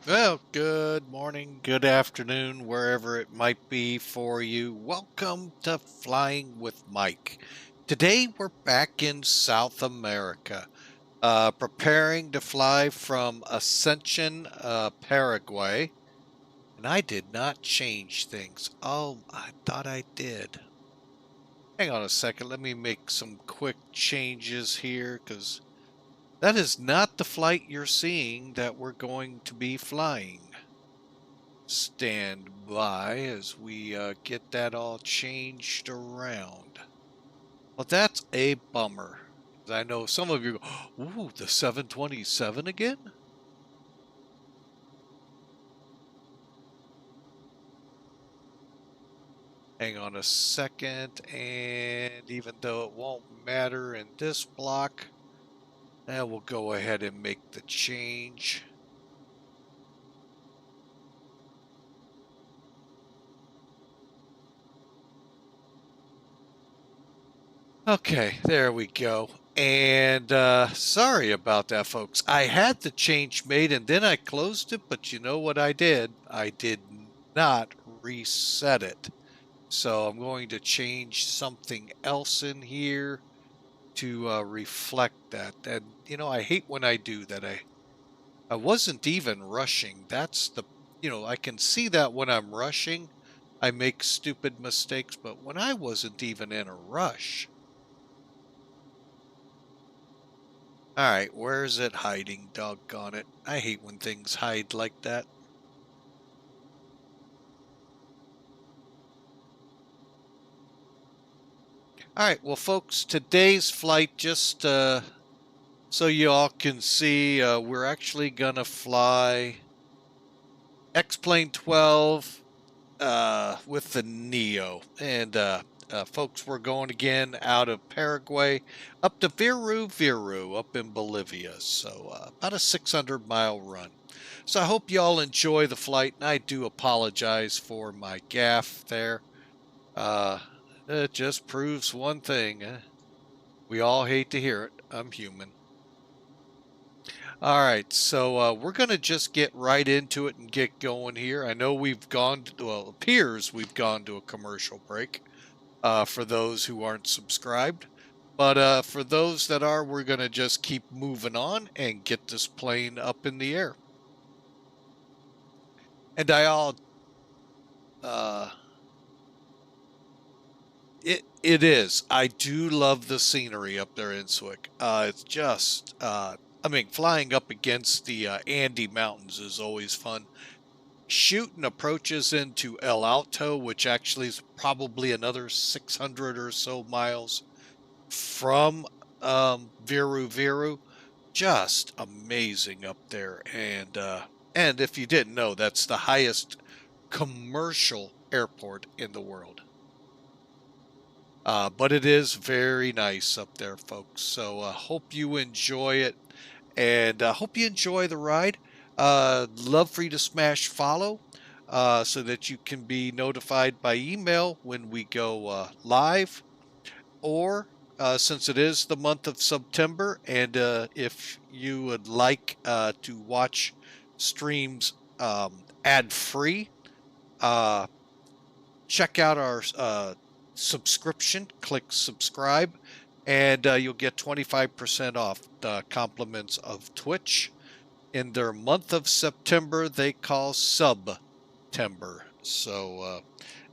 Well, good morning, good afternoon, wherever it might be for you. Welcome to Flying with Mike. Today we're back in South America, preparing to fly from Asunción, Paraguay. And I did not change things. Oh, I thought I did. Hang on a second. Let me make some quick changes here because that is not the flight you're seeing that we're going to be flying. Stand by as we get that all changed around. Well, that's a bummer. I know some of you go, ooh, the 727 again? Hang on a second, and even though it won't matter in this block, we'll go ahead and make the change. Okay, there we go. And sorry about that, folks. I had the change made and then I closed it, but you know what I did? I did not reset it. So I'm going to change something else in here to reflect that. And, you know, I hate when I do that. I wasn't even rushing. That's the, I can see that when I'm rushing, I make stupid mistakes, but when I wasn't even in a rush. All right, where is it hiding? Doggone it. I hate when things hide like that. All right, well, folks, today's flight, just so you all can see, we're actually going to fly X-Plane 12 with the Neo. And, folks, we're going again out of Paraguay up to Viru Viru up in Bolivia. So about a 600-mile run. So I hope you all enjoy the flight, and I do apologize for my gaffe there. It just proves one thing. We all hate to hear it. I'm human. All right, so we're going to just get right into it and get going here. I know we've gone to, well, it appears we've gone to a commercial break for those who aren't subscribed. But for those that are, we're going to just keep moving on and get this plane up in the air. And it is. I do love the scenery up there in Swick. It's just, I mean, flying up against the Andes Mountains is always fun. Shooting approaches into El Alto, which actually is probably another 600 or so miles from Viru Viru. Just amazing up there. And if you didn't know, that's the highest commercial airport in the world. But it is very nice up there, folks. So hope you enjoy it, and hope you enjoy the ride. Love for you to smash follow so that you can be notified by email when we go live, or since it is the month of September, and if you would like to watch streams ad-free, check out our subscription, click subscribe, and you'll get 25% off the compliments of Twitch. In their month of September, they call Subtember. So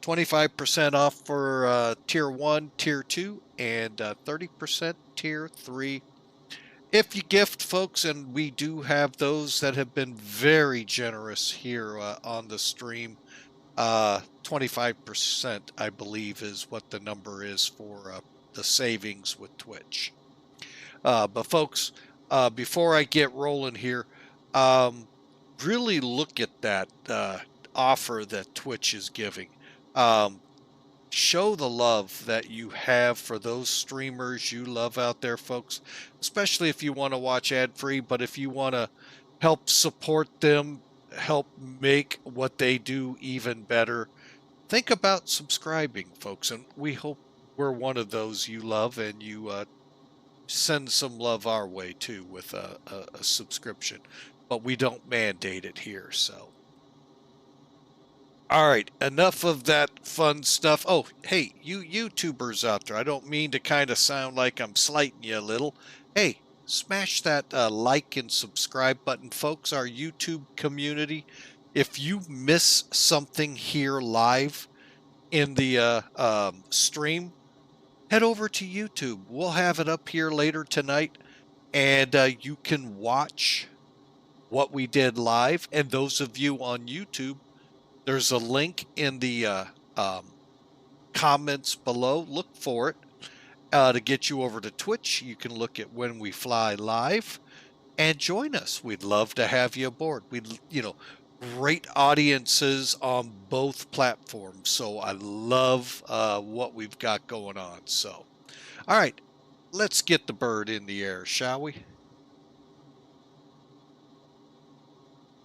25% off for Tier 1, Tier 2, and 30% Tier 3. If you gift, folks, and we do have those that have been very generous here on the stream, 25%, I believe, is what the number is for the savings with Twitch. But folks, before I get rolling here, really look at that offer that Twitch is giving. Show the love that you have for those streamers you love out there, folks, especially if you want to watch ad-free, but if you want to help support them, help make what they do even better, think about subscribing, folks, and we hope we're one of those you love, and you send some love our way too with a subscription. but we don't mandate it here, so. All right, enough of that fun stuff. Oh, hey, you YouTubers out there, I don't mean to kind of sound like I'm slighting you a little. Hey, smash that like and subscribe button, folks, our YouTube community. If you miss something here live in the stream, head over to YouTube. We'll have it up here later tonight, and you can watch what we did live. And those of you on YouTube, there's a link in the comments below. Look for it to get you over to Twitch. You can look at when we fly live and join us. We'd love to have you aboard. Great audiences on both platforms. So I love what we've got going on. So, all right, let's get the bird in the air, shall we?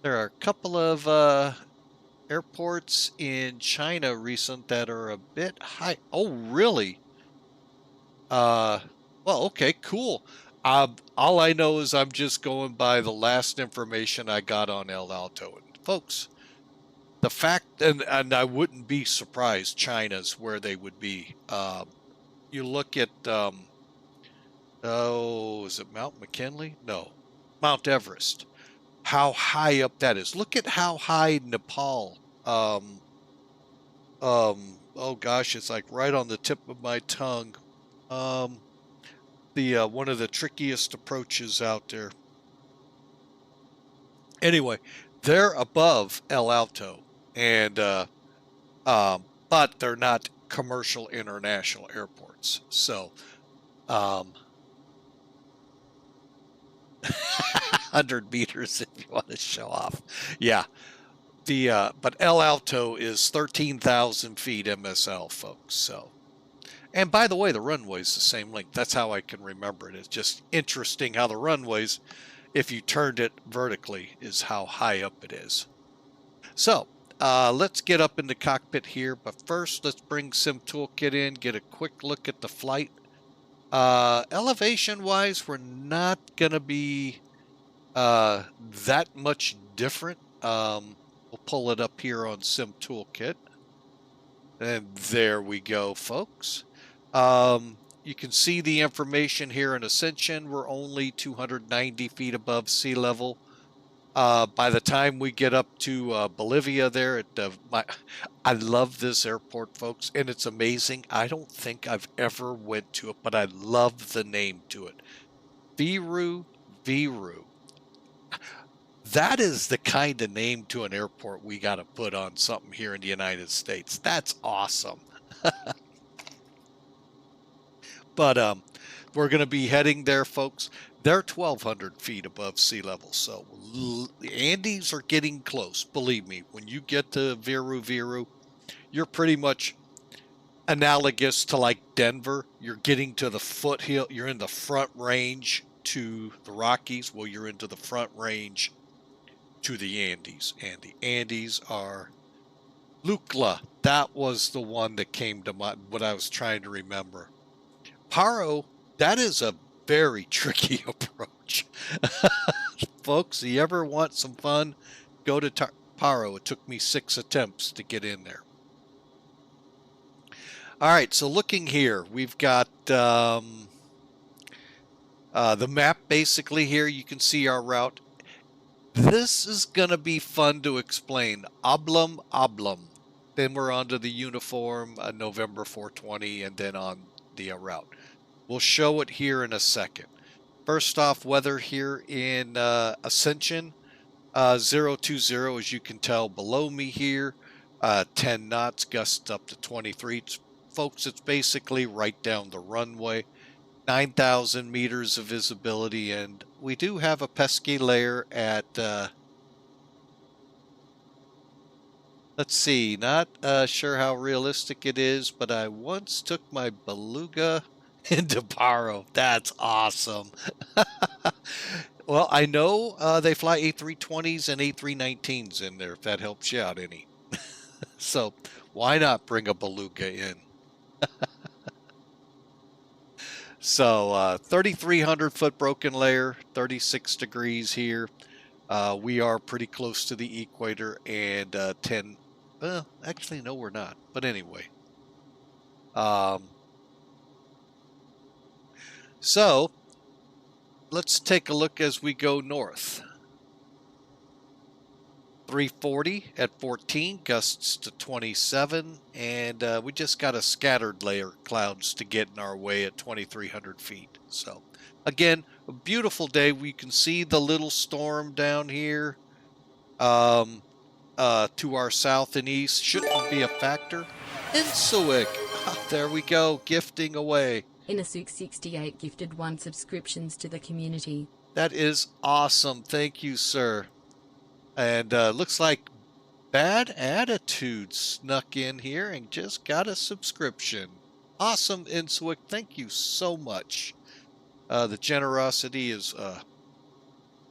There are a couple of airports in China recent that are a bit high. Oh, really? Well, okay, cool. All I know is I'm just going by the last information I got on El Alto. And folks, the fact, and I wouldn't be surprised China's where they would be. You look at, is it Mount McKinley? No, Mount Everest. How high up that is. Look at how high Nepal. Oh gosh, it's like right on the tip of my tongue. One of the trickiest approaches out there. Anyway, they're above El Alto, and but they're not commercial international airports. So, 100 meters if you want to show off. Yeah. But El Alto is 13,000 feet MSL, folks. So, and by the way, the runway's the same length. That's how I can remember it. It's just interesting how the runways, if you turned it vertically, is how high up it is. So, let's get up in the cockpit here. But first, let's bring Sim Toolkit in, get a quick look at the flight. Elevation-wise, we're not going to be that much different. We'll pull it up here on Sim Toolkit. And there we go, folks. You can see the information here in Ascension. We're only 290 feet above sea level. By the time we get up to Bolivia there, I love this airport, folks, and it's amazing. I don't think I've ever went to it, but I love the name to it. Viru Viru. That is the kind of name to an airport we got to put on something here in the United States. That's awesome. But we're going to be heading there, folks. They're 1,200 feet above sea level, so the Andes are getting close. Believe me, when you get to Viru Viru, you're pretty much analogous to like Denver. You're getting to the foothill. You're in the front range to the Rockies. Well, you're into the front range to the Andes, and the Andes are Lucla. That was the one that came to mind, what I was trying to remember. Paro, that is a very tricky approach. Folks, you ever want some fun, go to Paro. It took me 6 attempts to get in there. All right, so looking here, we've got the map basically here. You can see our route. This is going to be fun to explain. OBLUM, OBLUM. Then we're on to the uniform, November 420, and then on the route. We'll show it here in a second. First off, weather here in Ascension, 020, as you can tell below me here, 10 knots, gusts up to 23. Folks, it's basically right down the runway. 9,000 meters of visibility, and we do have a pesky layer at, let's see, not sure how realistic it is, but I once took my Beluga into Paro. That's awesome. Well, I know they fly A320s and A319s in there, if that helps you out any. So why not bring a Beluga in? So 3,300 foot broken layer, 36 degrees here. We are pretty close to the equator, and 10, well, actually, no, we're not. But anyway. So, let's take a look as we go north. 340 at 14, gusts to 27, and we just got a scattered layer of clouds to get in our way at 2,300 feet. So, again, a beautiful day. We can see the little storm down here to our south and east. Shouldn't be a factor. Int'l, there we go, gifting away. Inasuk68 gifted 1 subscriptions to the community. That is awesome. Thank you, sir. And looks like Bad Attitude snuck in here and just got a subscription. Awesome, Int'l. Thank you so much. The generosity is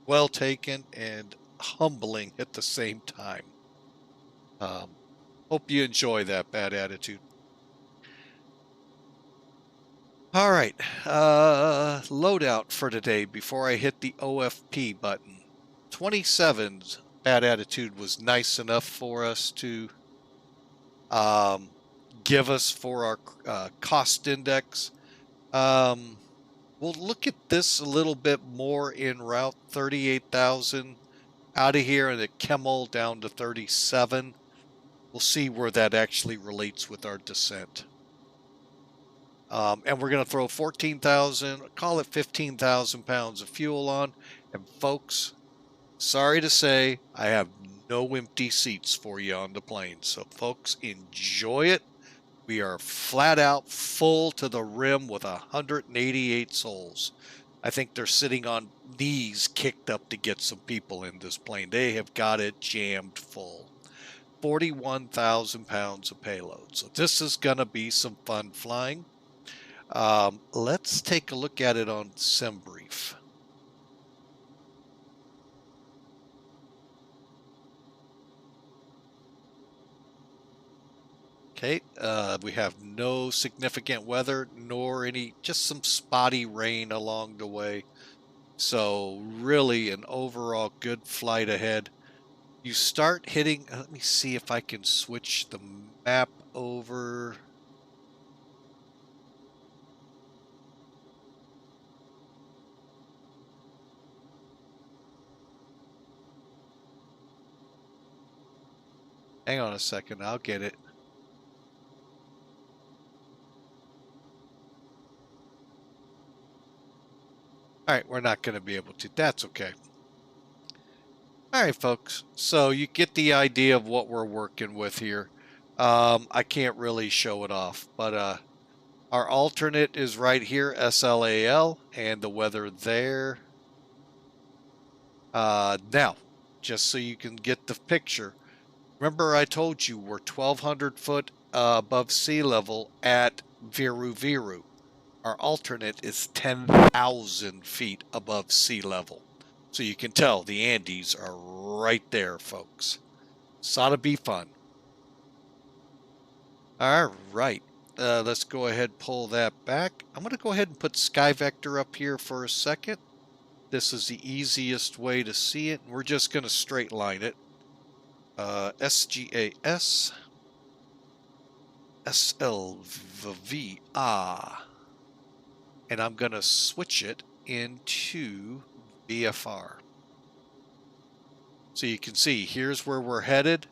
well taken and humbling at the same time. Hope you enjoy that, Bad Attitude. All right, loadout for today before I hit the OFP button. 27's Bad Attitude was nice enough for us to give us for our cost index. We'll look at this a little bit more in route 38,000 out of here, and the KIMAL down to 37. We'll see where that actually relates with our descent. And we're going to throw 14,000, call it 15,000 pounds of fuel on. And folks, sorry to say, I have no empty seats for you on the plane. So folks, enjoy it. We are flat out full to the rim with 188 souls. I think they're sitting on knees kicked up to get some people in this plane. They have got it jammed full. 41,000 pounds of payload. So this is going to be some fun flying. Let's take a look at it on SimBrief. Okay, we have no significant weather, nor any, just some spotty rain along the way. So really an overall good flight ahead. You start hitting, let me see if I can switch the map over. Hang on a second, I'll get it. All right, we're not going to be able to. That's okay. All right, folks. So you get the idea of what we're working with here. I can't really show it off, but our alternate is right here, SLAL, and the weather there. Now, just so you can get the picture, remember I told you we're 1,200 foot above sea level at Viru Viru. Our alternate is 10,000 feet above sea level. So you can tell the Andes are right there, folks. This ought to be fun. All right. Let's go ahead and pull that back. I'm going to go ahead and put Sky Vector up here for a second. This is the easiest way to see it. We're just going to straight line it. SGAS SLVR. And I'm going to switch it into BFR. So you can see, here's where we're headed.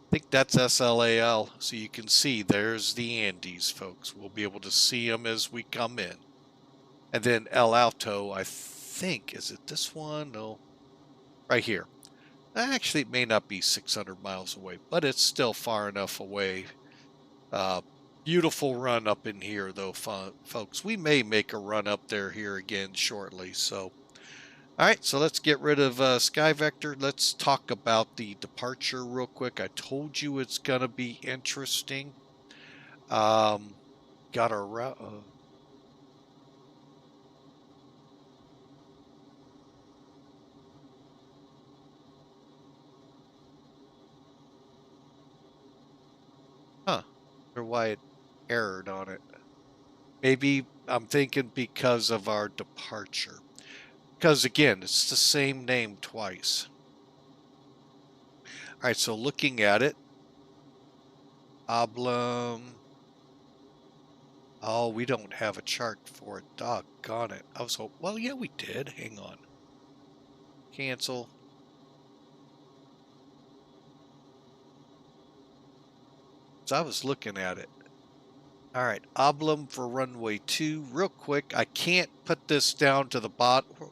I think that's SLAL. So you can see there's the Andes, folks. We'll be able to see them as we come in. And then El Alto, I think, is it this one? No, right here. Actually, it may not be 600 miles away, but it's still far enough away. Beautiful run up in here, though, folks. We may make a run up there here again shortly. So, all right, so let's get rid of Sky Vector. Let's talk about the departure real quick. I told you it's going to be interesting. Got our route. Huh. Or why it errored on it. Maybe I'm thinking because of our departure. Because again, it's the same name twice. All right, so looking at it, OBLUM. Oh, we don't have a chart for it. Doggone it. I was hoping, well, yeah, we did. Hang on. Cancel. So I was looking at it. All right, OBLUM for runway 2. Real quick, I can't put this down to the bottom.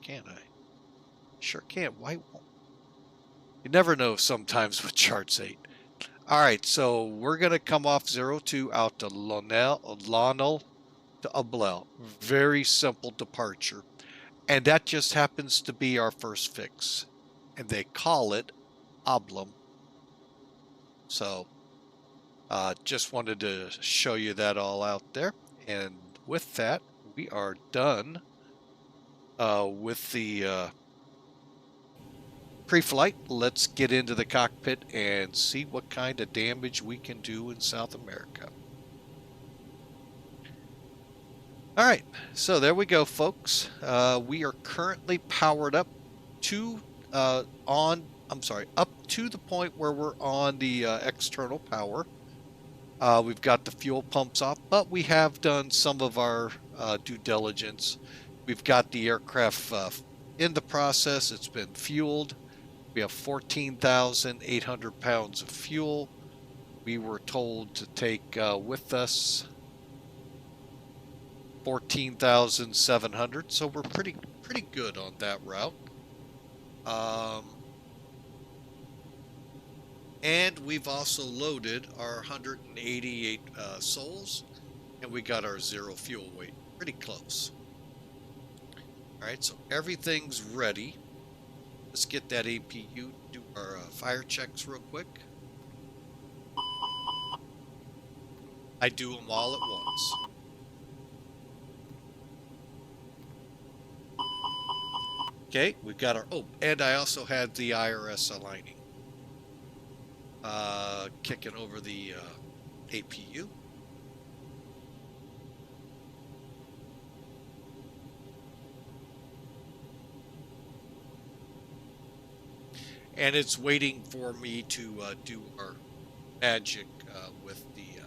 Can I? Sure can. Why won't? You never know sometimes with charts 8. All right, so we're going to come off 02 out to Lonel to OBLUM. Very simple departure. And that just happens to be our first fix. And they call it OBLUM. So just wanted to show you that all out there. And with that, we are done with the pre-flight. Let's get into the cockpit and see what kind of damage we can do in South America. All right, so there we go, folks. We are currently powered up to up to the point where we're on the external power. We've got the fuel pumps off, but we have done some of our due diligence. We've got the aircraft in the process. It's been fueled. We have 14,800 pounds of fuel. We were told to take with us 14,700, so we're pretty good on that route. And we've also loaded our 188 souls, and we got our 0 fuel weight. Pretty close. All right, so everything's ready. Let's get that APU, do our fire checks real quick. I do them all at once. Okay, we've got our, oh, and I also had the IRS aligning. Kicking over the APU. And it's waiting for me to do our magic with the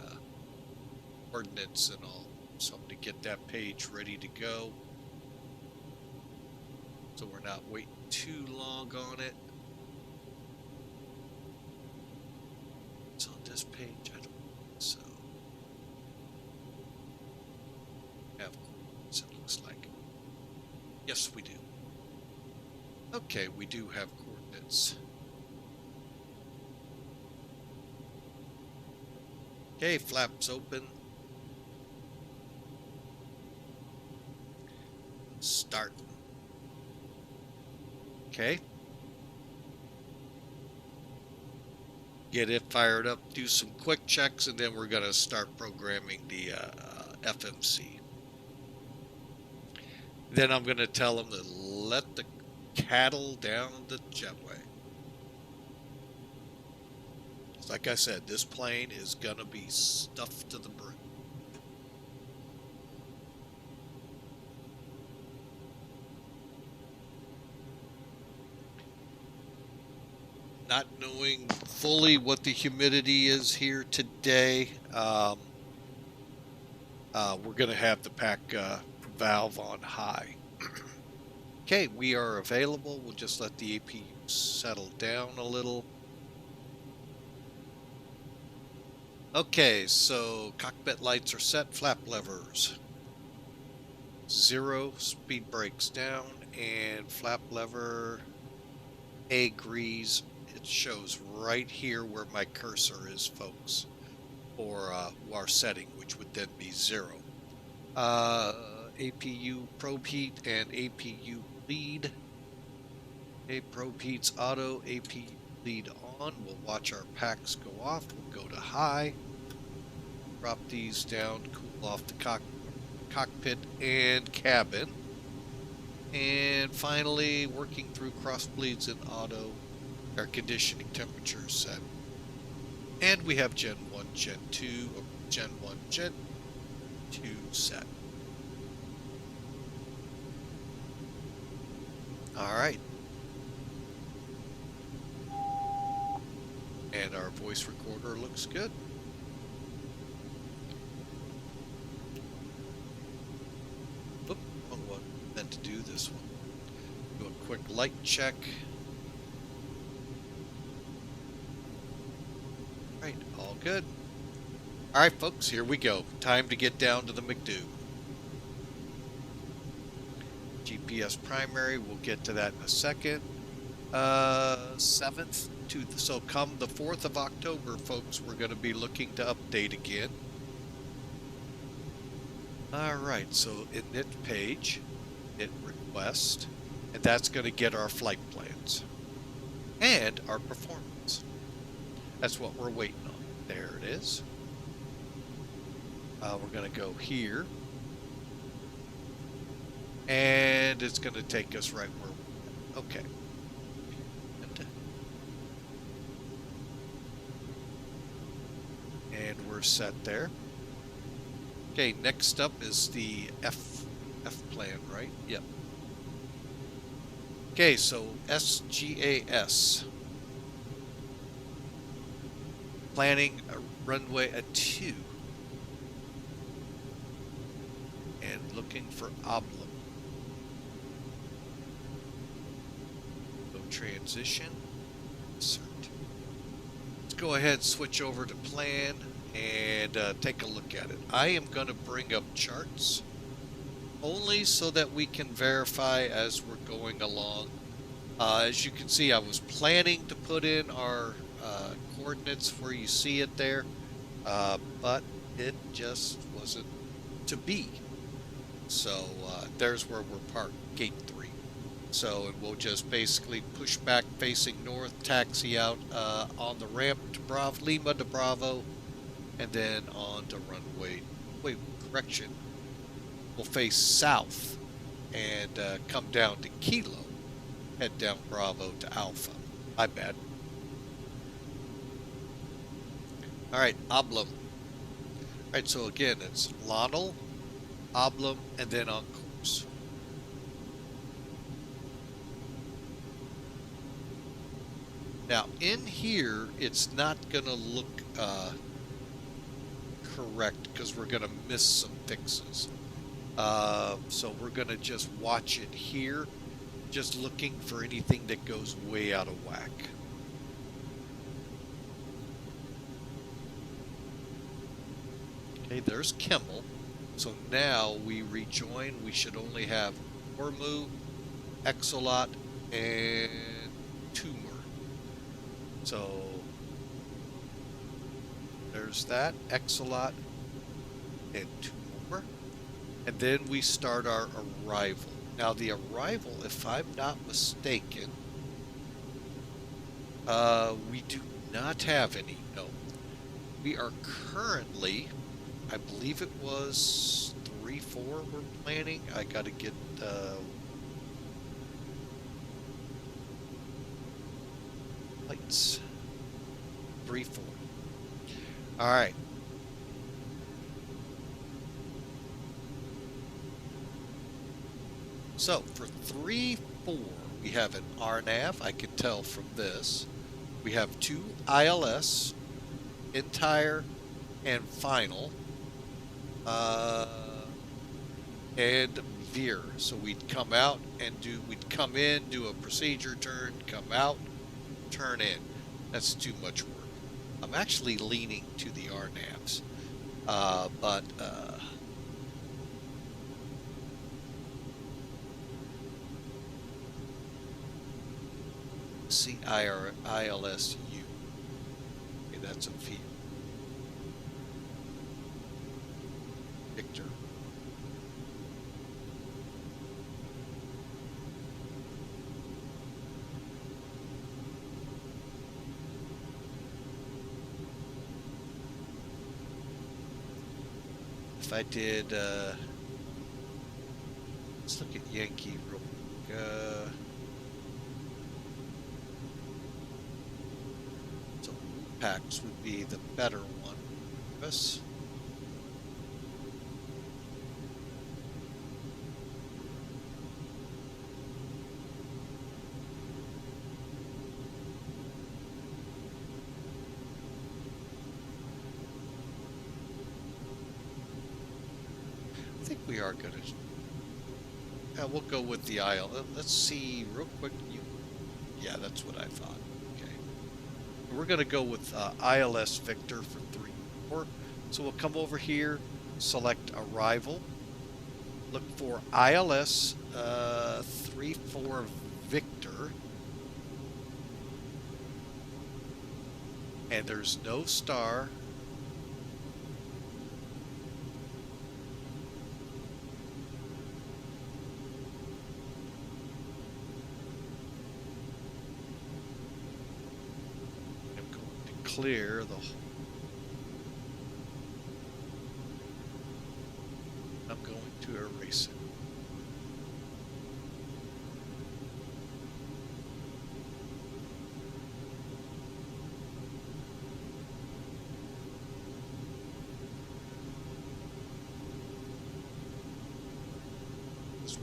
ordnance and all. So I'm going to get that page ready to go. So we're not waiting too long on it. It's on this page, I don't think so. Have coordinates, it looks like. Yes, we do. Okay, we do have coordinates. Okay, flaps open. Start. Okay. Get it fired up, do some quick checks, and then we're going to start programming the FMC. Then I'm going to tell them to let the cattle down the jetway. Like I said, this plane is going to be stuffed to the brim. Not knowing fully what the humidity is here today, we're going to have the pack valve on high. Okay, we are available. We'll just let the APU settle down a little. Okay, so cockpit lights are set, flap levers. 0, speed brakes down, and flap lever agrees. It shows right here where my cursor is, folks, for our setting, which would then be 0. APU probe heat and APU lead. Okay, probe heat's auto, APU lead on. We'll watch our packs go off. We'll go to high. Drop these down, cool off the cockpit and cabin. And finally, working through cross bleeds in auto, air conditioning temperature set. And we have Gen 1, Gen 2, or Gen 1, Gen 2 set. All right. And our voice recorder looks good. Oop, wrong one. Meant to do this one. Do a quick light check. All right, all good. All right, folks, here we go. Time to get down to the McDo. GPS primary, we'll get to that in a second. 7th to so come the 4th of October, folks, we're going to be looking to update again. All right, so init page, init request, and that's going to get our flight plans and our performance. That's what we're waiting on. There it is. We're going to go here, and it's going to take us right where we're at. Okay. And we're set there. Okay, next up is the F plan, right? Yep. Okay, so SGAS. Planning a runway at 2. And looking for OBLUM. So transition. Insert. Let's go ahead and switch over to plan and take a look at it. I am going to bring up charts only so that we can verify as we're going along. As you can see, I was planning to put in our coordinates where you see it there, but it just wasn't to be. So there's where we're parked, gate 3. So and we'll just basically push back facing north, taxi out on the ramp to Lima to Bravo, and then on to runway. Wait, correction. We'll face south and come down to Kilo, head down Bravo to Alpha. My bad. All right, OBLUM. All right, so again, it's Lonel, OBLUM, and then on course. Now, in here, it's not going to look correct because we're going to miss some fixes. So we're going to just watch it here, just looking for anything that goes way out of whack. Okay, there's Kimmel. So now we rejoin. We should only have ORMU, XOLAT, and TOMUR. So there's that, XOLAT and TOMUR. And then we start our arrival. Now the arrival, if I'm not mistaken, we do not have any, no. We are currently, I believe it was 3-4 we're planning. I gotta get, lights. 3-4. All right. So for 3-4, we have an RNAV. I can tell from this. We have 2 ILS, entire and final, and veer. So we'd come out and we'd come in, do a procedure turn, come out, turn in. That's too much work. I'm actually leaning to the RNAVs, but ILSU. Okay, that's a V. Victor. If I did, let's look at Yankee real quick. So PAX would be the better one for us. we are gonna. We'll go with the IL. Let's see real quick. Yeah, that's what I thought. Okay. We're gonna go with ILS Victor for 3-4. So we'll come over here, select Arrival, look for ILS 3-4 Victor, and there's no star. I'm going to clear the. I'm going to erase it.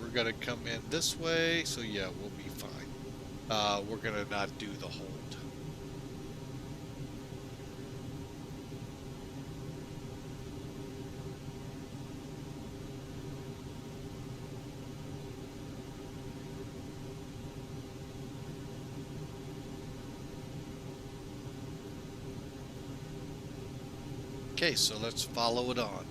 We're gonna come in this way, so yeah, we'll be fine. We're gonna not do the hold. Okay, so let's follow it on.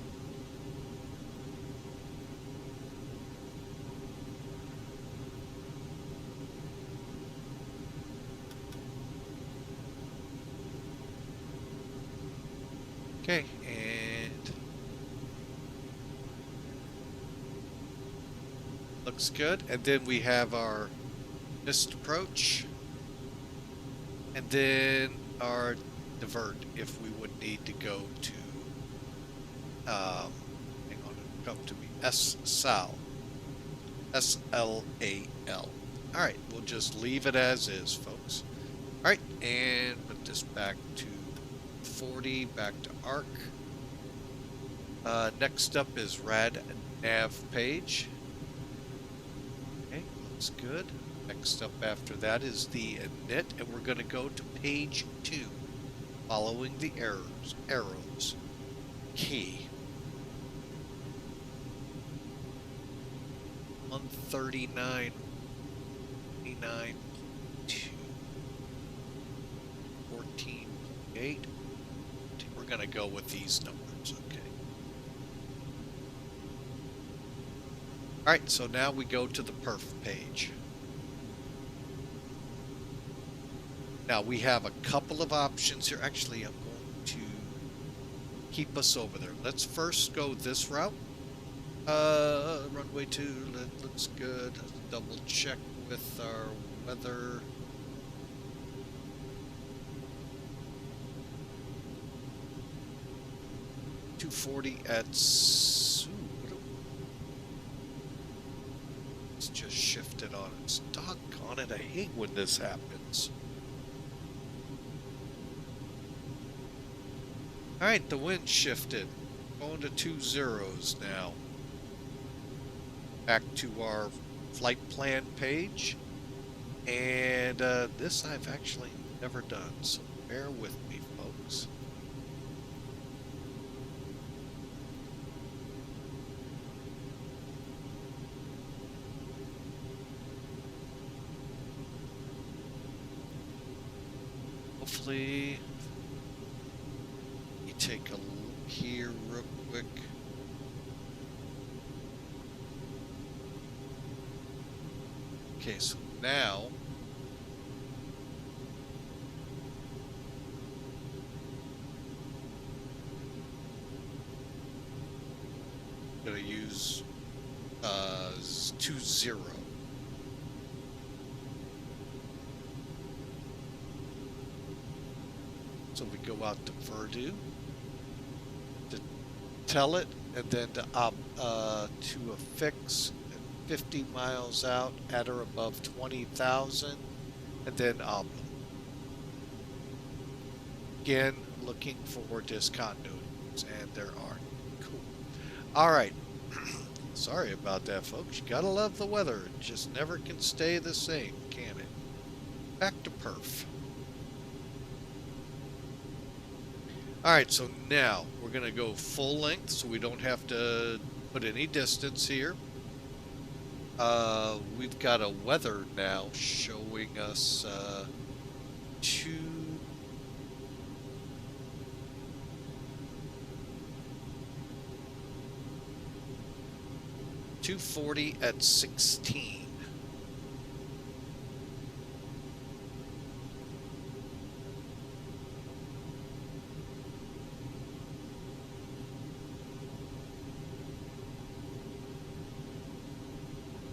Okay, and looks good. And then we have our missed approach, and then our divert if we would need to go to, hang on, come to me, SLAL, S-L-A-L. All right, we'll just leave it as is, folks. All right, and put this back to 40, back to ARC. Next up is rad nav page. Okay, looks good. Next up after that is the init, and we're going to go to page 2, following the arrows. Key 139, 29, 2, 14.8. We're going to go with these numbers, okay. Alright, so now we go to the perf page. Now we have a couple of options here. Actually, I'm going to keep us over there. Let's first go this route. Runway 2, that looks good. Let's double check with our weather. .240 at... It's just shifted on us. Doggone it, I hate when this happens. Alright, the wind shifted. Going to 2-0s now. Back to our flight plan page. And this I've actually never done, so bear with me, folks. Hopefully, you take a look here real quick. Okay, so now I'm going to use 2-0. So we go out to Verdu, to tell it, and then to affix 50 miles out at or above 20,000, and then OBLUM. Again, looking for discontinuities, and there are. Cool. All right. Sorry about that, folks. You gotta love the weather. It just never can stay the same, can it? Back to perf. All right, so now we're going to go full length so we don't have to put any distance here. We've got a weather now showing us 240 at 16.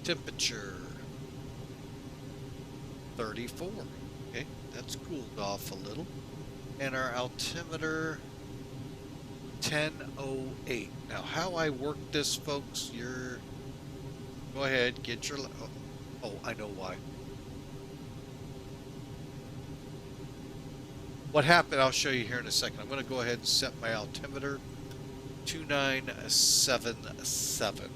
Temperature 34. Okay, that's cooled off a little. And our altimeter 1008. Now, how I work this, folks, go ahead, get your... Oh, I know why. What happened, I'll show you here in a second. I'm going to go ahead and set my altimeter 2977.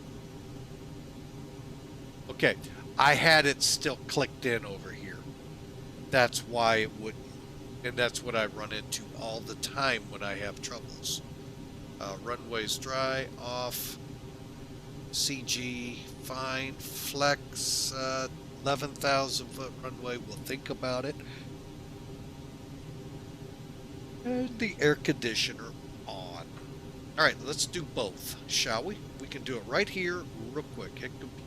Okay, I had it still clicked in over here. That's why it wouldn't. And that's what I run into all the time when I have troubles. Runways dry, off, CG, fine, flex, 11,000 foot runway, we'll think about it. And the air conditioner on. All right, let's do both, shall we? We can do it right here, real quick. Hit complete.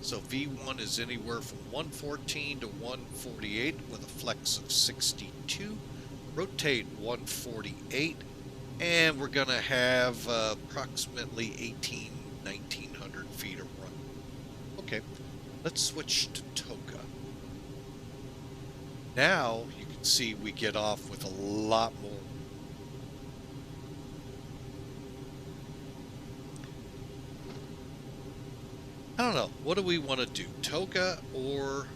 So V1 is anywhere from 114 to 148 with a flex of 62. Rotate 148. And we're going to have approximately 1900 feet of run. Okay, let's switch to Toga. Now you can see we get off with a lot more. I don't know. What do we want to do? Toga or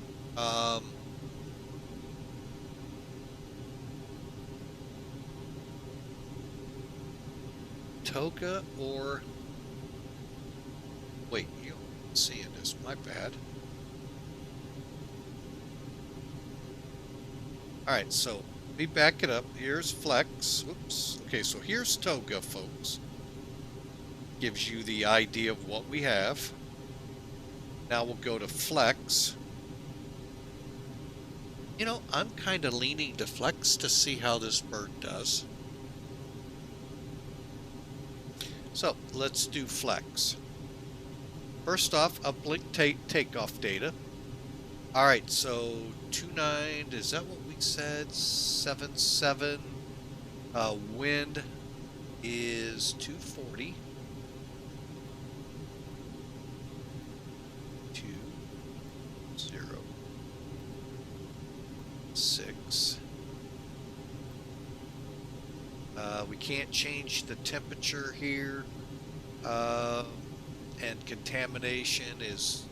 Toga or wait, you don't see this. My bad. All right, so let me back it up. Here's flex. Oops. Okay, so here's Toga, folks. Gives you the idea of what we have. Now we'll go to flex. You know, I'm kind of leaning to flex to see how this bird does. So let's do flex. First off, uplink takeoff data. All right, so 29, is that what we said? 77. Wind is 240. 6. We can't change the temperature here, and contamination is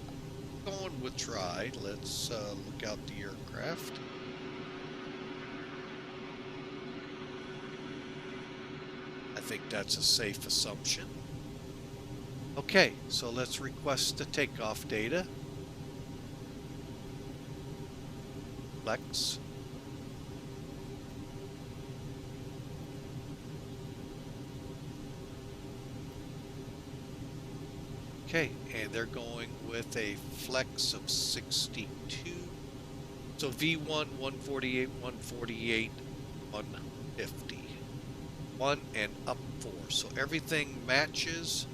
going with dry. Let's look out the aircraft. I think that's a safe assumption. Okay, so let's request the takeoff data. Flex. Okay, and they're going with a flex of 62. So V1, 148, 148, 150. 1 and up 4. So everything matches.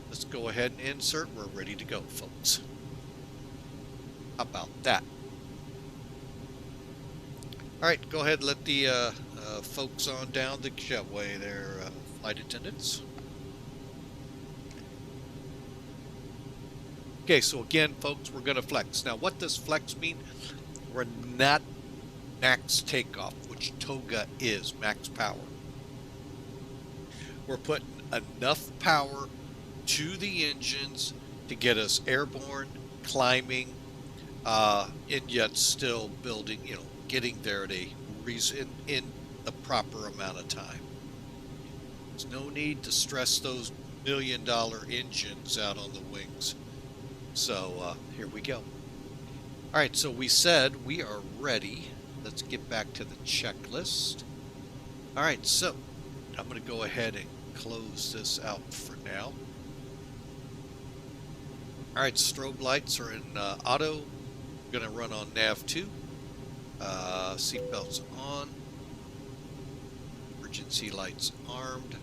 Let's go ahead and insert. We're ready to go, folks. How about that? All right, go ahead and let the folks on down the jetway there, flight attendants. Okay, so again, folks, we're going to flex. Now, what does flex mean? We're not max takeoff, which Toga is, max power. We're putting enough power to the engines to get us airborne, climbing, and yet still building, you know, getting there at a reason in the proper amount of time. There's no need to stress those $1 million engines out on the wings. So here we go. All right, so we said we are ready let's get back to the checklist. All right, so I'm going to go ahead and close this out for now. All right, strobe lights are in auto. Going to run on nav 2. Seatbelts on. Emergency lights armed.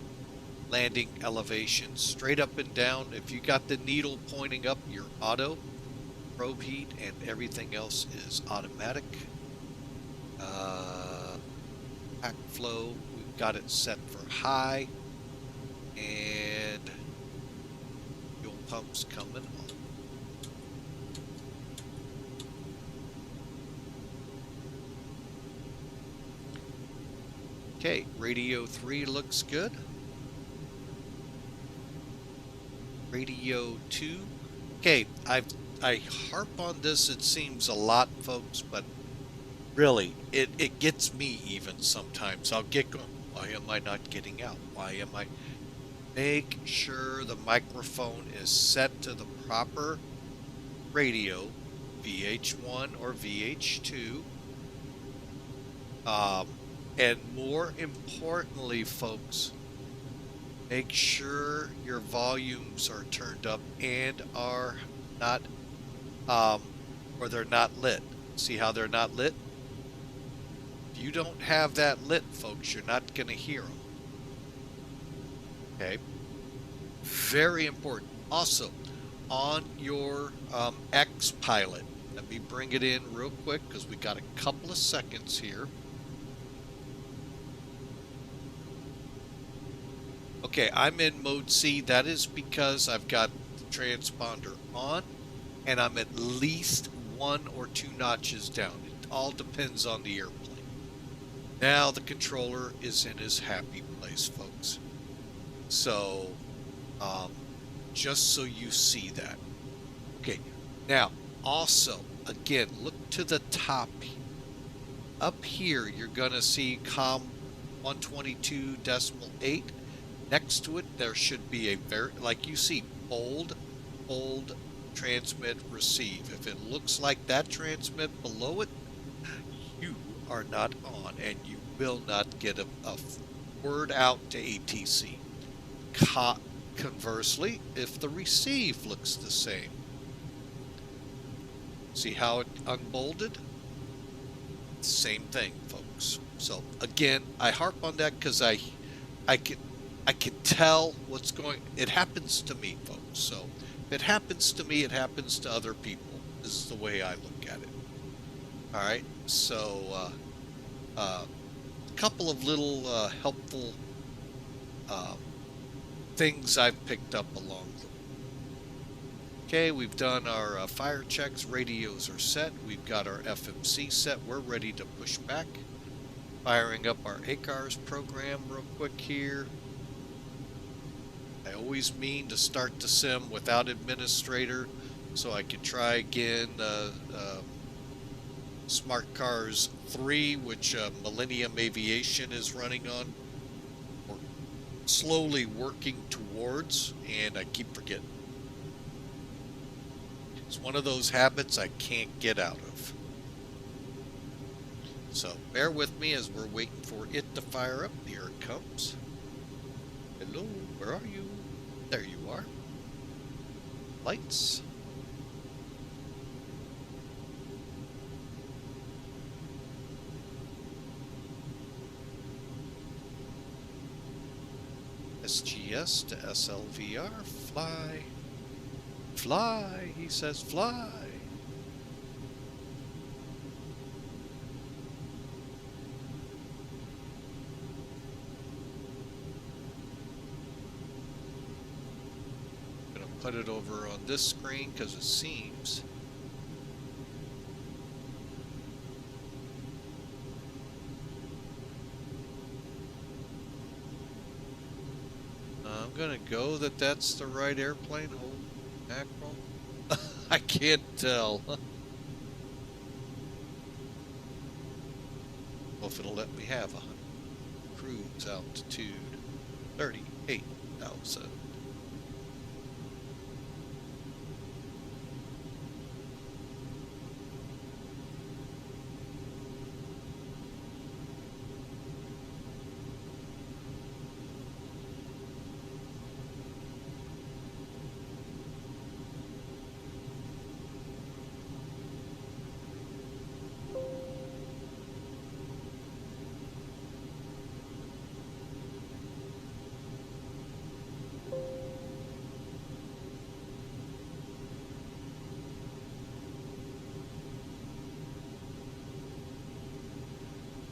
Landing elevation straight up and down. If you got the needle pointing up, you're auto. Probe heat and everything else is automatic. Pack flow, we've got it set for high. And fuel pumps coming on. Okay, radio 3 looks good. Radio 2. Okay, I harp on this, it seems a lot, folks, but really, it gets me even sometimes. I'll get going, why am I not getting out? Why am I? Make sure the microphone is set to the proper radio, VH1 or VH2. And more importantly, folks, make sure your volumes are turned up and are not, or they're not lit. See how they're not lit? If you don't have that lit, folks, you're not going to hear them. Okay? Very important. Also, on your X pilot, let me bring it in real quick because we got a couple of seconds here. Okay, I'm in mode C. That is because I've got the transponder on and I'm at least 1 or 2 notches down. It all depends on the airplane. Now the controller is in his happy place, folks. So, just so you see that. Okay, now also, again, look to the top. Up here, you're going to see COM 122.8. Next to it, there should be a very, like you see, bold, transmit, receive. If it looks like that transmit below it, you are not on, and you will not get a word out to ATC. Conversely, if the receive looks the same, see how it unbolded? Same thing, folks. So again, I harp on that because I can tell what's going. It happens to me, folks. So if it happens to me, it happens to other people. This is the way I look at it. All right. So a couple of little helpful things I've picked up along the way. Okay, we've done our fire checks. Radios are set. We've got our FMC set. We're ready to push back. Firing up our ACARS program real quick here. I always mean to start the sim without administrator so I can try again Smart Cars 3, which Millennium Aviation is running on. We're slowly working towards, and I keep forgetting. It's one of those habits I can't get out of. So bear with me as we're waiting for it to fire up. Here it comes. Hello, where are you? There you are. Lights. SGS to SLVR. Fly. Fly, he says fly. Put it over on this screen because it seems I'm gonna go that that's the right airplane. Hold mackerel. I can't tell. Well, if it'll let me have 100. Cruise altitude 38,000.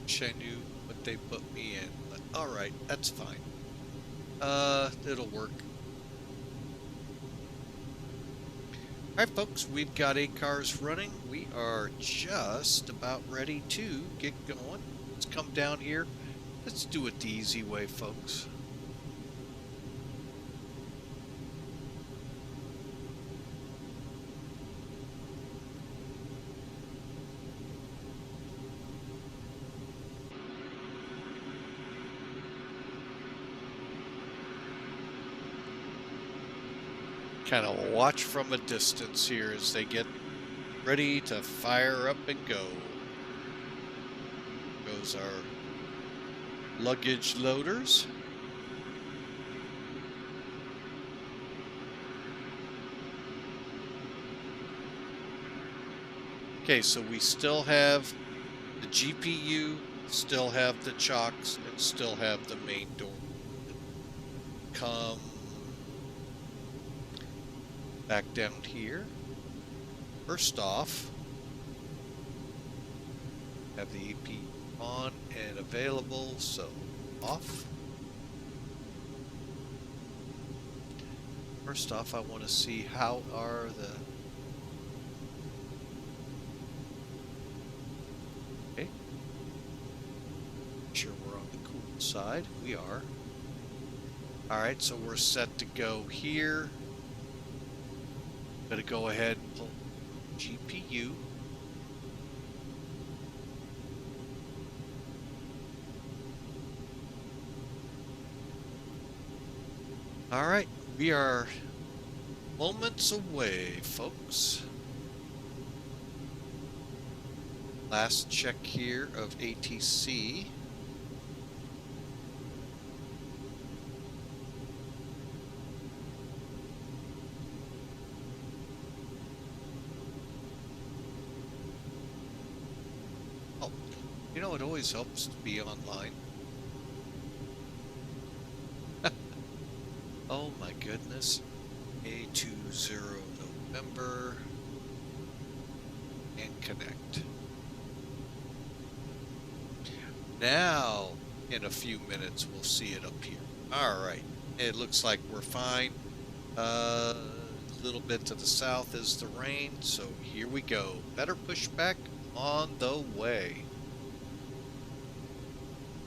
Wish I knew what they put me in, but alright, that's fine. It'll work. Alright folks, we've got 8 cars running. We are just about ready to get going. Let's come down here. Let's do it the easy way, folks. Kind of watch from a distance here as they get ready to fire up and go. Goes our luggage loaders. Okay, so we still have the GPU, still have the chocks, and still have the main door. Come back down here. First off, have the AP on and available, so off. First off, I want to see how are the... Okay. Make sure we're on the cool side. We are. Alright, so we're set to go here. Gonna go ahead and pull GPU. Alright, we are moments away, folks. Last check here of ATC. You know, it always helps to be online. Oh my goodness. A20 November. And connect. Now, in a few minutes, we'll see it up here. Alright. It looks like we're fine. A little bit to the south is the rain, so here we go. Better push back on the way.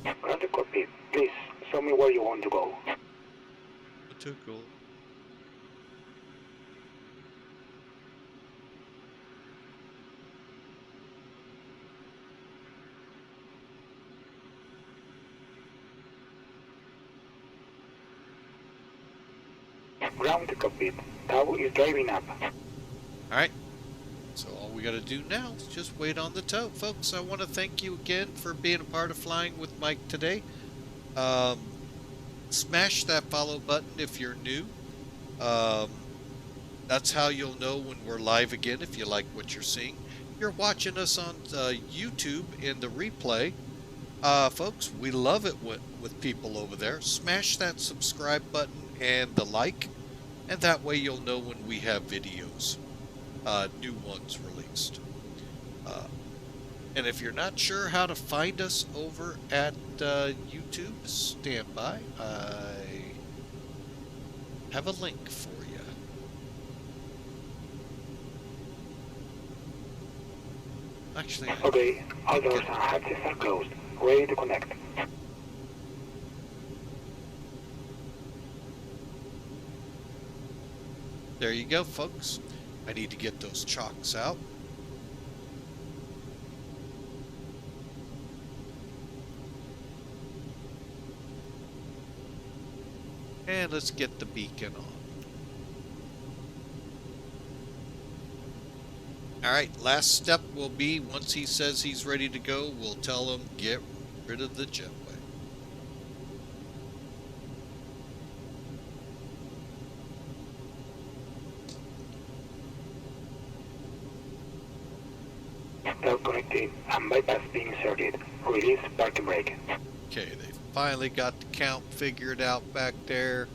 Run the cockpit. Please, show me where you want to go. Too cool. Ground the cockpit. Tow is driving up. Alright. So all we gotta do now is just wait on the tow. Folks, I want to thank you again for being a part of Flying with Mike today. Smash that follow button if you're new. That's how you'll know when we're live again if you like what you're seeing. If you're watching us on YouTube in the replay, folks, we love it with people over there. Smash that subscribe button and the like, and that way you'll know when we have videos, new ones released. And if you're not sure how to find us over at YouTube, stand by. I have a link for you. Actually, Okay, all doors and hatches are closed. Ready to connect. there you go, folks. I need to get those chocks out. And let's get the beacon on. Alright, last step will be, once he says he's ready to go, we'll tell him, get rid of the jetway. Tow connected and bypass being inserted. Release parking brake. Okay, they finally got the count figured out back there.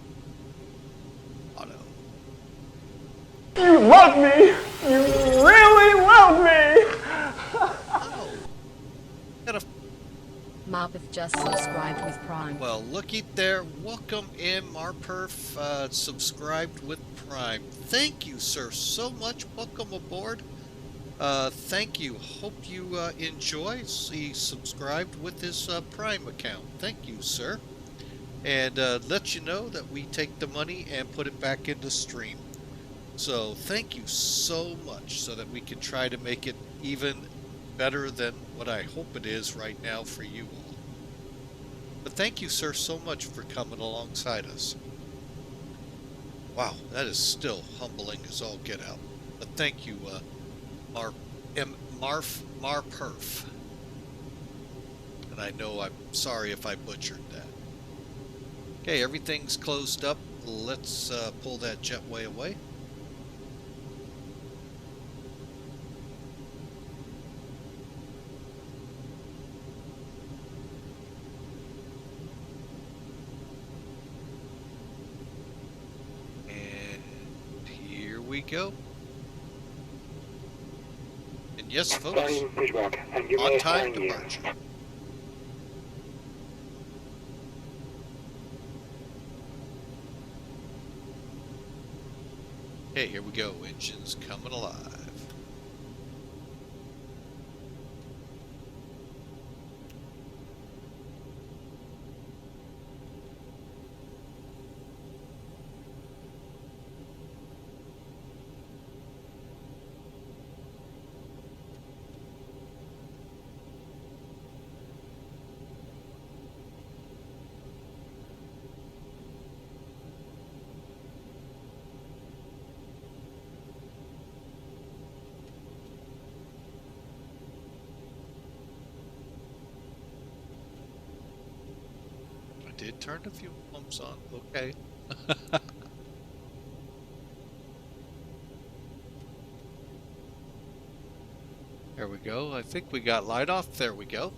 Auto. You love me! You really love me! Oh. Got a Marpeth just subscribed with Prime. Well, looky there. Welcome in, Marperf. Subscribed with Prime. Thank you, sir, so much. Welcome aboard. Thank you. Hope you enjoy. He subscribed with his Prime account. Thank you, sir. And let you know that we take the money and put it back into stream. So thank you so much, so that we can try to make it even better than what I hope it is right now for you all. But thank you, sir, so much for coming alongside us. Wow, that is still humbling as all get out. But thank you, Marperf. And I know I'm sorry if I butchered that. Okay, everything's closed up. Let's pull that jetway away. We go. And yes, folks, on time departure. Okay, here we go. Engines coming alive. Did turn a few pumps on. Okay. There we go. I think we got light off. There we go.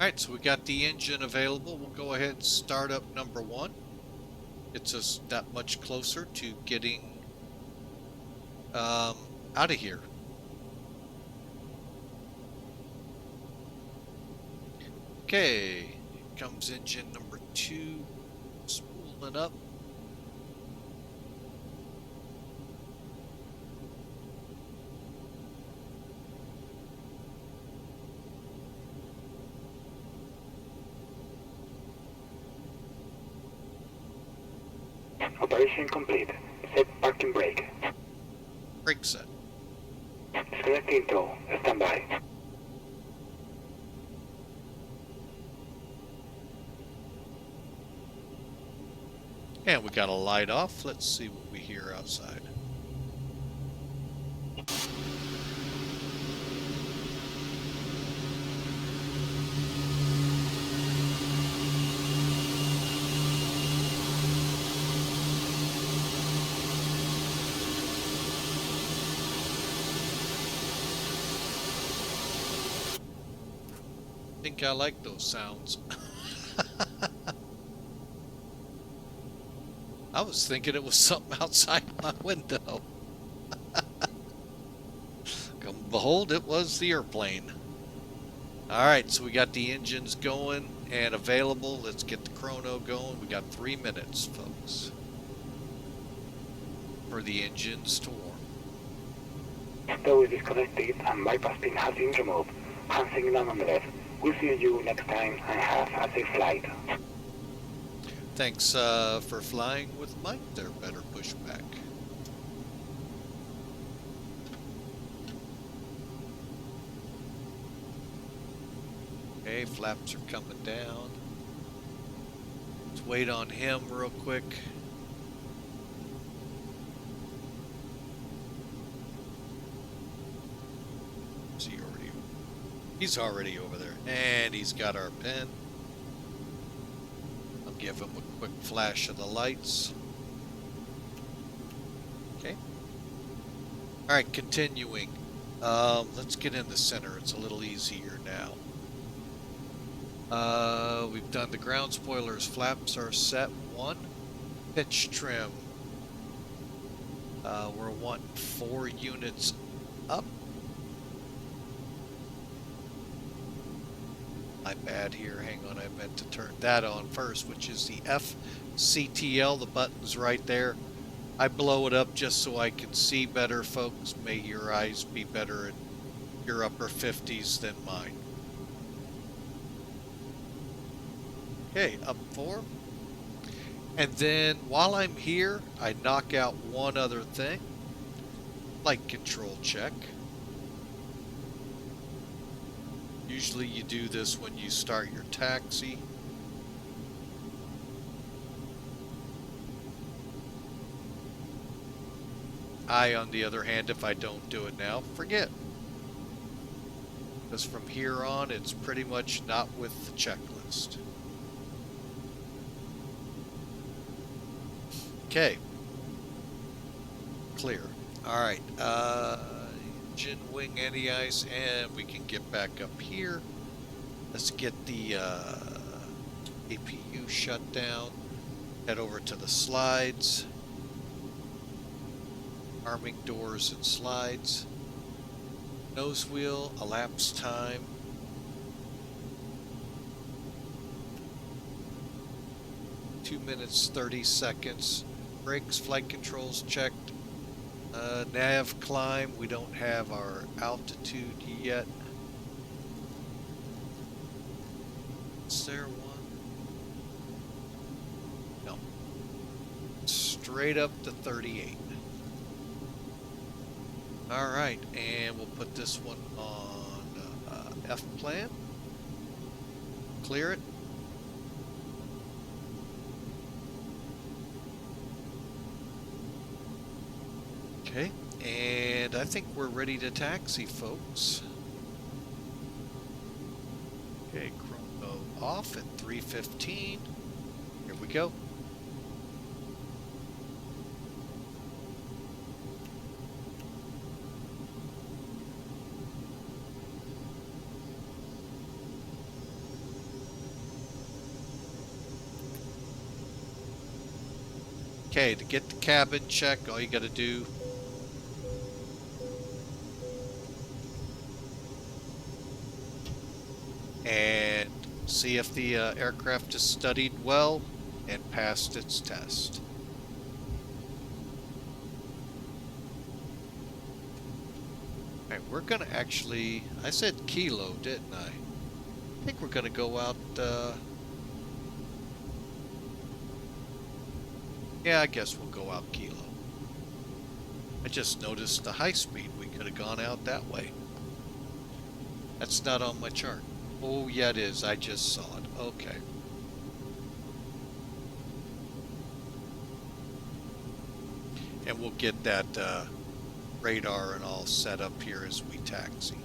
Alright, so we got the engine available. We'll go ahead and start up number 1. It's us that much closer to getting out of here. Okay, here comes engine number 2, spooling up. Operation complete. Set parking brake. Brake set. Disconnecting tow. Stand by. And we got a light off. Let's see what we hear outside. I think I like those sounds. I was thinking it was something outside my window. Come behold, it was the airplane. Alright, so we got the engines going and available. Let's get the chrono going. We got 3 minutes, folks, for the engines to warm. Tow is disconnected and bypass pin has been removed. Hand signal on the left. We'll see you next time and have a safe flight. Thanks for flying with Mike there. Better push back. Okay, flaps are coming down. Let's wait on him real quick. Is he already? He's already over there. And he's got our pin. I'll give him a quick flash of the lights. Okay. Alright, continuing. Let's get in the center. It's a little easier now. We've done the ground spoilers. Flaps are set. 1. Pitch trim. We're wanting 4 units up. My bad here. Hang on. I meant to turn that on first, which is the FCTL. The button's right there. I blow it up just so I can see better, folks. May your eyes be better in your upper 50s than mine. Okay, up 4. And then while I'm here, I knock out one other thing. Flight control check. Usually you do this when you start your taxi. On the other hand, if I don't do it now, forget. Because from here on, it's pretty much not with the checklist. Okay. Clear. Alright. Engine, wing, anti-ice, and we can get back up here. Let's get the APU shut down. Head over to the slides. Arming doors and slides. Nose wheel, elapsed time. Two minutes, 30 seconds. Brakes, flight controls checked. Nav climb, we don't have our altitude yet. Is there one? No. Straight up to 38. Alright, and we'll put this one on F plan. Clear it. Okay, and I think we're ready to taxi, folks. Okay, chrono off at 3:15. Here we go. Okay, to get the cabin checked, all you got to do and see if the aircraft is studied well and passed its test. Alright, we're going to actually, I said kilo, didn't I? I think we're going to go out, yeah, I guess we'll go out kilo. I just noticed the high speed. We could have gone out that way. That's not on my chart. Oh, yeah, it is. I just saw it. Okay. And we'll get that radar and all set up here as we taxi.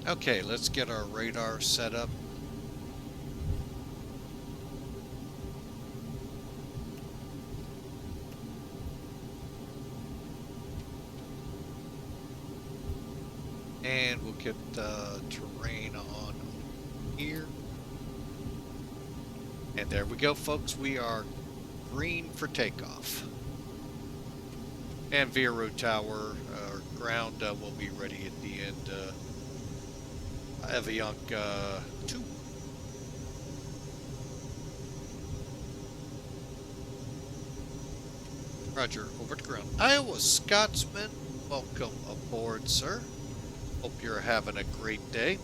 Okay, let's get our radar set up. And we'll get the terrain on here. And there we go, folks. We are green for takeoff. And Viru Tower, ground will be ready at the end. Aviation 2. Roger, over to ground. Iowa Scotsman, welcome aboard, sir. Hope you're having a great day.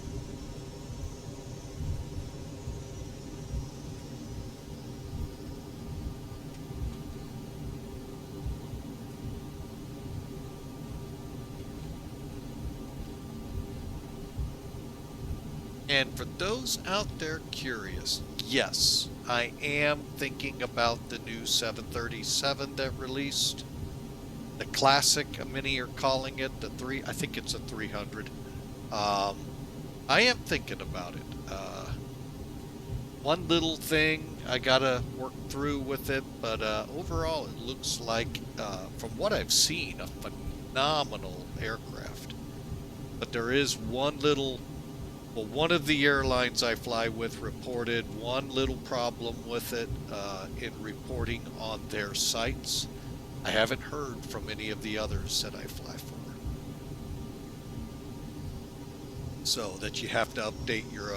And for those out there curious, yes, I am thinking about the new 737 that released. The classic, many are calling it the I think it's a 300. I am thinking about it. One little thing I gotta work through with it, but overall it looks like, from what I've seen, a phenomenal aircraft. But there is one little, well, one of the airlines I fly with reported one little problem with it in reporting on their sites. I haven't heard from any of the others that I fly for. So that you have to update your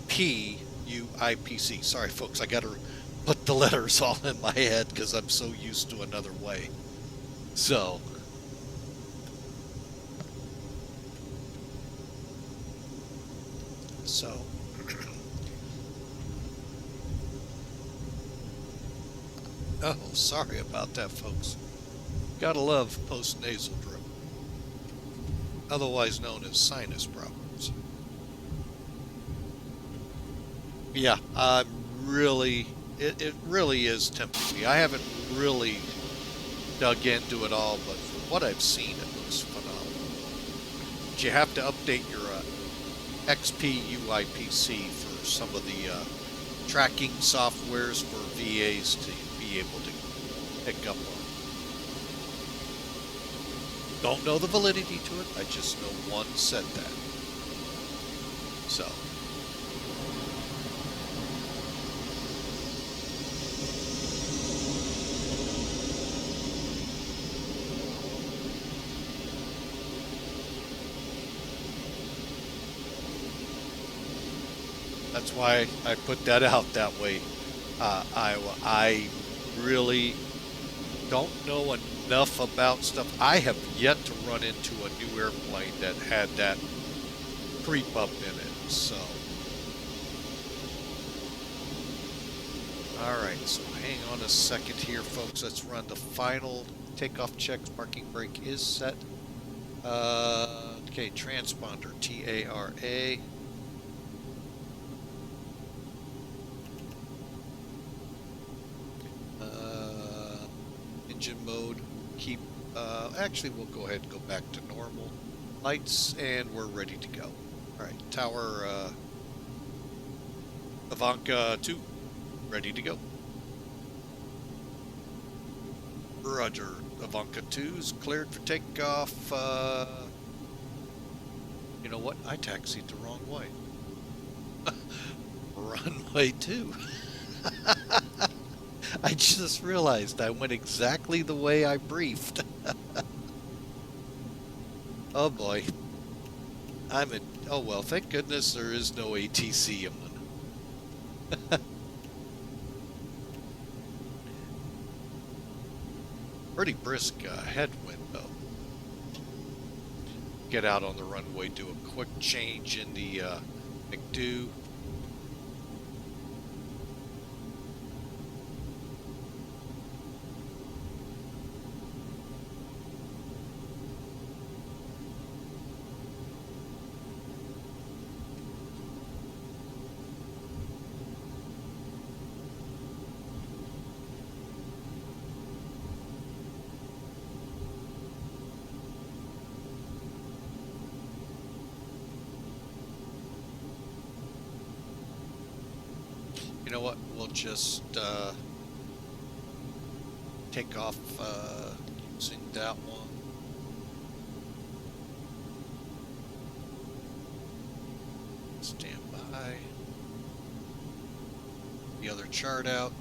XPUIPC. Sorry folks, I got to put the letters all in my head because I'm so used to another way. So oh, sorry about that, folks. Gotta love post-nasal drip, otherwise known as sinus problems. Yeah, I'm really, it really is tempting me. I haven't really dug into it all, but from what I've seen, it looks phenomenal. But you have to update your XPUIPC for some of the tracking softwares for VAs to be able to pick up on. Don't know the validity to it, I just know one said that. So. That's why I put that out that way, Iowa. I really don't know enough about stuff. I have yet to run into a new airplane that had that creep up in it, so. Alright, so hang on a second here, folks. Let's run the final takeoff checks. Parking brake is set. Okay, transponder, TARA. Engine mode, keep, actually we'll go ahead and go back to normal. Lights, and we're ready to go. Alright, tower, Ivanka 2, ready to go. Roger, Ivanka 2's cleared for takeoff. You know what, I taxied the wrong way. Runway 2. I just realized I went exactly the way I briefed. Oh boy. I'm in. Oh well, thank goodness there is no ATC on. Pretty brisk headwind though. Get out on the runway, do a quick change in the McDo. You know what, we'll just take off using that one. Stand by. The other chart out.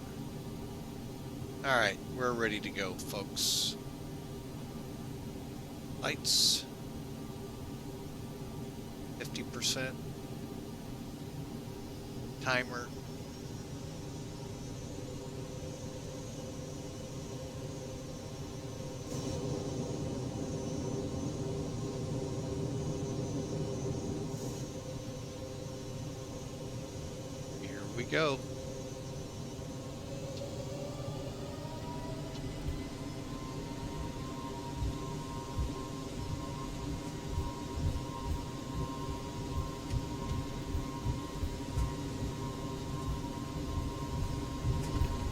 Alright, we're ready to go, folks. Lights. 50%. Timer. go.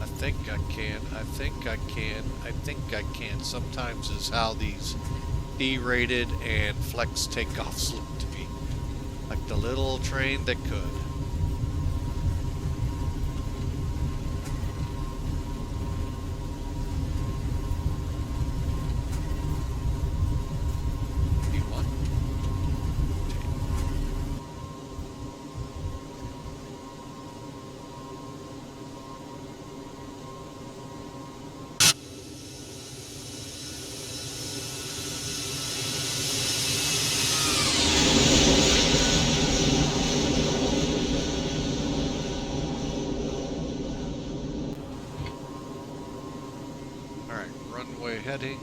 I think I can. Sometimes is how these D-rated and flex takeoffs look to me. Like the little train that could. Heading.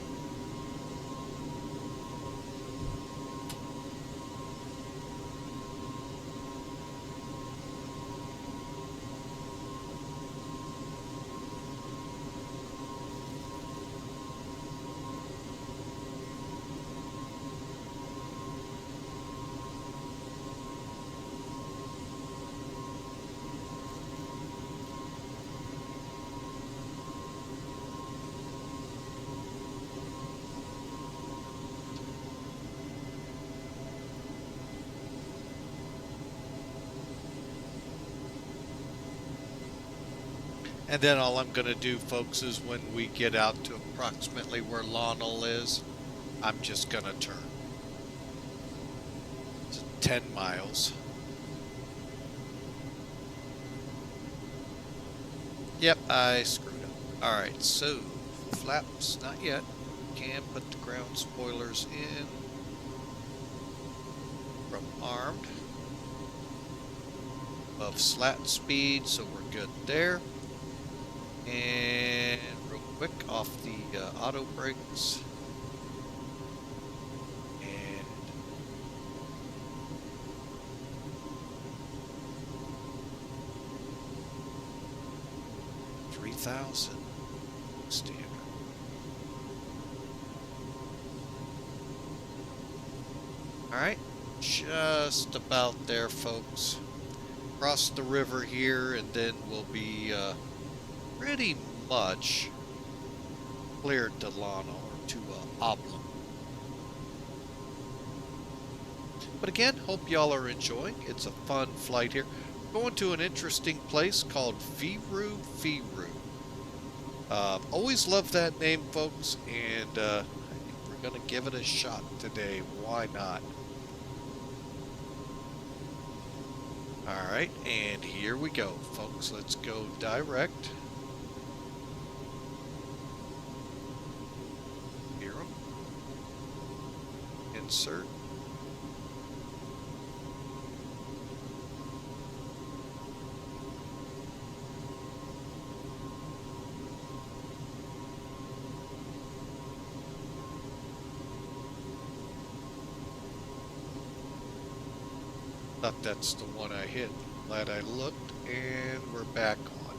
And then all I'm going to do, folks, is when we get out to approximately where Int'l is, I'm just going to turn. It's 10 miles. Yep, I screwed up. Alright, so flaps, not yet. Can put the ground spoilers in from armed. Above slat speed, so we're good there. And real quick off the auto brakes. And 3,000 standard. Alright, just about there, folks. Cross the river here, and then we'll be pretty much cleared to Int'l or to OBLUM. But again, hope y'all are enjoying. It's a fun flight here. Going to an interesting place called Viru Viru. Always love that name, folks, and I think we're going to give it a shot today. Why not? Alright, and here we go, folks. Let's go direct. Hear 'em. Insert. Thought that's the one I hit. Glad I looked, and we're back on.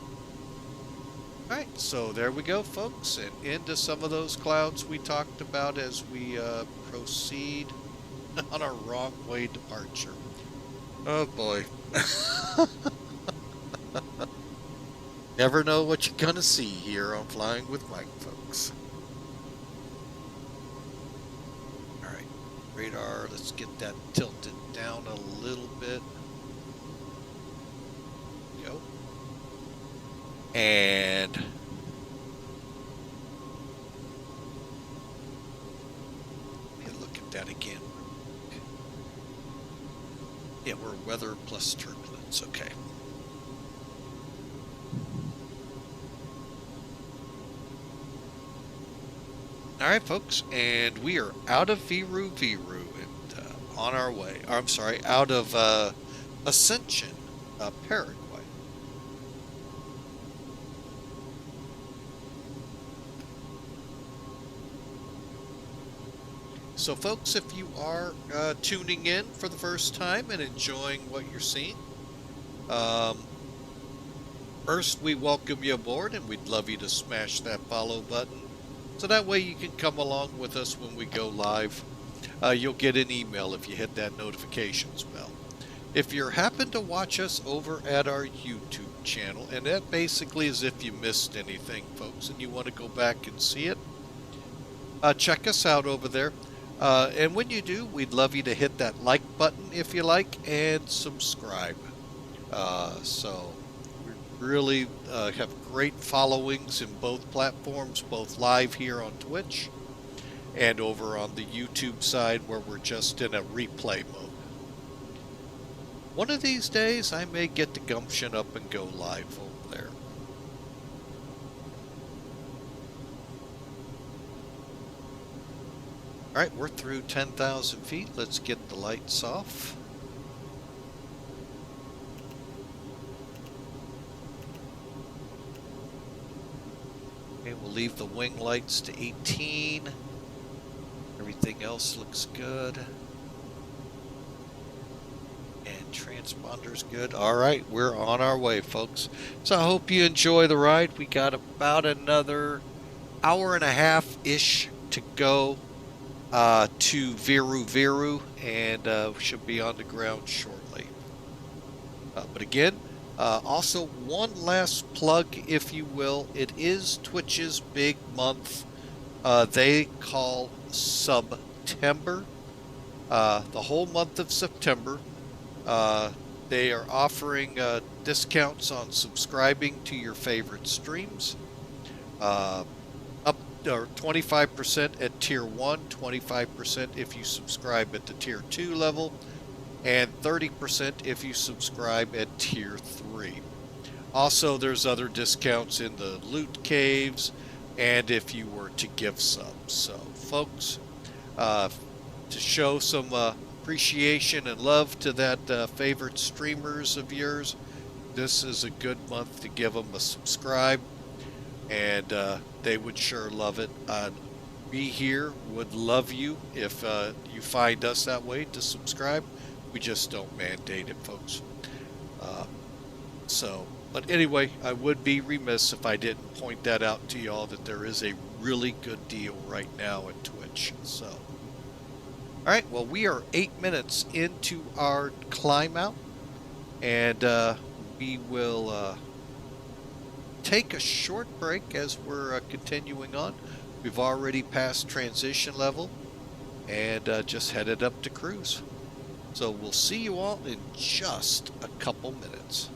Alright, so there we go, folks, and into some of those clouds we talked about as we proceed on our wrong way departure. Oh boy. Never know what you're gonna see here on Flying with Mike, folks. Alright, radar, let's get that tilted down a little bit. Go. And look at that again. Yeah, we're weather plus turbulence. Okay. All right, folks, and we are out of Viru Viru and on our way. I'm sorry, out of Asunción, Paraguay. So, folks, if you are tuning in for the first time and enjoying what you're seeing, First, we welcome you aboard, and we'd love you to smash that follow button, so that way you can come along with us when we go live. You'll get an email if you hit that notifications bell. If you happen to watch us over at our YouTube channel, and that basically is if you missed anything, folks, and you want to go back and see it, check us out over there. And when you do, we'd love you to hit that like button if you like, and subscribe. So we really have great followings in both platforms, both live here on Twitch and over on the YouTube side where we're just in a replay mode. One of these days, I may get the gumption up and go live over there. All right, we're through 10,000 feet. Let's get the lights off. Okay, we'll leave the wing lights to 18. Everything else looks good. And transponder's good. All right, we're on our way, folks. So I hope you enjoy the ride. We got about another hour and a half-ish to go to Viru Viru, and we should be on the ground shortly. But again, also one last plug, if you will. It is Twitch's big month. They call September. The whole month of September. They are offering discounts on subscribing to your favorite streams. Up or 25% at tier 1, 25% if you subscribe at the tier 2 level, and 30% if you subscribe at tier 3. Also, there's other discounts in the loot caves and if you were to give subs. So, folks, to show some appreciation and love to that favorite streamers of yours, this is a good month to give them a subscribe, and they would sure love it. We here would love you if you find us that way to subscribe. We just don't mandate it, folks. But anyway, I would be remiss if I didn't point that out to y'all, that there is a really good deal right now at Twitch. So, all right, well, we are 8 minutes into our climb out, and we will take a short break as we're continuing on. We've already passed transition level and just headed up to cruise. So we'll see you all in just a couple minutes.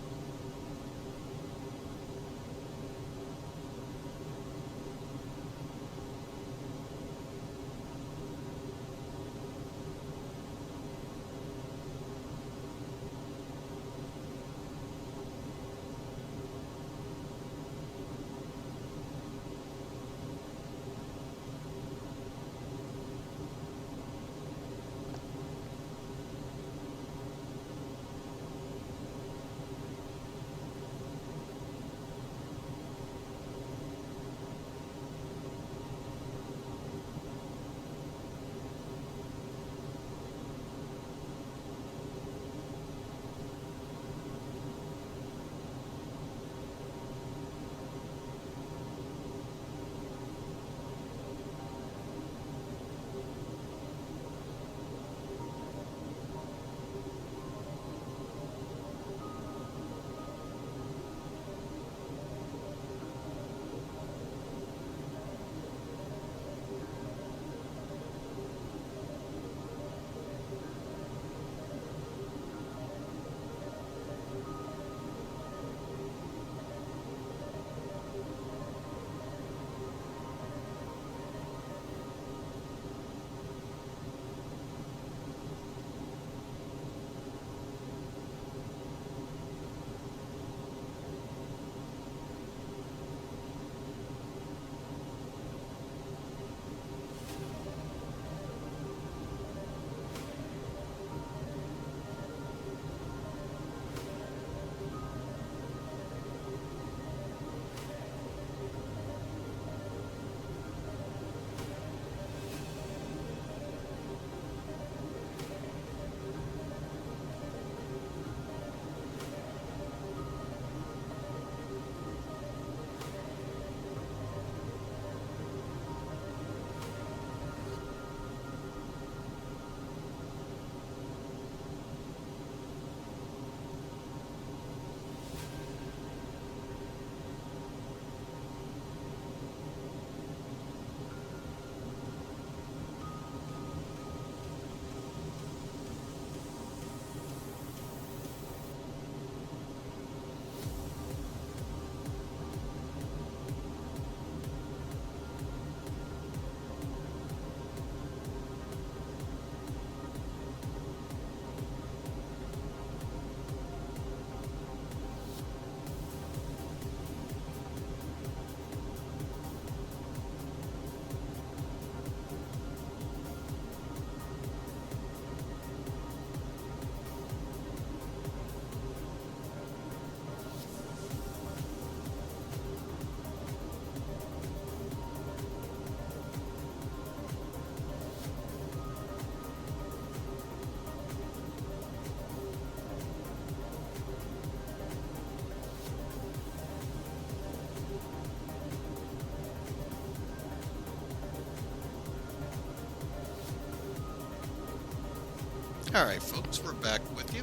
Alright folks, we're back with you.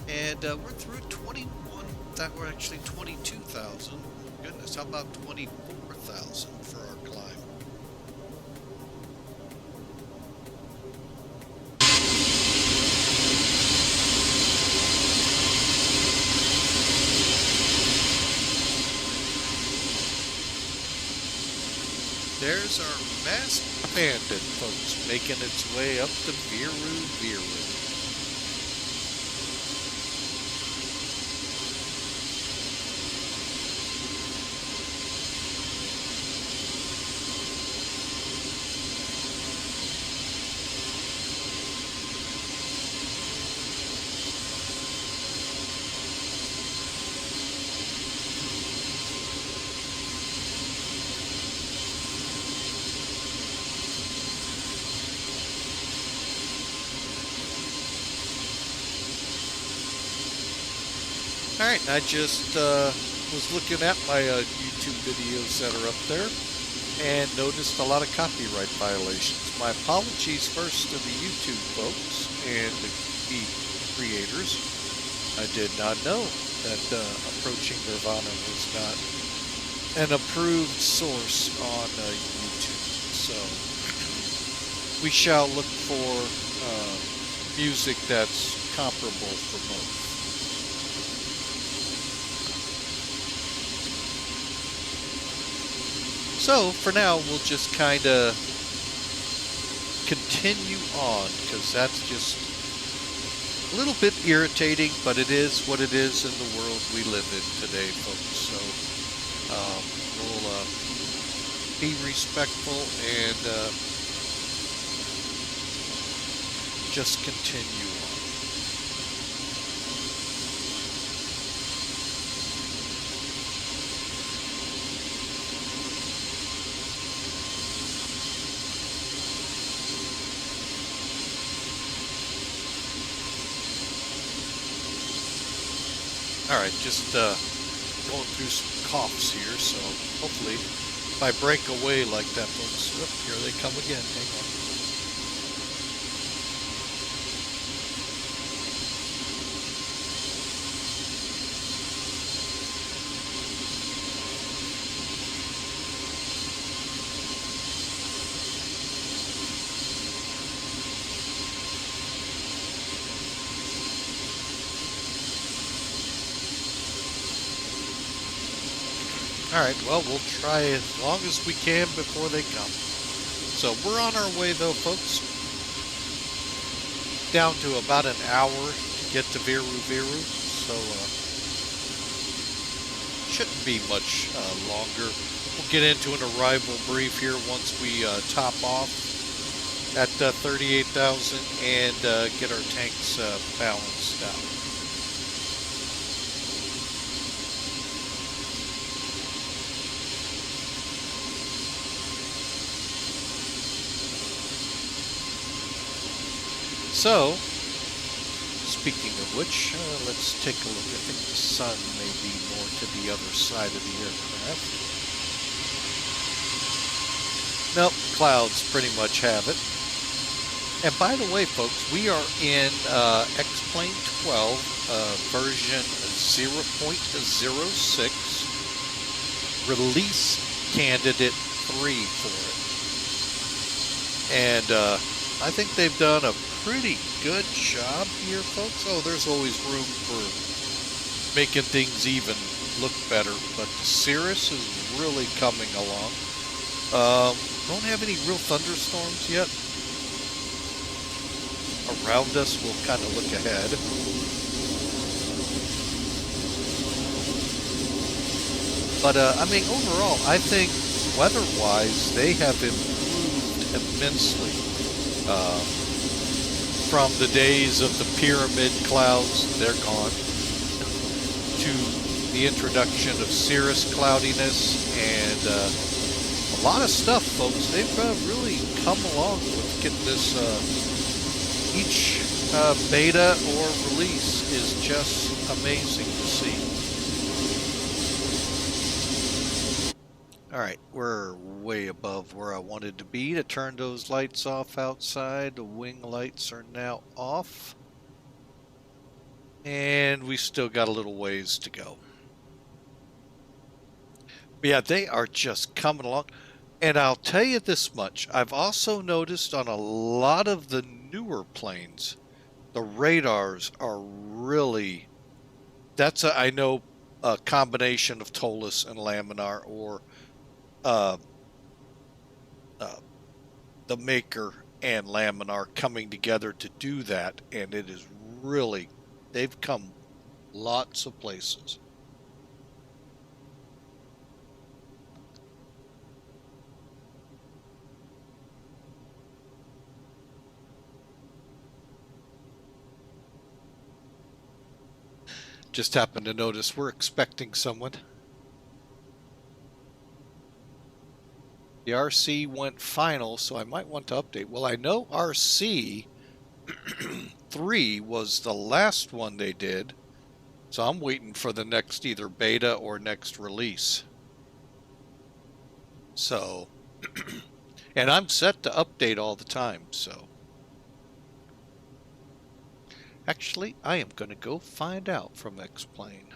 And we're through 21, that were actually 22,000. Goodness, how about 24,000 for our climb? There's our masked bandit, folks, making its way up to Viru Viru. Alright, I just was looking at my YouTube videos that are up there and noticed a lot of copyright violations. My apologies first to the YouTube folks and the creators. I did not know that Approaching Nirvana was not an approved source on YouTube. So we shall look for music that's comparable for both. So, for now, we'll just kind of continue on, because that's just a little bit irritating, but it is what it is in the world we live in today, folks. So, we'll be respectful and just continue on. Alright, just going through some coughs here, so hopefully if I break away like that, folks, oh, here they come again, hang on. Alright, well, we'll try as long as we can before they come. So we're on our way, though, folks. Down to about an hour to get to Viru Viru. So, shouldn't be much longer. We'll get into an arrival brief here once we top off at 38,000 and get our tanks balanced out. So, speaking of which, let's take a look. I think the sun may be more to the other side of the aircraft. Nope, clouds pretty much have it. And by the way, folks, we are in X-Plane 12, version 0.06, release candidate 3 for it. And I think they've done a pretty good job here, folks. Oh, there's always room for making things even look better, but the Cirrus is really coming along. Don't have any real thunderstorms yet around us. We'll kind of look ahead. But I mean, overall, I think weather-wise, they have improved immensely. From the days of the pyramid clouds, they're gone, to the introduction of cirrus cloudiness and a lot of stuff, folks. They've really come along with getting this. Each beta or release is just amazing to see. Alright, we're way above where I wanted to be to turn those lights off outside. The wing lights are now off. And we still got a little ways to go. But yeah, they are just coming along. And I'll tell you this much. I've also noticed on a lot of the newer planes, the radars are really... That's, I know, a combination of Toliss and laminar, or the maker and laminar coming together to do that, and it is really, they've come lots of places. Just happened to notice we're expecting someone. The RC went final, so I might want to update. Well, I know RC 3 was the last one they did, so I'm waiting for the next either beta or next release. So, and I'm set to update all the time, so. Actually, I am going to go find out from X-Plane.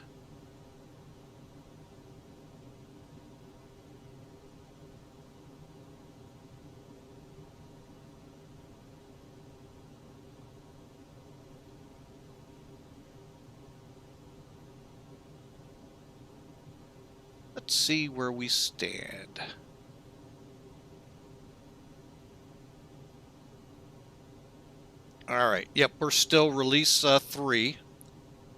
Let's see where we stand. All right. Yep, we're still release 3.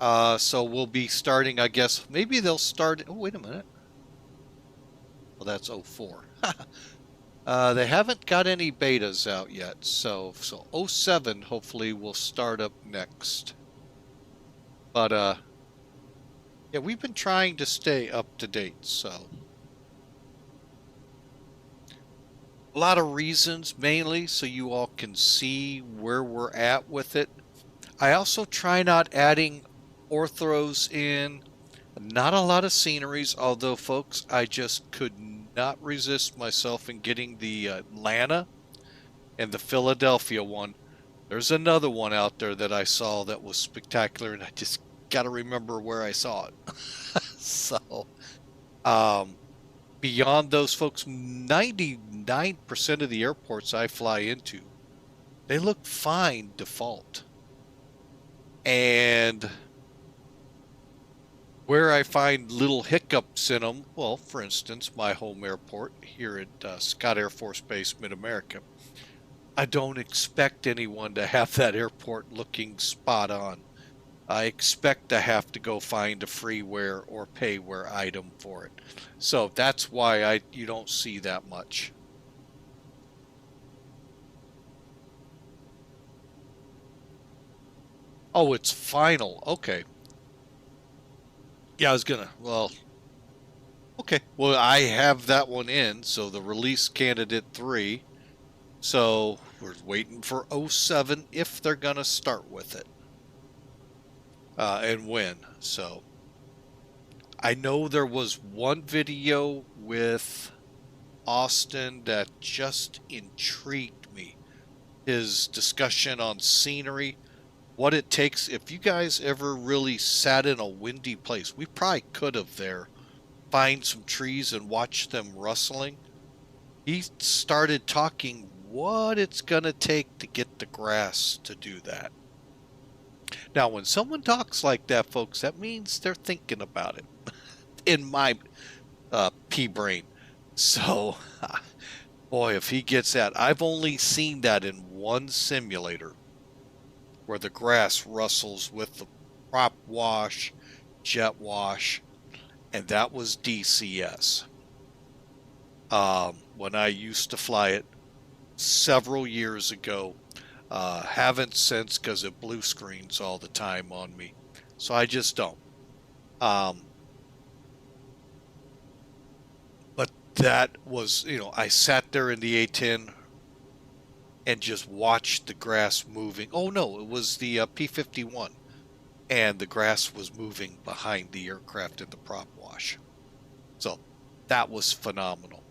So we'll be starting, I guess, maybe they'll start... Oh, wait a minute. Well, that's 04. They haven't got any betas out yet, so 07 hopefully will start up next. But, yeah, we've been trying to stay up to date, so... A lot of reasons, mainly so you all can see where we're at with it. I also try not adding orthos in, not a lot of sceneries, although folks, I just could not resist myself in getting the Atlanta and the Philadelphia one. There's another one out there that I saw that was spectacular, and I just got to remember where I saw it. So, beyond those folks, 99% of the airports I fly into, they look fine default. And where I find little hiccups in them, well, for instance, my home airport here at Scott Air Force Base, Mid-America, I don't expect anyone to have that airport looking spot on. I expect to have to go find a freeware or payware item for it. So that's why you don't see that much. Oh, it's final. Okay. Yeah, I was gonna, well, okay. Well, I have that one in, so the release candidate 3. So we're waiting for 07 if they're gonna start with it. And when. So I know there was one video with Austin that just intrigued me. His discussion on scenery, what it takes. If you guys ever really sat in a windy place, we probably could have there, find some trees and watch them rustling. He started talking what it's gonna take to get the grass to do that. Now, when someone talks like that, folks, that means they're thinking about it. In my pea brain. So, boy, if he gets that, I've only seen that in one simulator where the grass rustles with the prop wash, jet wash, and that was DCS. When I used to fly it several years ago. Haven't since because it blue screens all the time on me. So I just don't. But that was, I sat there in the A10 and just watched the grass moving. Oh no, it was the P-51. And the grass was moving behind the aircraft in the prop wash. So that was phenomenal.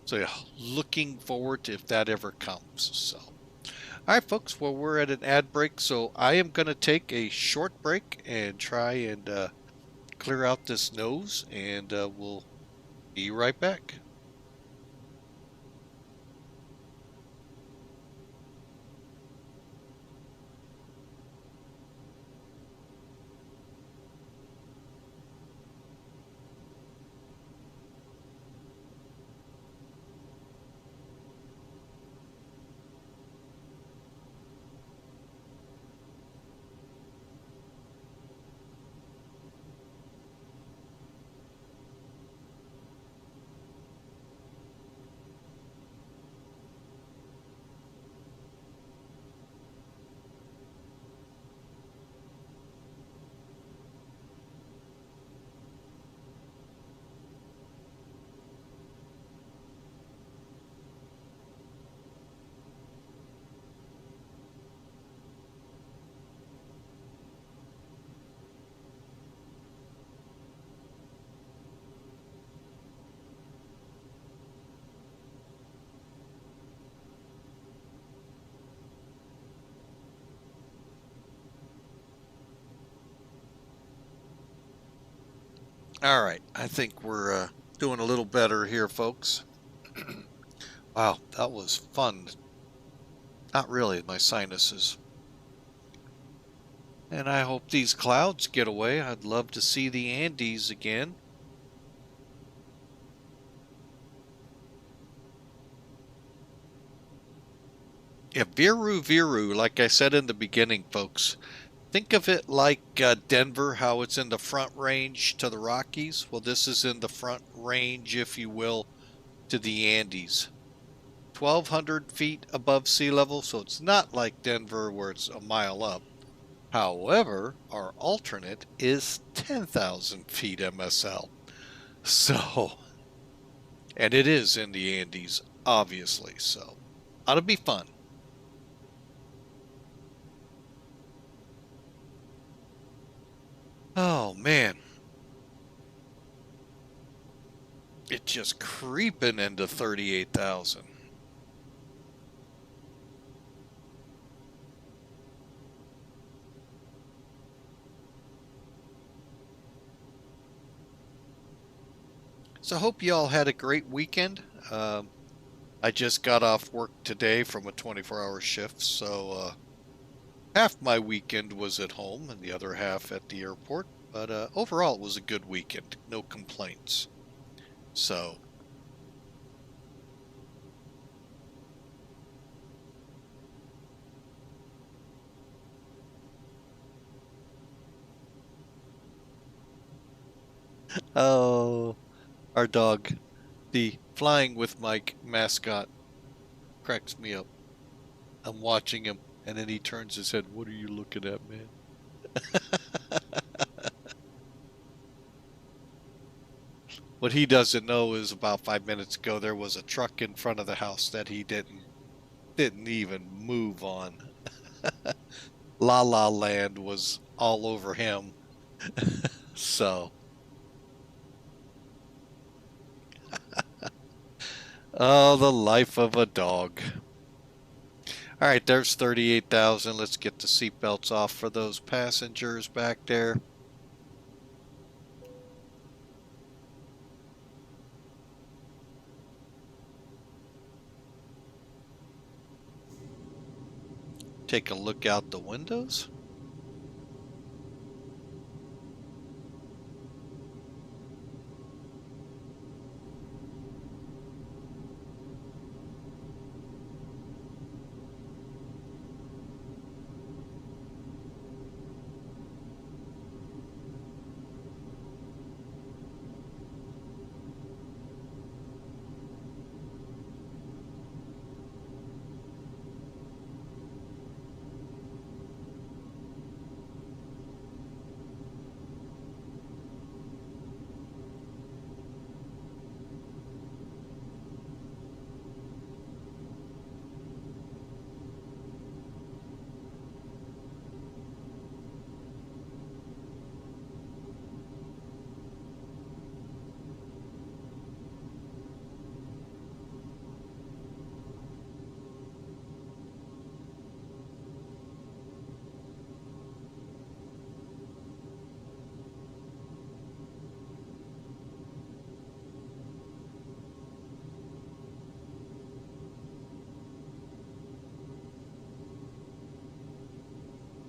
So yeah, looking forward to if that ever comes. So, all right, folks. Well, we're at an ad break, so I am going to take a short break and try and clear out this nose, and we'll be right back. All right, I think we're doing a little better here, folks. Wow, that was fun. Not really, my sinuses. And I hope these clouds get away. I'd love to see the Andes again. Yeah, Viru Viru, like I said in the beginning, folks. Think of it like Denver, how it's in the front range to the Rockies. Well, this is in the front range, if you will, to the Andes. 1,200 feet above sea level, so it's not like Denver where it's a mile up. However, our alternate is 10,000 feet MSL. So, and it is in the Andes, obviously, so ought to be fun. Oh, man. It's just creeping into 38,000. So I hope you all had a great weekend. I just got off work today from a 24-hour shift, so half my weekend was at home and the other half at the airport. But overall, it was a good weekend. No complaints. So, oh, our dog, the Flying with Mike mascot, cracks me up. I'm watching him, and then he turns his head. What are you looking at, man? What he doesn't know is about 5 minutes ago there was a truck in front of the house that he didn't even move on. La La Land was all over him. So, oh, the life of a dog. All right, there's 38,000. Let's get the seatbelts off for those passengers back there. Take a look out the windows.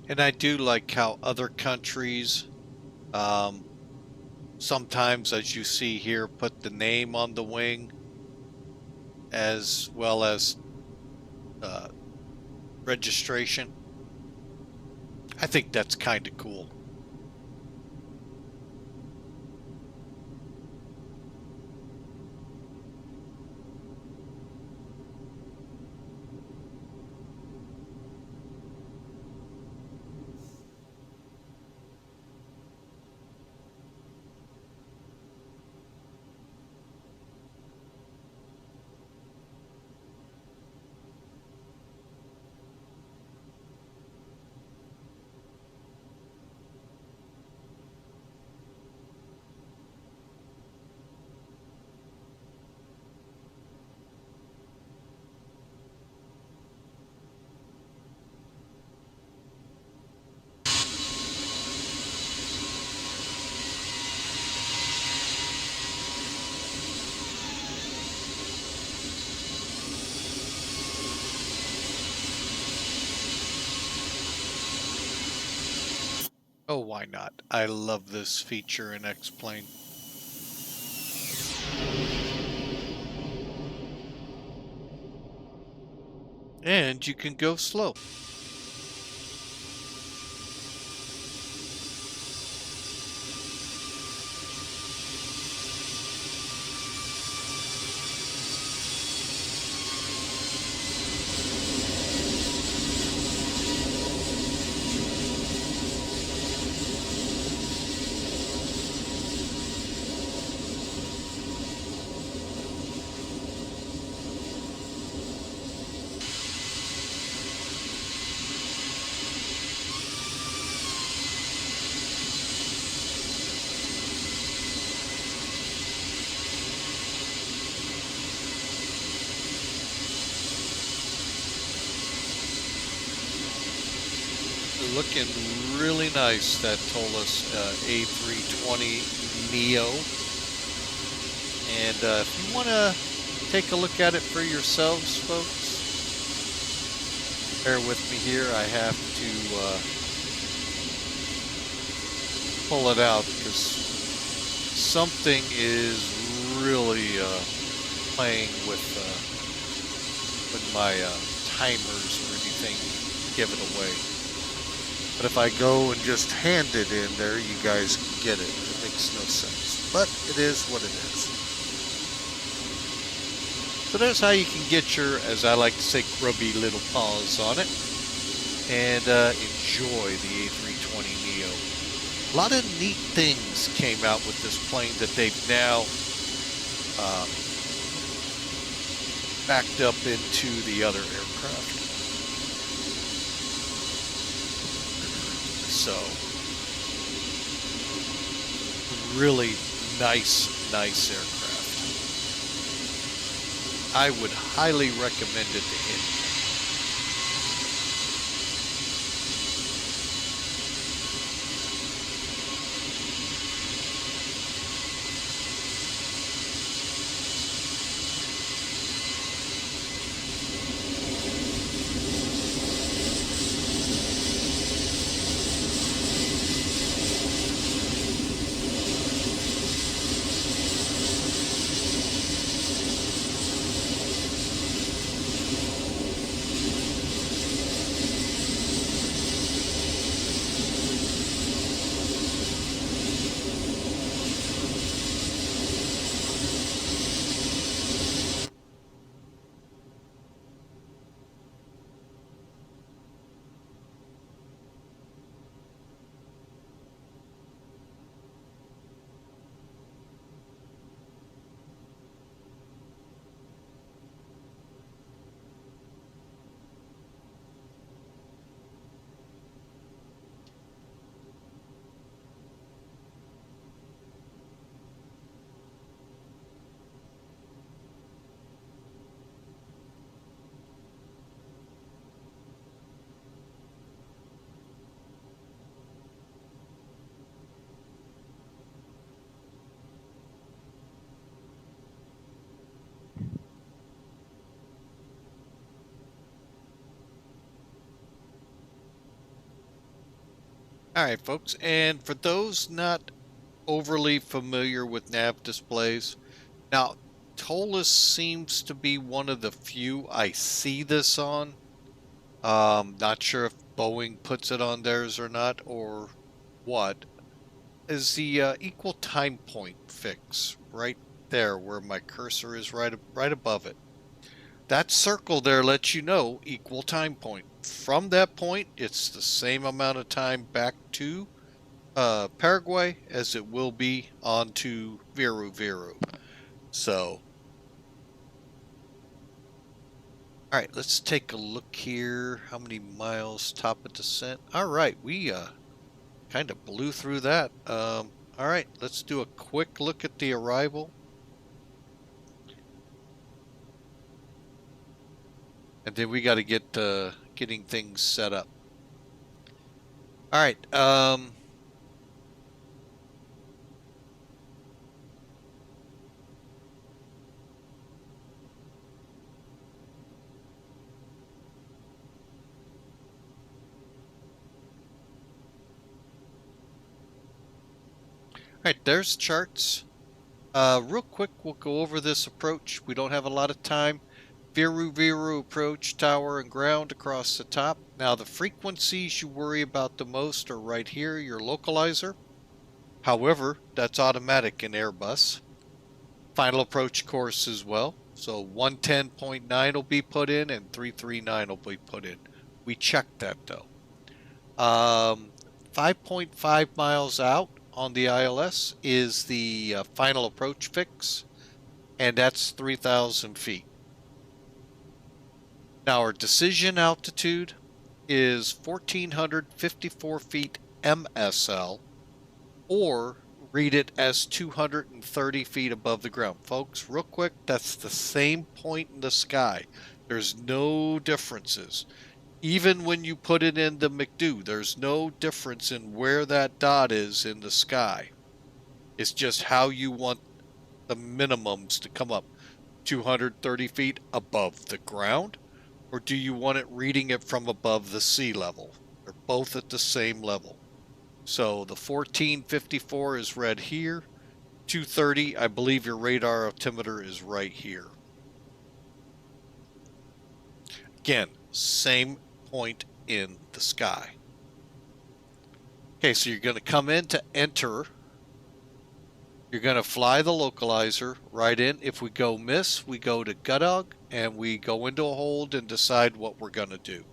And I do like how other countries, sometimes, as you see here, put the name on the wing as well as registration. I think that's kind of cool. Oh, why not? I love this feature in X-Plane. And you can go slow. Looking really nice, that Toliss A320 Neo. And if you want to take a look at it for yourselves, folks, bear with me here. I have to pull it out because something is really playing with my timers or anything to give it away. But if I go and just hand it in there, you guys can get it. It makes no sense. But it is what it is. So there's how you can get your, as I like to say, grubby little paws on it. And enjoy the A320 Neo. A lot of neat things came out with this plane that they've now backed up into the other aircraft. So, really nice aircraft. I would highly recommend it to anyone. Alright folks, and for those not overly familiar with nav displays, now Toliss seems to be one of the few I see this on. Not sure if Boeing puts it on theirs or not, or what. Is the equal time point fix right there where my cursor is right above it. That circle there lets you know equal time point. From that point, it's the same amount of time back to Paraguay as it will be onto Viru Viru. So, all right, let's take a look here. How many miles top of descent? All right, we kind of blew through that. All right, let's do a quick look at the arrival. And then we got to get getting things set up. All right. All right, there's charts. Real quick, we'll go over this approach. We don't have a lot of time. Viru Viru approach, tower and ground across the top. Now the frequencies you worry about the most are right here, your localizer. However, that's automatic in Airbus. Final approach course as well. So 110.9 will be put in and 339 will be put in. We checked that though. 5.5 miles out on the ILS is the final approach fix, and that's 3,000 feet. Now our decision altitude is 1,454 feet MSL, or read it as 230 feet above the ground. Folks, real quick, that's the same point in the sky. There's no differences. Even when you put it in the McDo, there's no difference in where that dot is in the sky. It's just how you want the minimums to come up. 230 feet above the ground? Or do you want it reading it from above the sea level? They're both at the same level. So the 1454 is read here. 230, I believe your radar altimeter is right here. Again, same point in the sky. Okay, so you're going to come in to enter. You're going to fly the localizer right in. If we go miss, we go to Gutdog and we go into a hold and decide what we're going to do.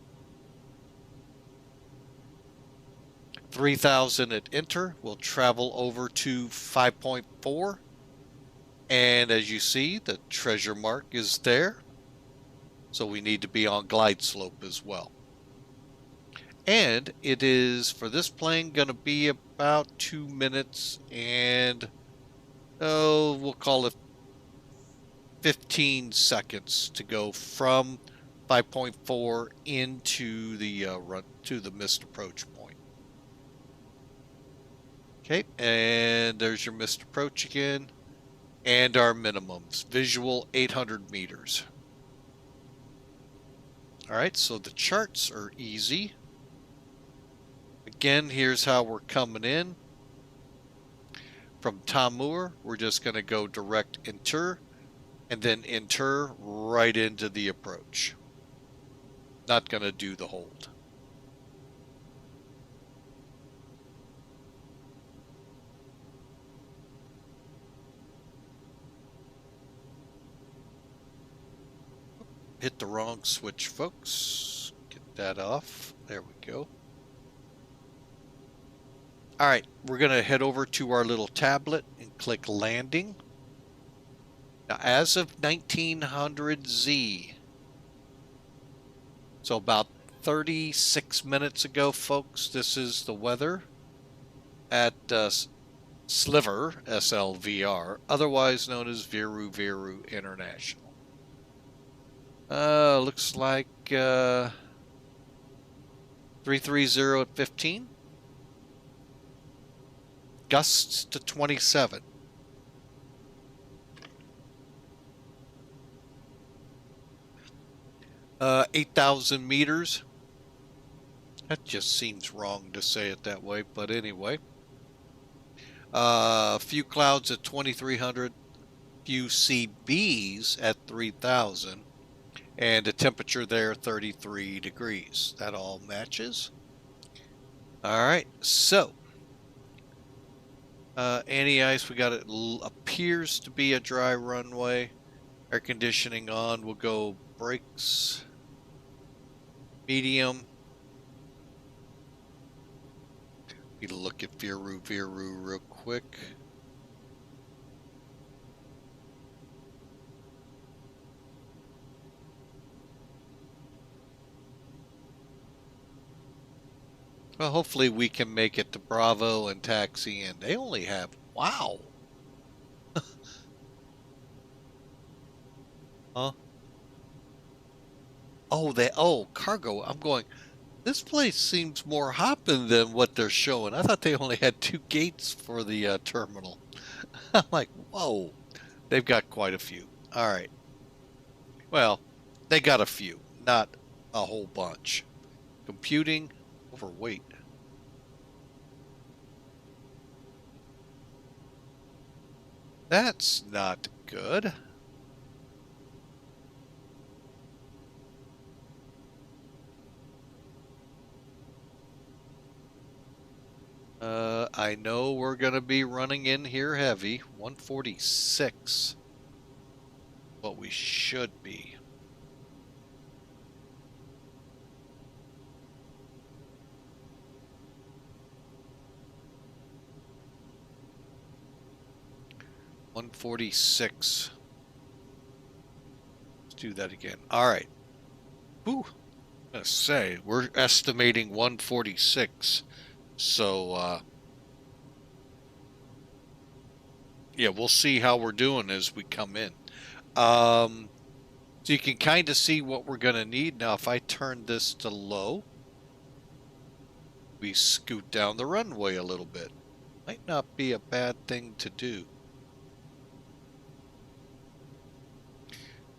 3,000 at enter. We'll travel over to 5.4. And as you see, the treasure mark is there. So we need to be on glide slope as well. And it is, for this plane, going to be about 2 minutes and, we'll call it 15 seconds to go from 5.4 into the run to the missed approach point. Okay, and there's your missed approach again, and our minimums. Visual 800 meters. All right, so the charts are easy. Again, here's how we're coming in. From TOMUR, we're just going to go direct enter, and then enter right into the approach. Not going to do the hold. Hit the wrong switch, folks. Get that off. There we go. All right, we're going to head over to our little tablet and click landing. Now, as of 1900Z, so about 36 minutes ago, folks, this is the weather at Sliver, SLVR, otherwise known as Viru Viru International. Looks like 330 at 15. Gusts to 27. Uh, 8,000 meters. That just seems wrong to say it that way, but anyway. Few clouds at 2300, few CBs at 3000, and a temperature there 33 degrees. That all matches. All right, so anti-ice, we got it appears to be a dry runway. Air conditioning on. We'll go brakes, medium. Need to look at Viru Viru real quick. Well, hopefully we can make it to Bravo and taxi in. They only have, wow. Huh? Oh, cargo. I'm going, this place seems more hopping than what they're showing. I thought they only had 2 gates for the terminal. I'm like, whoa. They've got quite a few. All right. Well, they got a few, not a whole bunch. Computing, overweight. That's not good. I know we're going to be running in here heavy. 146. What we should be. $146. Let's do that again. All right. Whew. I'm going to say, we're estimating 146. So, yeah, we'll see how we're doing as we come in. So you can kind of see what we're going to need. Now, if I turn this to low, we scoot down the runway a little bit. Might not be a bad thing to do.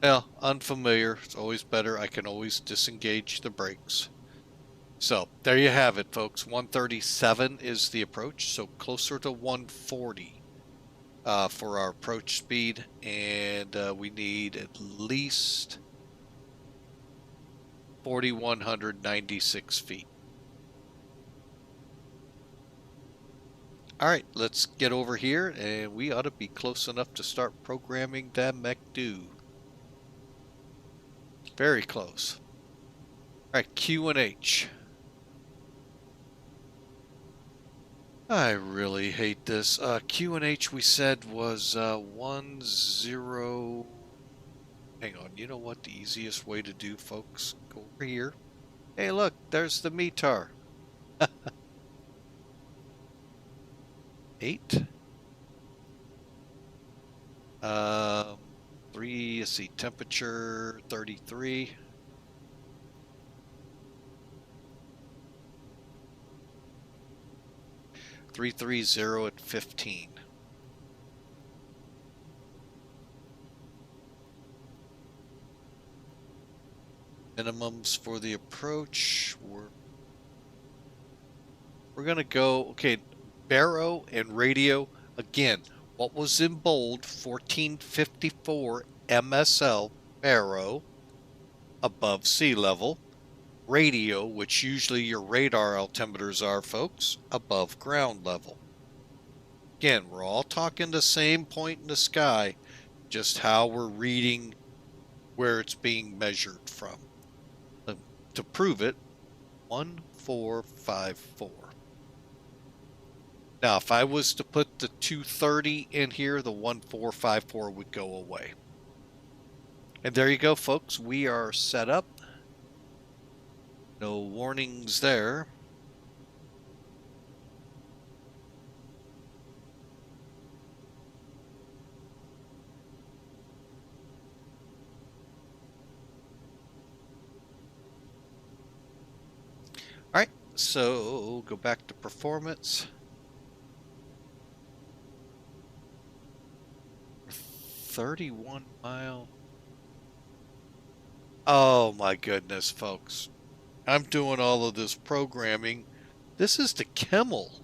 Well, unfamiliar. It's always better. I can always disengage the brakes. So, there you have it, folks. 137 is the approach, so closer to 140 for our approach speed. And we need at least 4,196 feet. All right, let's get over here, and we ought to be close enough to start programming that MechDo. Very close. All right, Q and H. I really hate this. Q and H we said was 10. Hang on, you know what the easiest way to do, folks? Go over here. Hey, look, there's the METAR. 8. 3, let's see, temperature 33. $330 at 15. Minimums for the approach. We're gonna go, okay, baro and radio. Again, what was in bold, 1454 MSL baro, above sea level. Radio, which usually your radar altimeters are, folks, above ground level. Again, we're all talking the same point in the sky, just how we're reading where it's being measured from. To prove it, 1454. Now, if I was to put the 230 in here, the 1454 would go away. And there you go, folks. We are set up. No warnings there. All right, so go back to performance. 31 mile. Oh my goodness, folks. I'm doing all of this programming. This is the KIMAL.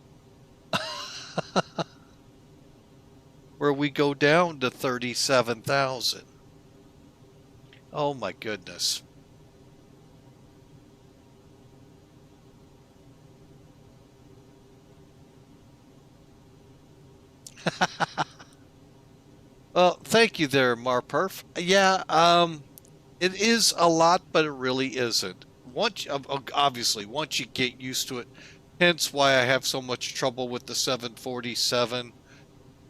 Where we go down to 37,000. Oh my goodness. Well, thank you there, Marperf. Yeah, it is a lot, but it really isn't. Obviously, once you get used to it, hence why I have so much trouble with the 747.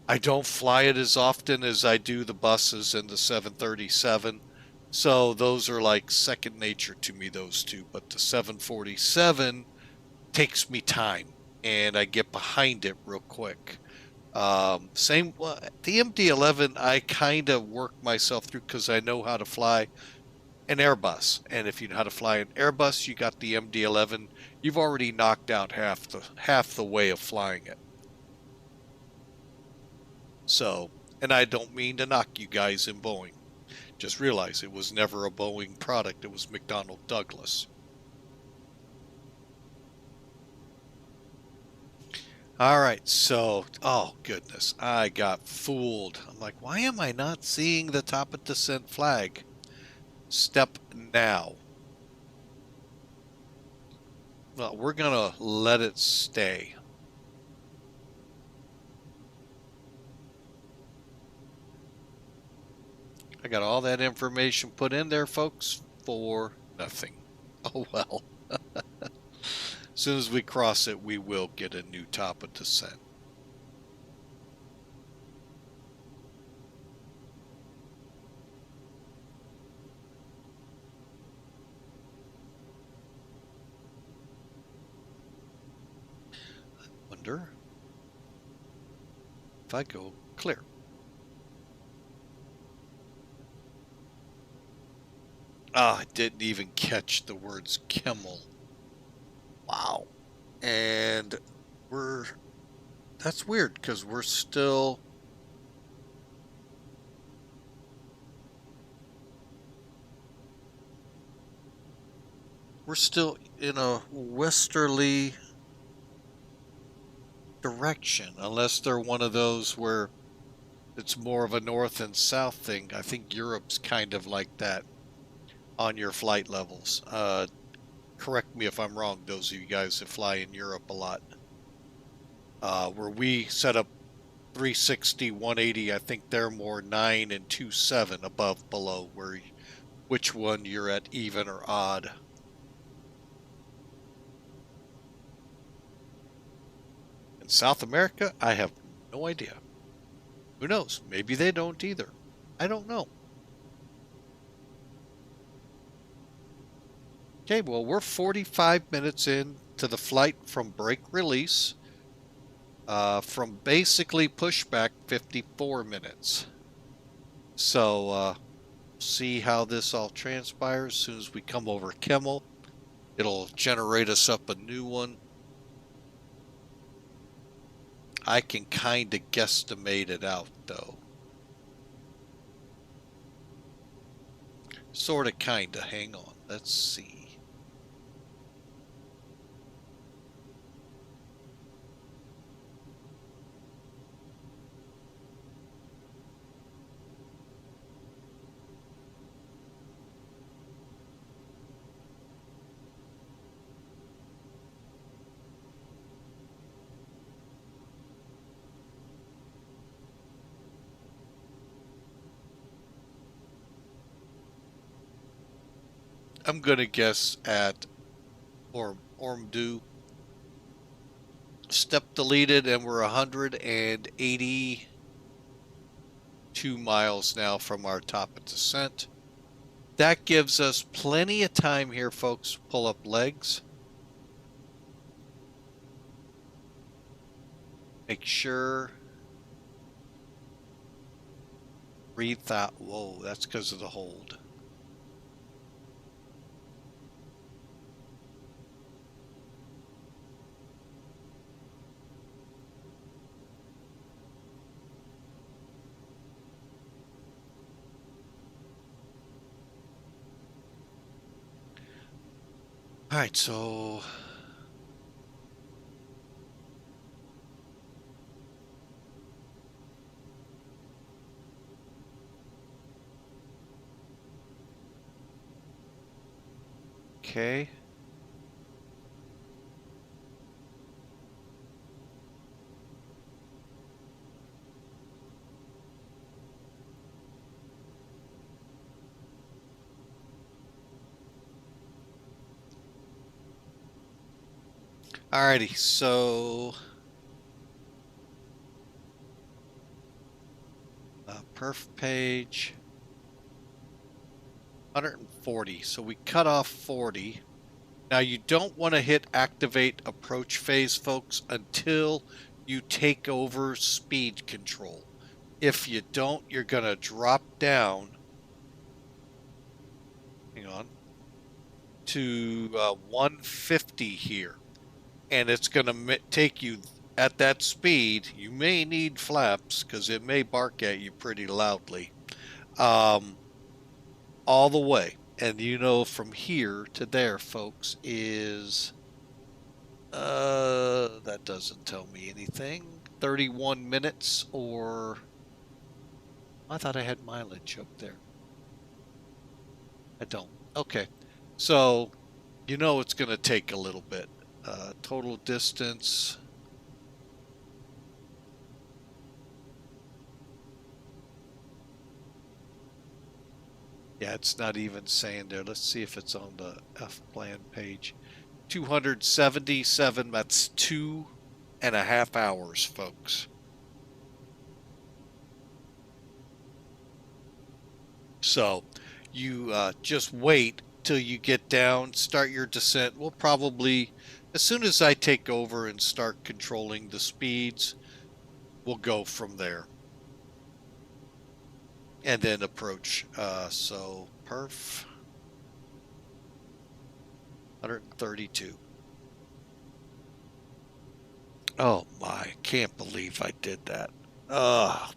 I don't fly it as often as I do the buses and the 737. So those are like second nature to me, those two. But the 747 takes me time and I get behind it real quick. The MD-11, I kind of work myself through because I know how to fly an Airbus. And if you know how to fly an Airbus, you got the MD-11. You've already knocked out half the way of flying it. So, and I don't mean to knock you guys in Boeing. Just realize it was never a Boeing product. It was McDonnell Douglas. All right, so, oh goodness, I got fooled. I'm like, why am I not seeing the top of descent flag? Step now. Well, we're gonna let it stay. I got all that information put in there, folks, for nothing. Oh well. As soon as we cross it, we will get a new top of descent. I wonder if I go clear. I didn't even catch the words KIMAL. Wow. And that's weird because we're still in a westerly direction, unless they're one of those where it's more of a north and south thing. I think Europe's kind of like that on your flight levels. Correct me if I'm wrong, those of you guys that fly in Europe a lot. Where we set up 360, 180, I think they're more 9 and 27 above, below, which one you're at even or odd. In South America, I have no idea. Who knows? Maybe they don't either. I don't know. Okay, well, we're 45 minutes in to the flight from brake release. From basically pushback, 54 minutes. So, see how this all transpires. As soon as we come over KIMAL, it'll generate us up a new one. I can kind of guesstimate it out, though. Sort of, kind of. Hang on. Let's see. I'm going to guess at Ormdu. Step deleted, and we're 182 miles now from our top of descent. That gives us plenty of time here, folks. Pull up legs. Make sure. Breathe that. Whoa, that's because of the hold. All right, so okay. Alrighty, so perf page 140. So we cut off 40. Now you don't want to hit activate approach phase, folks, until you take over speed control. If you don't, you're going to drop down, hang on, to 150 here. And it's going to take you at that speed. You may need flaps because it may bark at you pretty loudly. All the way. And you know, from here to there, folks, is that doesn't tell me anything. 31 minutes, or I thought I had mileage up there. I don't. Okay. So you know it's going to take a little bit. Total distance. Yeah, it's not even saying there. Let's see if it's on the F plan page. 277, that's 2.5 hours, folks. So you just wait till you get down, start your descent. We'll probably, as soon as I take over and start controlling the speeds, we'll go from there. And then approach. So perf 132. Oh my, can't believe I did that. Ugh.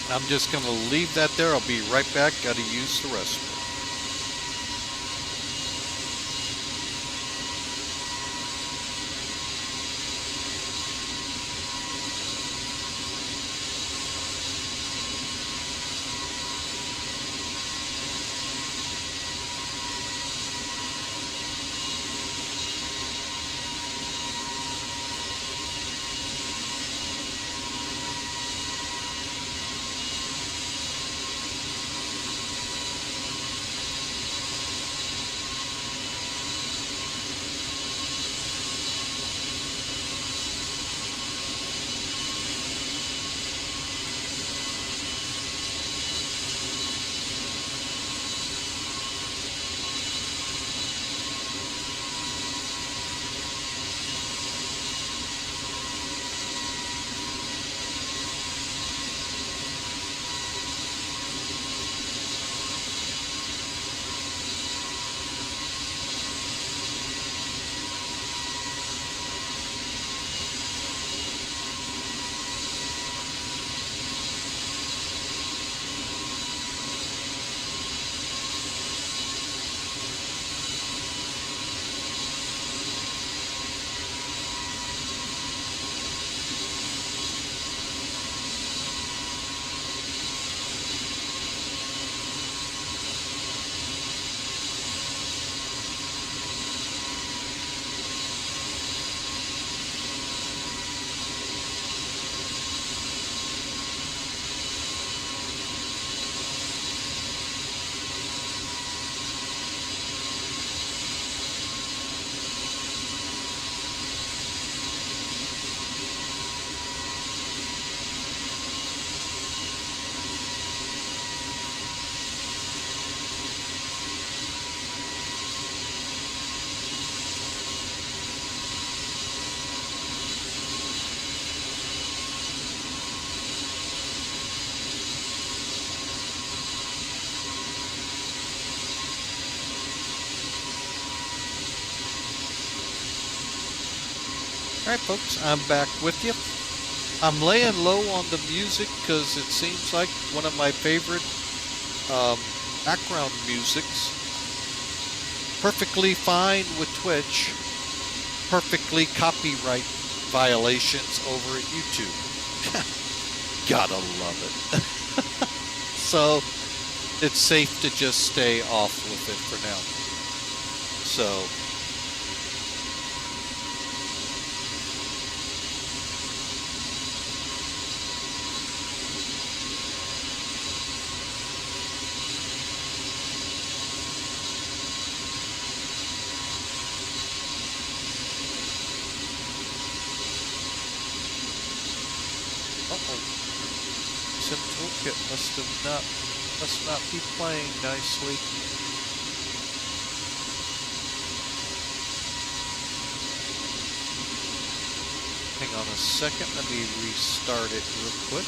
I'm just going to leave that there. I'll be right back. Got to use the restroom. Alright folks, I'm back with you. I'm laying low on the music because it seems like one of my favorite background musics. Perfectly fine with Twitch. Perfectly copyright violations over at YouTube. Gotta love it. So it's safe to just stay off with it for now. So Sim Toolkit must not be playing nicely. Hang on a second, let me restart it real quick.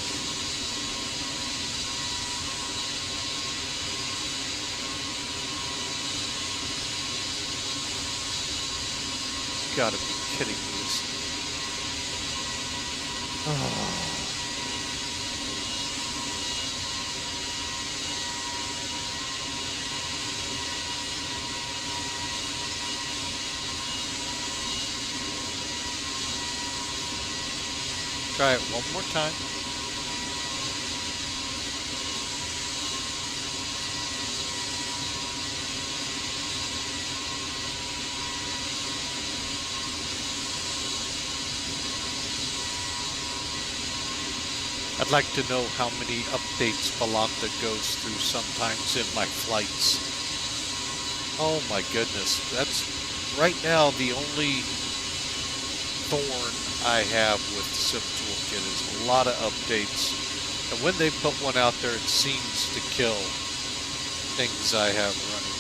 Gotta be kidding me. Oh. Try it one more time. I'd like to know how many updates Balanta goes through sometimes in my flights. Oh my goodness, that's right now the only thorn I have with Sim Toolkit is a lot of updates. And when they put one out there, it seems to kill things I have running.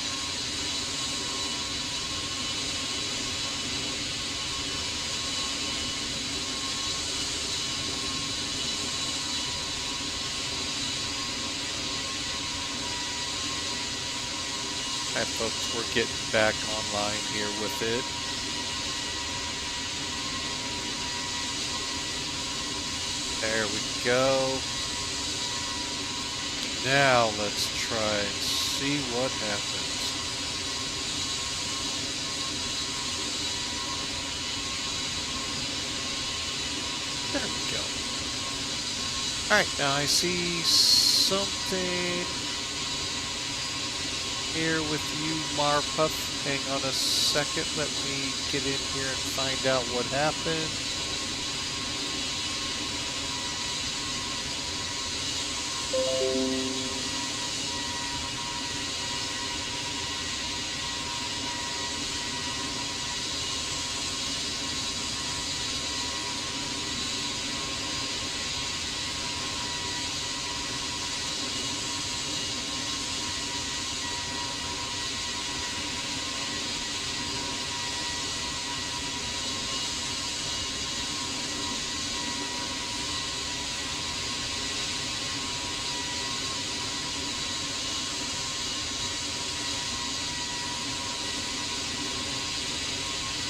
Alright folks, we're getting back online here with it. There we go. Now let's try and see what happens. There we go. Alright, now I see something here with you, Marpuff. Hang on a second. Let me get in here and find out what happened.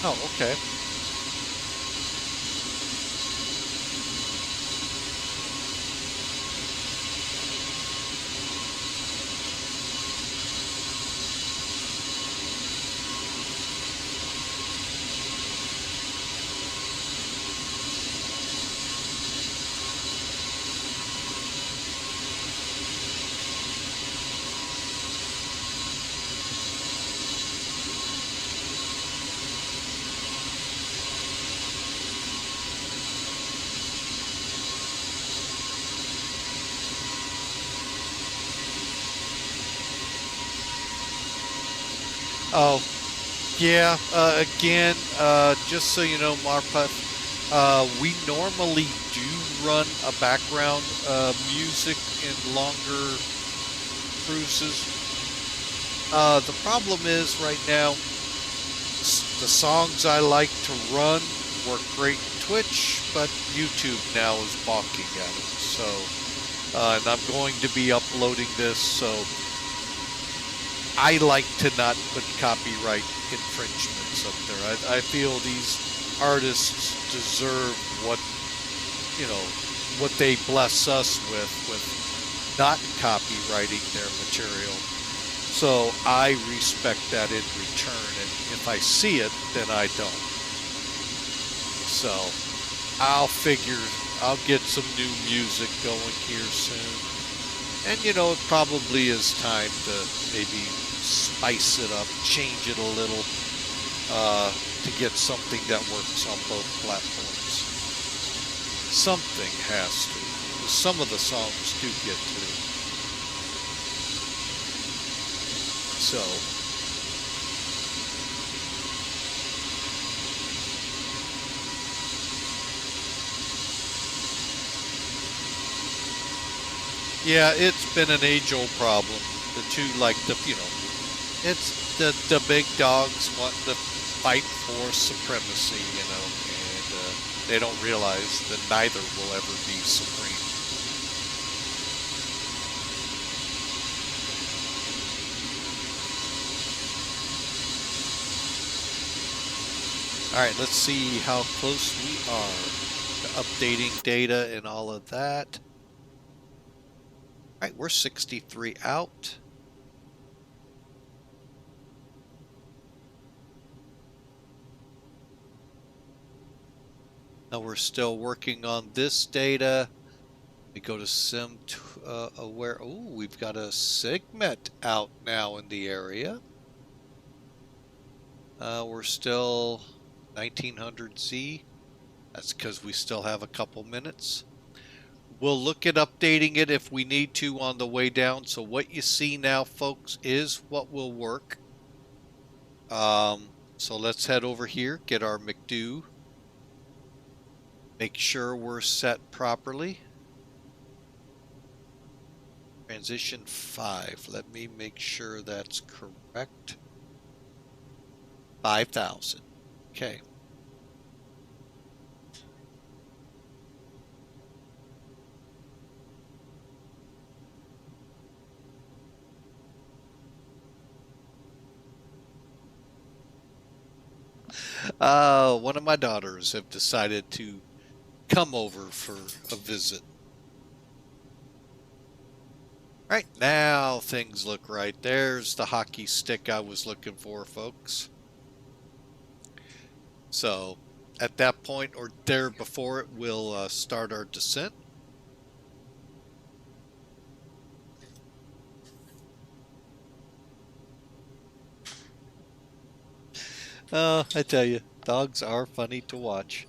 Oh, okay. Oh, yeah, again, just so you know, Marpuff, we normally do run a background music in longer cruises. The problem is right now, the songs I like to run work great in Twitch, but YouTube now is balking at it. So, and I'm going to be uploading this, so I like to not put copyright infringements up there. I feel these artists deserve what, you know, what they bless us with not copywriting their material. So I respect that in return, and if I see it, then I don't. So I'll get some new music going here soon. And you know, it probably is time to maybe spice it up, change it a little, to get something that works on both platforms. Something has to. Some of the songs do get to. So yeah, it's been an age-old problem. The two, like the, you know, it's the big dogs want to fight for supremacy, you know, and they don't realize that neither will ever be supreme. All right, let's see how close we are to updating data and all of that. All right, we're 63 out. Now we're still working on this data. We go to sim aware. Oh, we've got a Sigmet out now in the area. We're still 1900Z. That's because we still have a couple minutes. We'll look at updating it if we need to on the way down. So what you see now, folks, is what will work. So let's head over here, get our McDo. Make sure we're set properly. Transition 5. Let me make sure that's correct. 5,000. Okay. One of my daughters have decided to come over for a visit. Right, now things look right. There's the hockey stick I was looking for, folks. So at that point, or there before it, we'll start our descent. Oh, I tell you, dogs are funny to watch.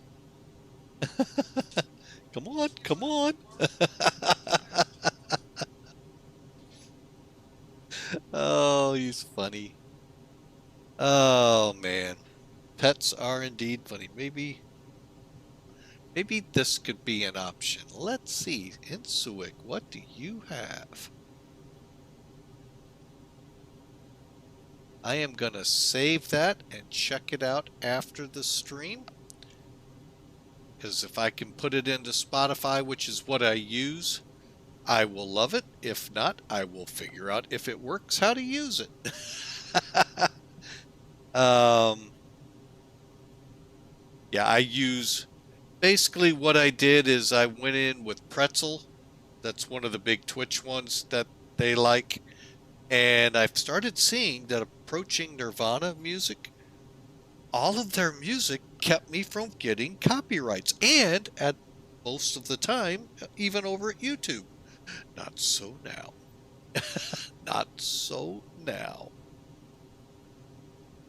Come on, come on. Oh, he's funny. Oh, man. Pets are indeed funny. Maybe this could be an option. Let's see. Insuik, what do you have? I am going to save that and check it out after the stream. Because if I can put it into Spotify, which is what I use, I will love it. If not, I will figure out if it works how to use it. Yeah, I use, basically what I did is I went in with Pretzel. That's one of the big Twitch ones that they like. And I've started seeing that approaching Nirvana music, all of their music kept me from getting copyrights. And at most of the time, even over at YouTube. Not so now. Not so now.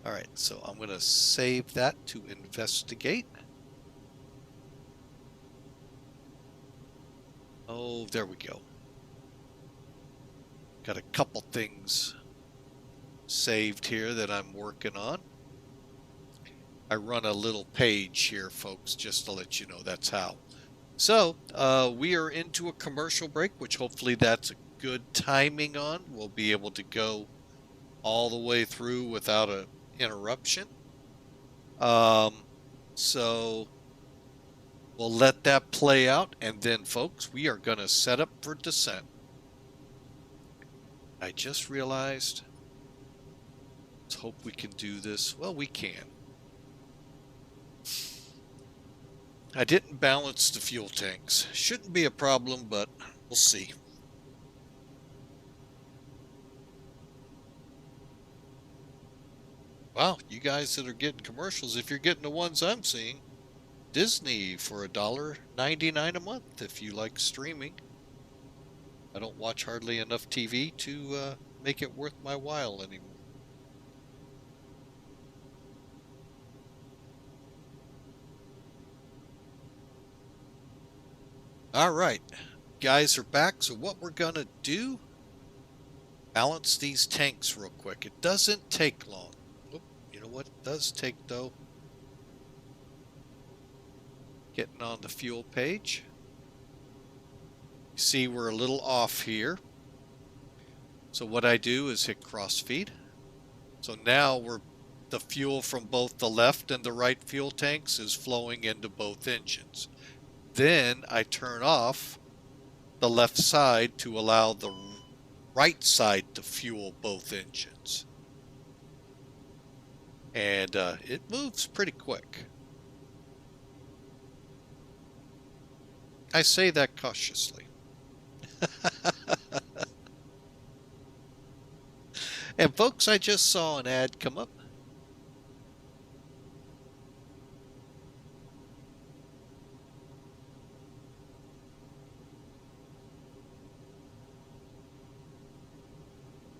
All right, so I'm going to save that to investigate. Oh, there we go. Got a couple things saved here that I'm working on. I run a little page here, folks, just to let you know that's how. So, we are into a commercial break, which hopefully that's a good timing on. We'll be able to go all the way through without an interruption. So we'll let that play out, and then, folks, we are going to set up for descent. I just realized, let's hope we can do this. Well, we can. I didn't balance the fuel tanks. Shouldn't be a problem, but we'll see. Wow, you guys that are getting commercials, if you're getting the ones I'm seeing, Disney for $1.99 a month if you like streaming. I don't watch hardly enough TV to make it worth my while anymore. All right, guys are back. So what we're gonna do, balance these tanks real quick. It doesn't take long. Oop, you know what it does take though? Getting on the fuel page. You see we're a little off here. So what I do is hit crossfeed. So now the fuel from both the left and the right fuel tanks is flowing into both engines. Then I turn off the left side to allow the right side to fuel both engines. And it moves pretty quick. I say that cautiously. And folks, I just saw an ad come up.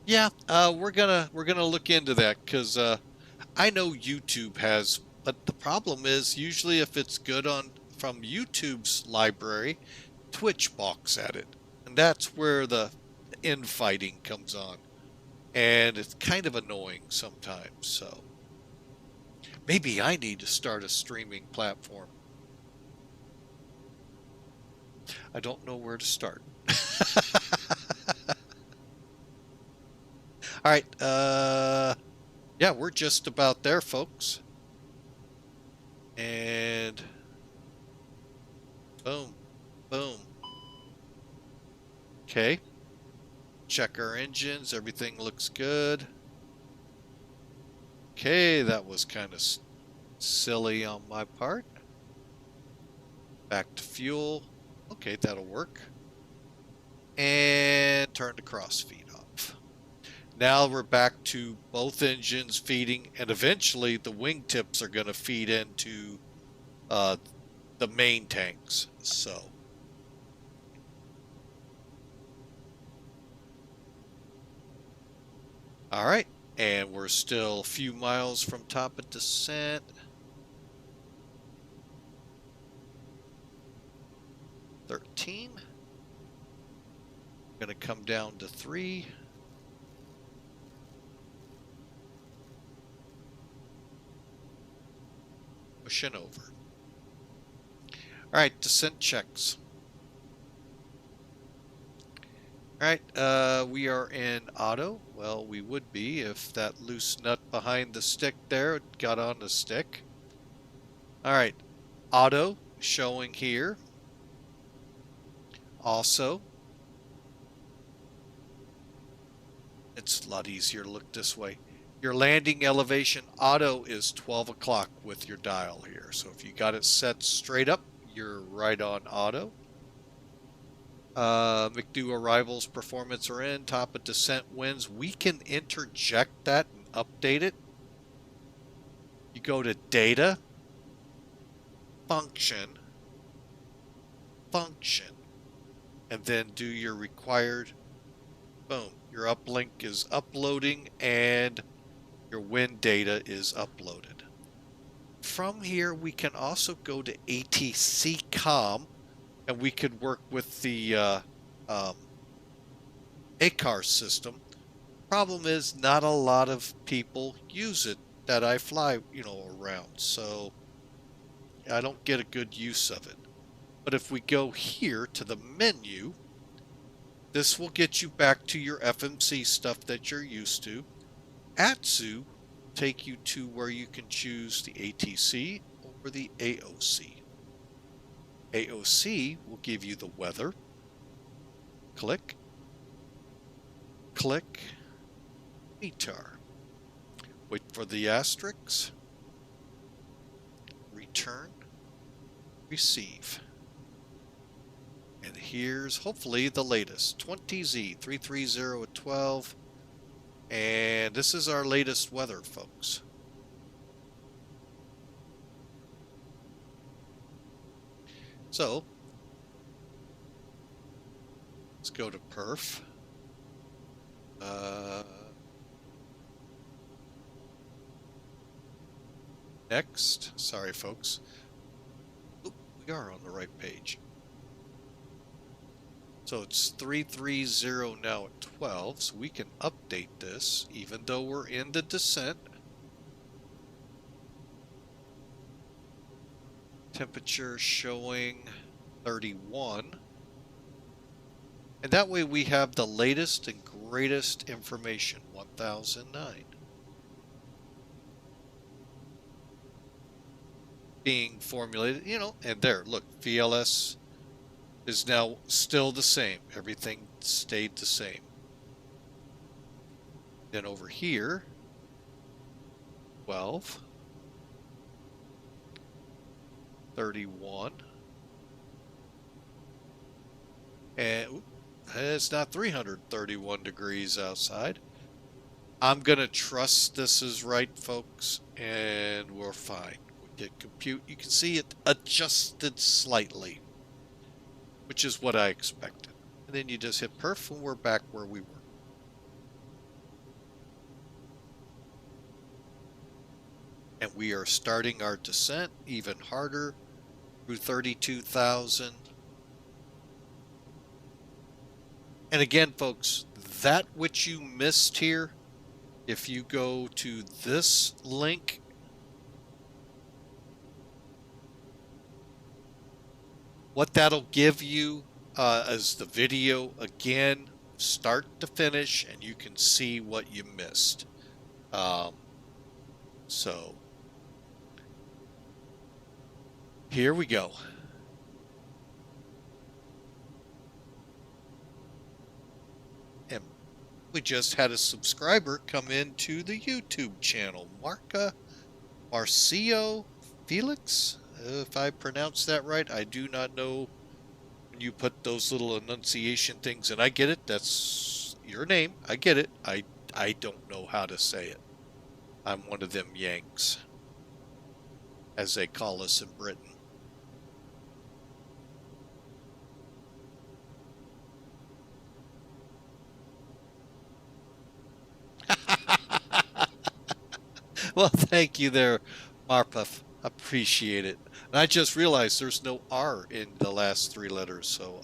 Yeah, we're gonna look into that because I know YouTube has, but the problem is usually if it's good from YouTube's library, Twitch balks at it, and that's where the infighting comes on, and it's kind of annoying sometimes. So maybe I need to start a streaming platform. I don't know where to start. All right, yeah, we're just about there, folks. And boom, boom. Okay. Check our engines. Everything looks good. Okay, that was kind of silly on my part. Back to fuel. Okay, that'll work. And turn the crossfeed off. Now we're back to both engines feeding, and eventually the wingtips are going to feed into the main tanks. So all right, and we're still a few miles from top of descent. $13. Going to come down to 3. Pushing over. All right, descent checks. All right, we are in auto. Well, we would be if that loose nut behind the stick there got on the stick. All right, auto showing here. Also, it's a lot easier to look this way. Your landing elevation auto is 12 o'clock with your dial here. So if you got it set straight up, you're right on auto. McDo arrivals performance are in. Top of descent winds. We can interject that and update it. You go to data, function, and then do your required. Boom. Your uplink is uploading and your wind data is uploaded. From here, we can also go to ATC COM, and we could work with the ACAR system. Problem is, not a lot of people use it that I fly, around, so I don't get a good use of it. But if we go here to the menu, this will get you back to your FMC stuff that you're used to. ATSU take you to where you can choose the ATC or the AOC. AOC will give you the weather. Click. Click. METAR. Wait for the asterisks. Return. receive. And here's hopefully the latest 20Z 330 at 12. And this is our latest weather, folks. So let's go to perf. Next, sorry folks. Oop, we are on the right page. So it's 330 now at 12, so we can update this even though we're in the descent. Temperature showing 31. And that way we have the latest and greatest information, 1009. Being formulated, you know, and there, look, VLS is now still the same. Everything stayed the same. Then over here, 12, 31, and it's not 331 degrees outside. I'm going to trust this is right, folks, and we're fine. We did compute. You can see it adjusted slightly, which is what I expected. And then you just hit perf, and we're back where we were. And we are starting our descent even harder through 32,000. And again, folks, that which you missed here, if you go to this link, what that'll give you is the video again, start to finish, and you can see what you missed. So here we go. And we just had a subscriber come into the YouTube channel, Marcio Felix. If I pronounced that right, I do not know when you put those little enunciation things, and I get it, that's your name, I get it, I don't know how to say it. I'm one of them Yanks, as they call us in Britain. Well, thank you there, Marpuff. Appreciate it. And I just realized there's no R in the last three letters, so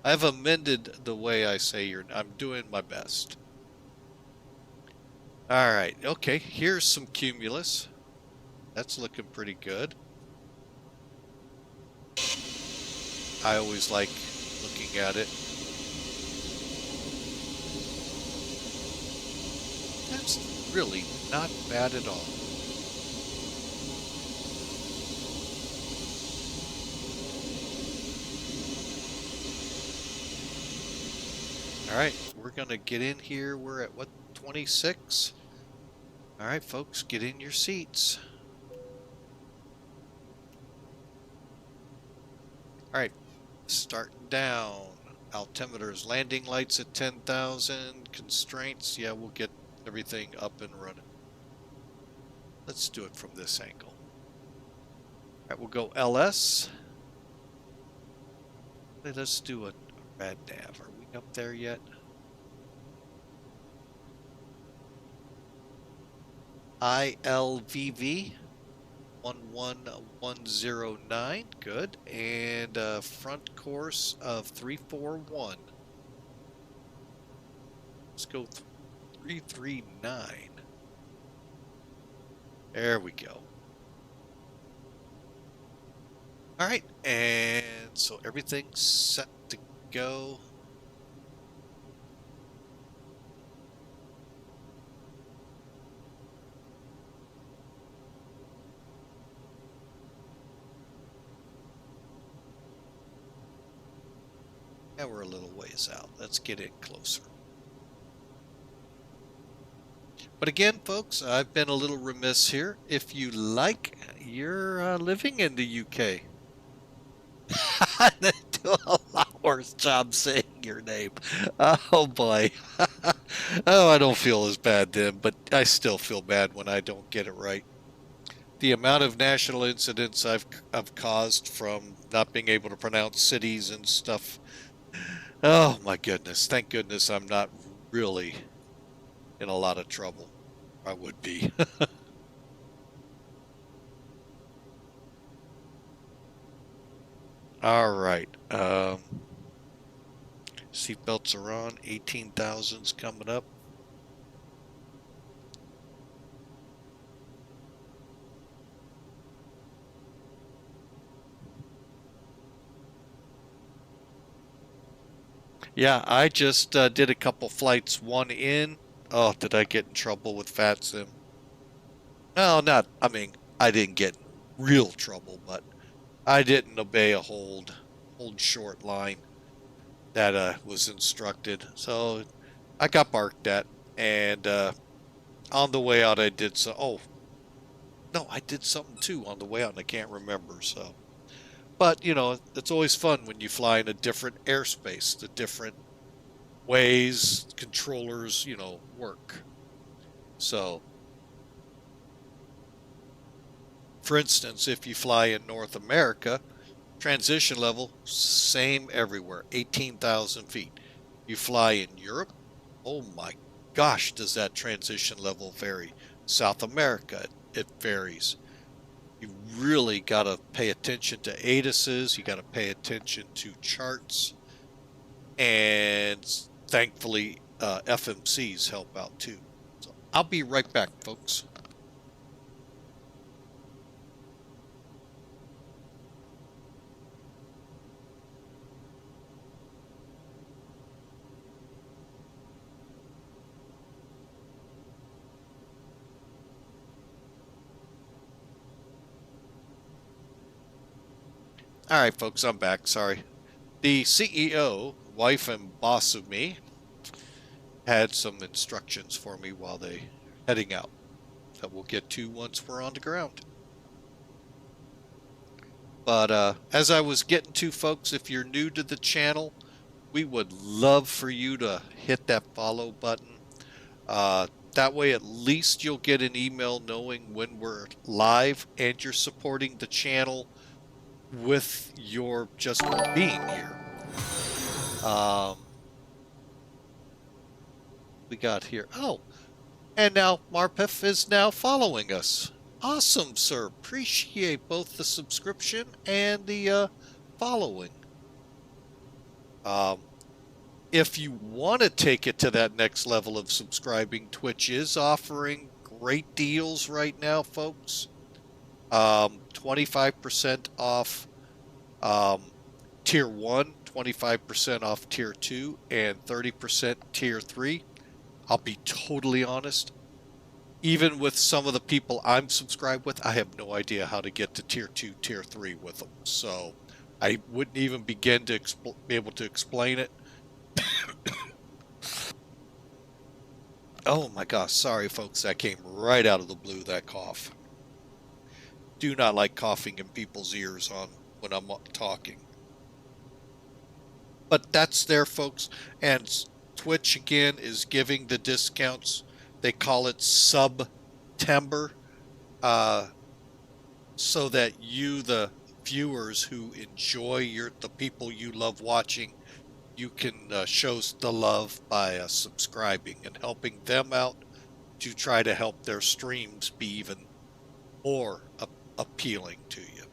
I've amended the way I say your. I'm doing my best. All right. Okay. Here's some cumulus. That's looking pretty good. I always like looking at it. That's really not bad at all. All right, we're going to get in here. We're at what, 26? All right, folks, get in your seats. All right, starting down. Altimeters, landing lights at 10,000. Constraints, yeah, we'll get everything up and running. Let's do it from this angle. All right, we'll go LS. Let's do a rad nav. Are we up there yet? ILVV 11109, good. And front course of 341. Let's go 339. There we go. All right, and so everything's set to go. Now we're a little ways out. Let's get in closer. But again, folks, I've been a little remiss here. If you like, you're living in the UK. do a lot worse job saying your name. Oh boy. Oh, I don't feel as bad then, but I still feel bad when I don't get it right. The amount of national incidents I've caused from not being able to pronounce cities and stuff. Oh my goodness. Thank goodness I'm not really in a lot of trouble. I would be. All right. Seatbelts are on. 18,000's coming up. Yeah, I just did a couple flights. One in. Oh, did I get in trouble with FATSIM? No, not. I mean, I didn't get in real trouble, but I didn't obey a hold short line that was instructed. So I got barked at, and on the way out I did so. Oh, no, I did something too on the way out, and I can't remember. So, but you know, it's always fun when you fly in a different airspace, the different ways controllers, you know, work. So, for instance, if you fly in North America, transition level, same everywhere, 18,000 feet. You fly in Europe, oh my gosh, does that transition level vary. South America, it varies. You really got to pay attention to ATISs, you got to pay attention to charts, and thankfully FMCs help out too. So I'll be right back, folks. All right, folks, I'm back. Sorry. The CEO, wife and boss of me, had some instructions for me while they heading out that we'll get to once we're on the ground. But as I was getting to, folks, if you're new to the channel, we would love for you to hit that follow button. That way, at least you'll get an email knowing when we're live, and you're supporting the channel with your just being here. We got here. Oh, and now Marpef is now following us. Awesome, sir. Appreciate both the subscription and the following. If you want to take it to that next level of subscribing, Twitch is offering great deals right now, folks. 25% off Tier 1, 25% off Tier 2, and 30% Tier 3. I'll be totally honest. Even with some of the people I'm subscribed with, I have no idea how to get to Tier 2, Tier 3 with them. So I wouldn't even begin to be able to explain it. Oh my gosh, sorry folks, that came right out of the blue, that cough. Do not like coughing in people's ears when I'm talking. But that's there, folks, and Twitch again is giving the discounts. They call it September, so that you, the viewers who enjoy the people you love watching, you can show the love by subscribing and helping them out to try to help their streams be even more appealing to you.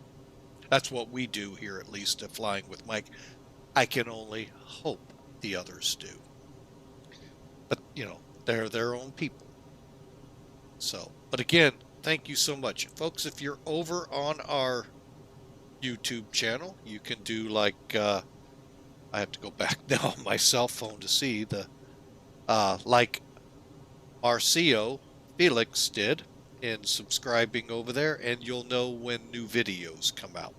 That's what we do here, at least at Flying with Mike. I can only hope the others do. But, you know, they're their own people. So, but again, thank you so much. Folks, if you're over on our YouTube channel, you can do like, I have to go back now on my cell phone to see like Marcio Felix did in subscribing over there, and you'll know when new videos come out.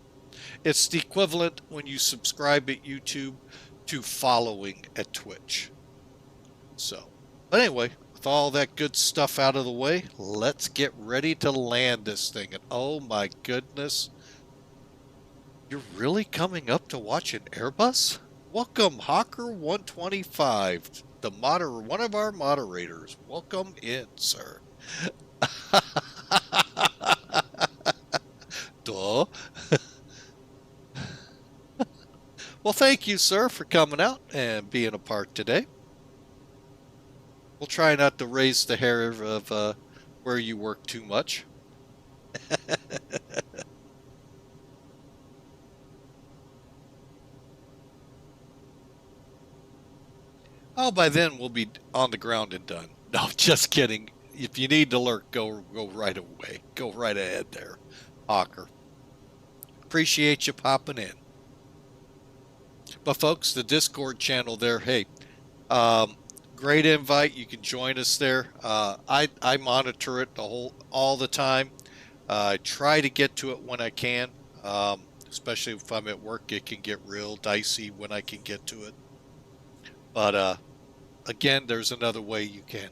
It's the equivalent when you subscribe at YouTube to following at Twitch. So, but anyway, with all that good stuff out of the way, let's get ready to land this thing. And oh my goodness, You're really coming up to watch an Airbus? Welcome, Hawker 125, one of our moderators. Welcome in, sir. Duh. Well, thank you, sir, for coming out and being a part today. We'll try not to raise the hair of where you work too much. Oh, by then we'll be on the ground and done. No, just kidding. If you need to lurk, go right away. Go right ahead there, Hawker. Appreciate you popping in. But folks, the Discord channel there, hey, great invite. You can join us there. I monitor it all the time. I try to get to it when I can, especially if I'm at work. It can get real dicey when I can get to it. But again, there's another way you can.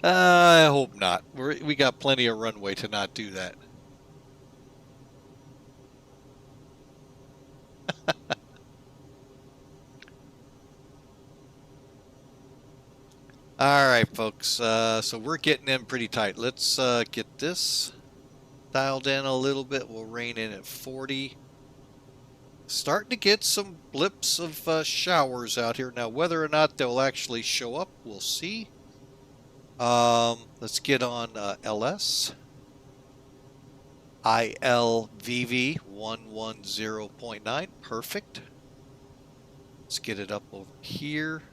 I hope not. We got plenty of runway to not do that. All right, folks. So we're getting in pretty tight. Let's get this dialed in a little bit. We'll rein in at 40. Starting to get some blips of showers out here. Now, whether or not they'll actually show up, we'll see. Let's get on LS. ILVV 110.9. Perfect. Let's get it up over here.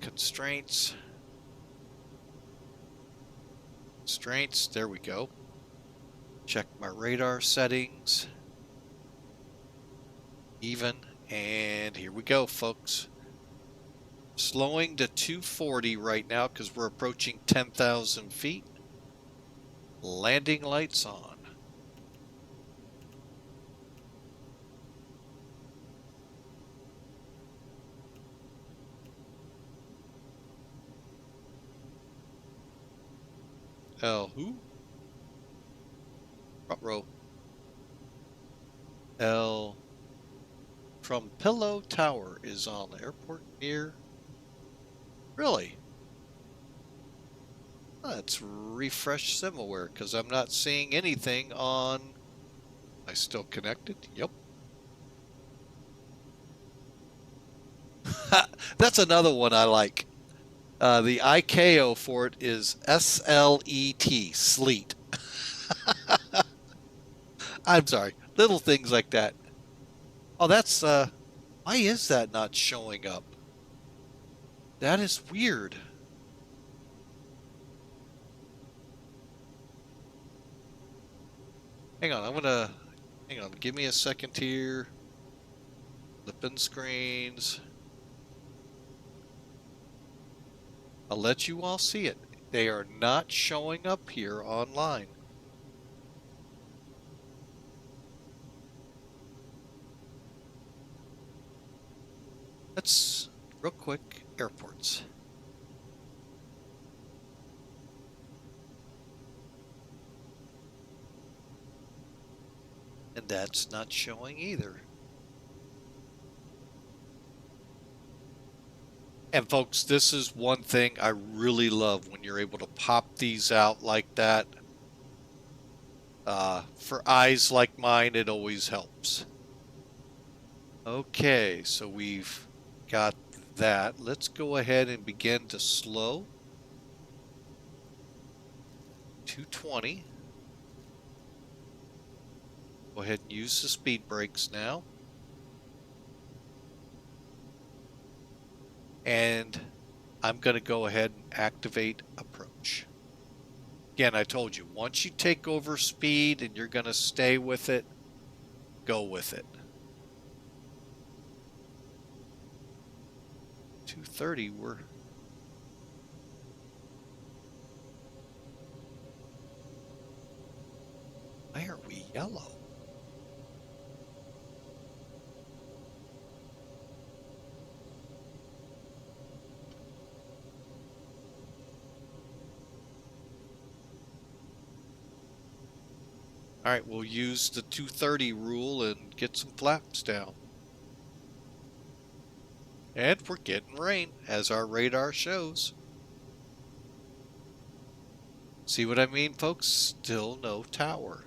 Constraints. Constraints. There we go. Check my radar settings. Even. And here we go, folks. Slowing to 240 right now because we're approaching 10,000 feet. Landing lights on. L who? Front row. L from Pillow Tower is on the airport near. Really? Let's refresh SimAware because I'm not seeing anything on. I still connected? Yep. That's another one I like. The ICAO for it is SLET, sleet. I'm sorry. Little things like that. Oh, that's, why is that not showing up? That is weird. Hang on, hang on, give me a second here. Flipping screens. I'll let you all see it. They are not showing up here online. Let's, real quick, airports. And that's not showing either. And folks, this is one thing I really love when you're able to pop these out like that. For eyes like mine, it always helps. Okay, so we've got that. Let's go ahead and begin to slow. 220. Go ahead and use the speed brakes now. And I'm going to go ahead and activate approach. Again, I told you, once you take over speed and you're going to stay with it, go with it. 230, why are we yellow? Alright, we'll use the 230 rule and get some flaps down. And we're getting rain, as our radar shows. See what I mean, folks? Still no tower.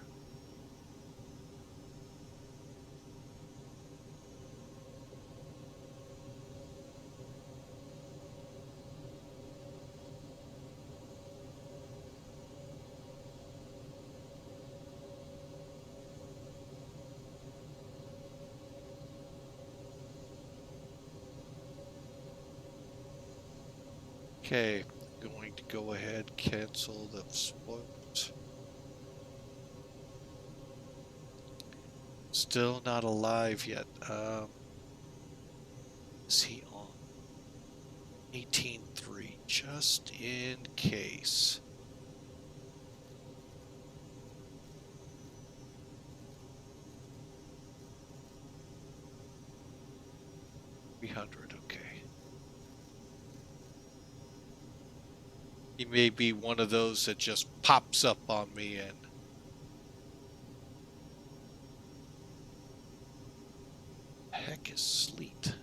Okay, going to go ahead, cancel the spoilers. Still not alive yet. Is he on? 18.3, just in case. $300, okay. He may be one of those that just pops up on me and heck is sleet.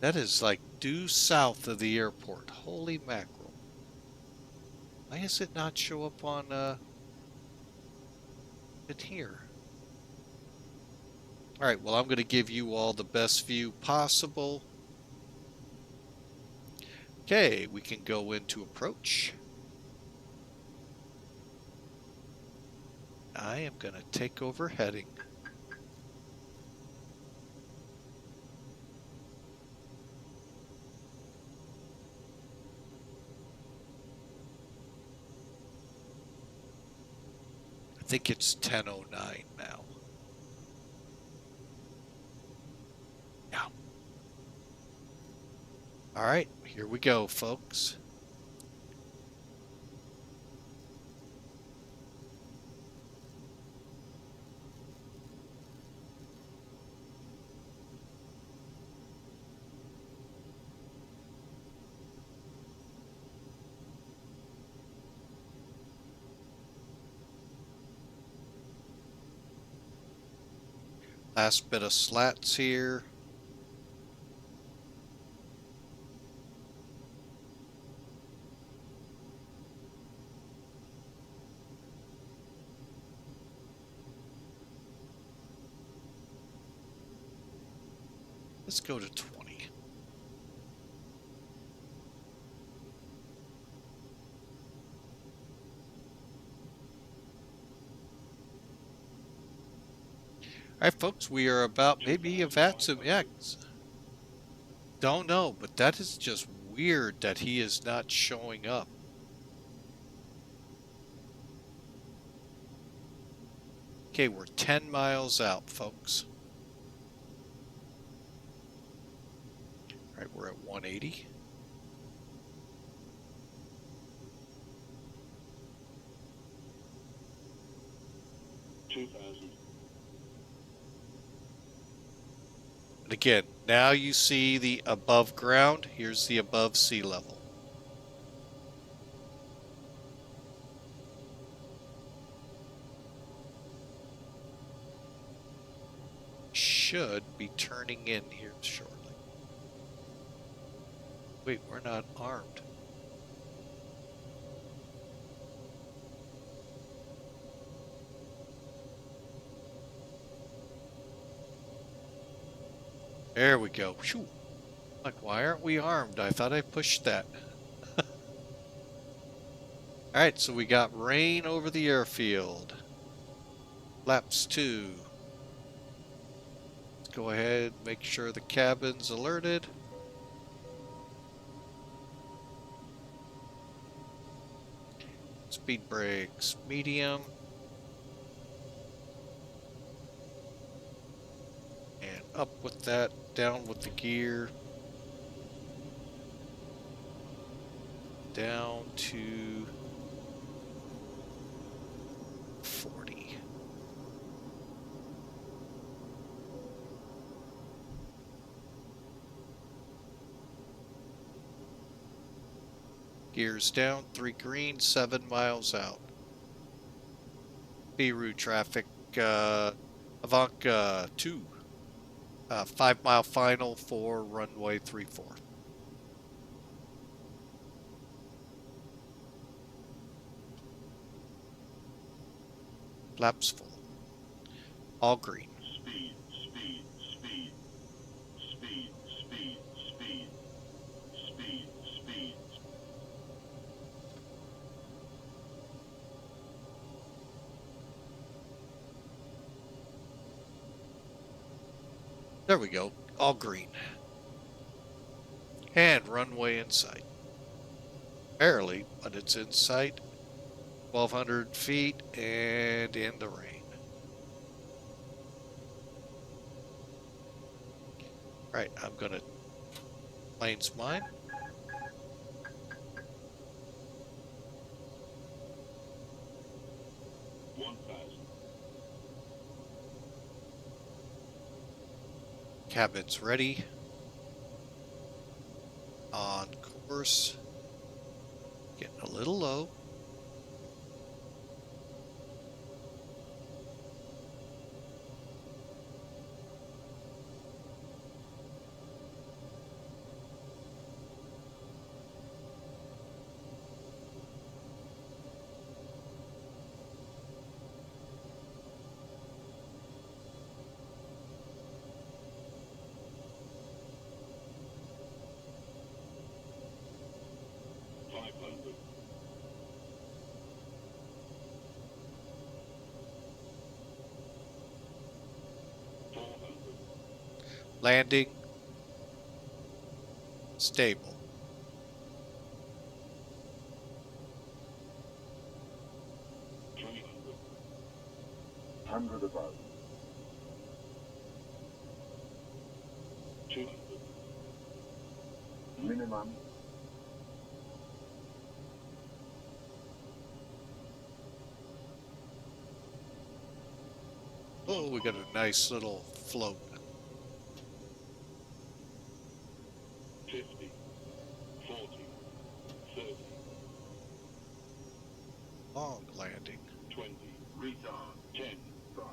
That is like due south of the airport. Holy mackerel. Why does it not show up on in here? Alright, well I'm going to give you all the best view possible. Okay, we can go into approach. I am going to take over heading. I think it's 10:09 now. Yeah. All right, here we go, folks. Last bit of slats here. Let's go to 20. Alright, folks, we are about maybe a Vatsum X. Don't know, but that is just weird that he is not showing up. Okay, we're 10 miles out, folks. Alright, we're at 180. And again, now you see the above ground. Here's the above sea level. Should be turning in here shortly. Wait, we're not armed. There we go. Whew. Like, why aren't we armed? I thought I pushed that. Alright, so we got rain over the airfield. Laps 2. Let's go ahead and make sure the cabin's alerted. Speed brakes, medium. And up with that, down with the gear. Down to 40. Gears down, 3 green, 7 miles out. Viru traffic, Avanca 2. 5 mile final for runway 34. Flaps full. All green. Speed, speed, speed, speed, speed, speed, speed, speed. There we go. All green. And runway in sight. Barely, but it's in sight. 1,200 feet and in the rain. Right, I'm gonna plane's mine. Cabin's ready. On course. Getting a little low. Landing. Stable. Hundred above. 200. Minimum. Oh, we got a nice little float. 50, 40, 30, Long landing. 20, retard, 10, 5.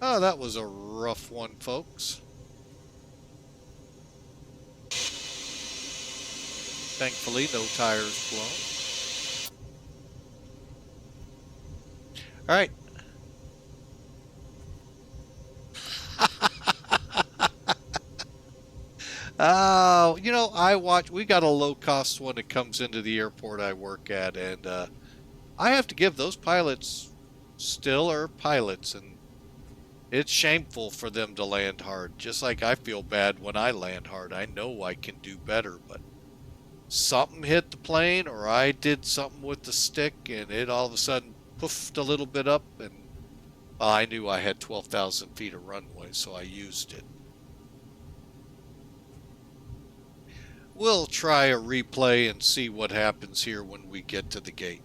Oh, that was a rough one, folks. Thankfully, no tires blown. All right. Oh, you know, we got a low-cost one that comes into the airport I work at, and I have to give those pilots still are pilots, and it's shameful for them to land hard. Just like I feel bad when I land hard. I know I can do better, but something hit the plane or I did something with the stick and it all of a sudden poofed a little bit up, and well, I knew I had 12,000 feet of runway, so I used it. We'll try a replay and see what happens here when we get to the gate.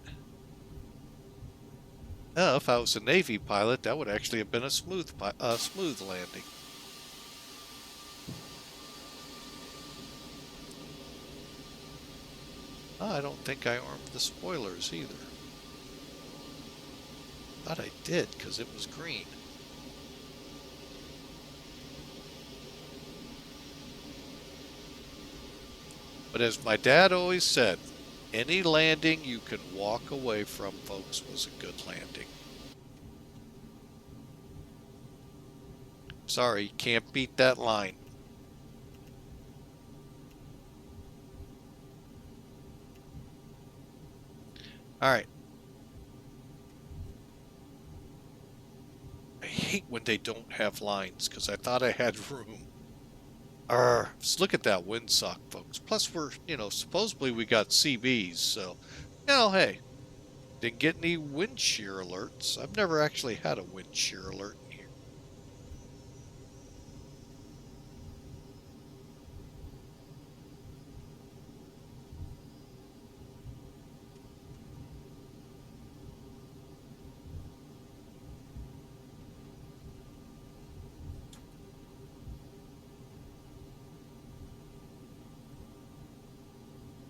Oh, if I was a Navy pilot, that would actually have been a smooth landing. Oh, I don't think I armed the spoilers either. Thought I did, because it was green. But as my dad always said, any landing you can walk away from, folks, was a good landing. Sorry, you can't beat that line. All right. I hate when they don't have lines, because I thought I had room. Just look at that windsock, folks. Plus, we're, supposedly we got CBs, so, hey, didn't get any wind shear alerts. I've never actually had a wind shear alert in here.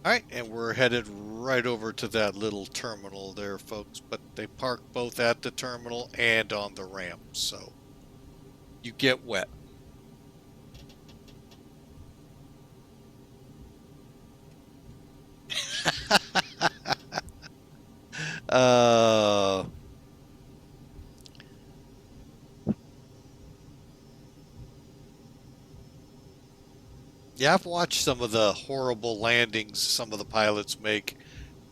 Alright, and we're headed right over to that little terminal there, folks. But they park both at the terminal and on the ramp, so you get wet. uh... Yeah, I've watched some of the horrible landings some of the pilots make,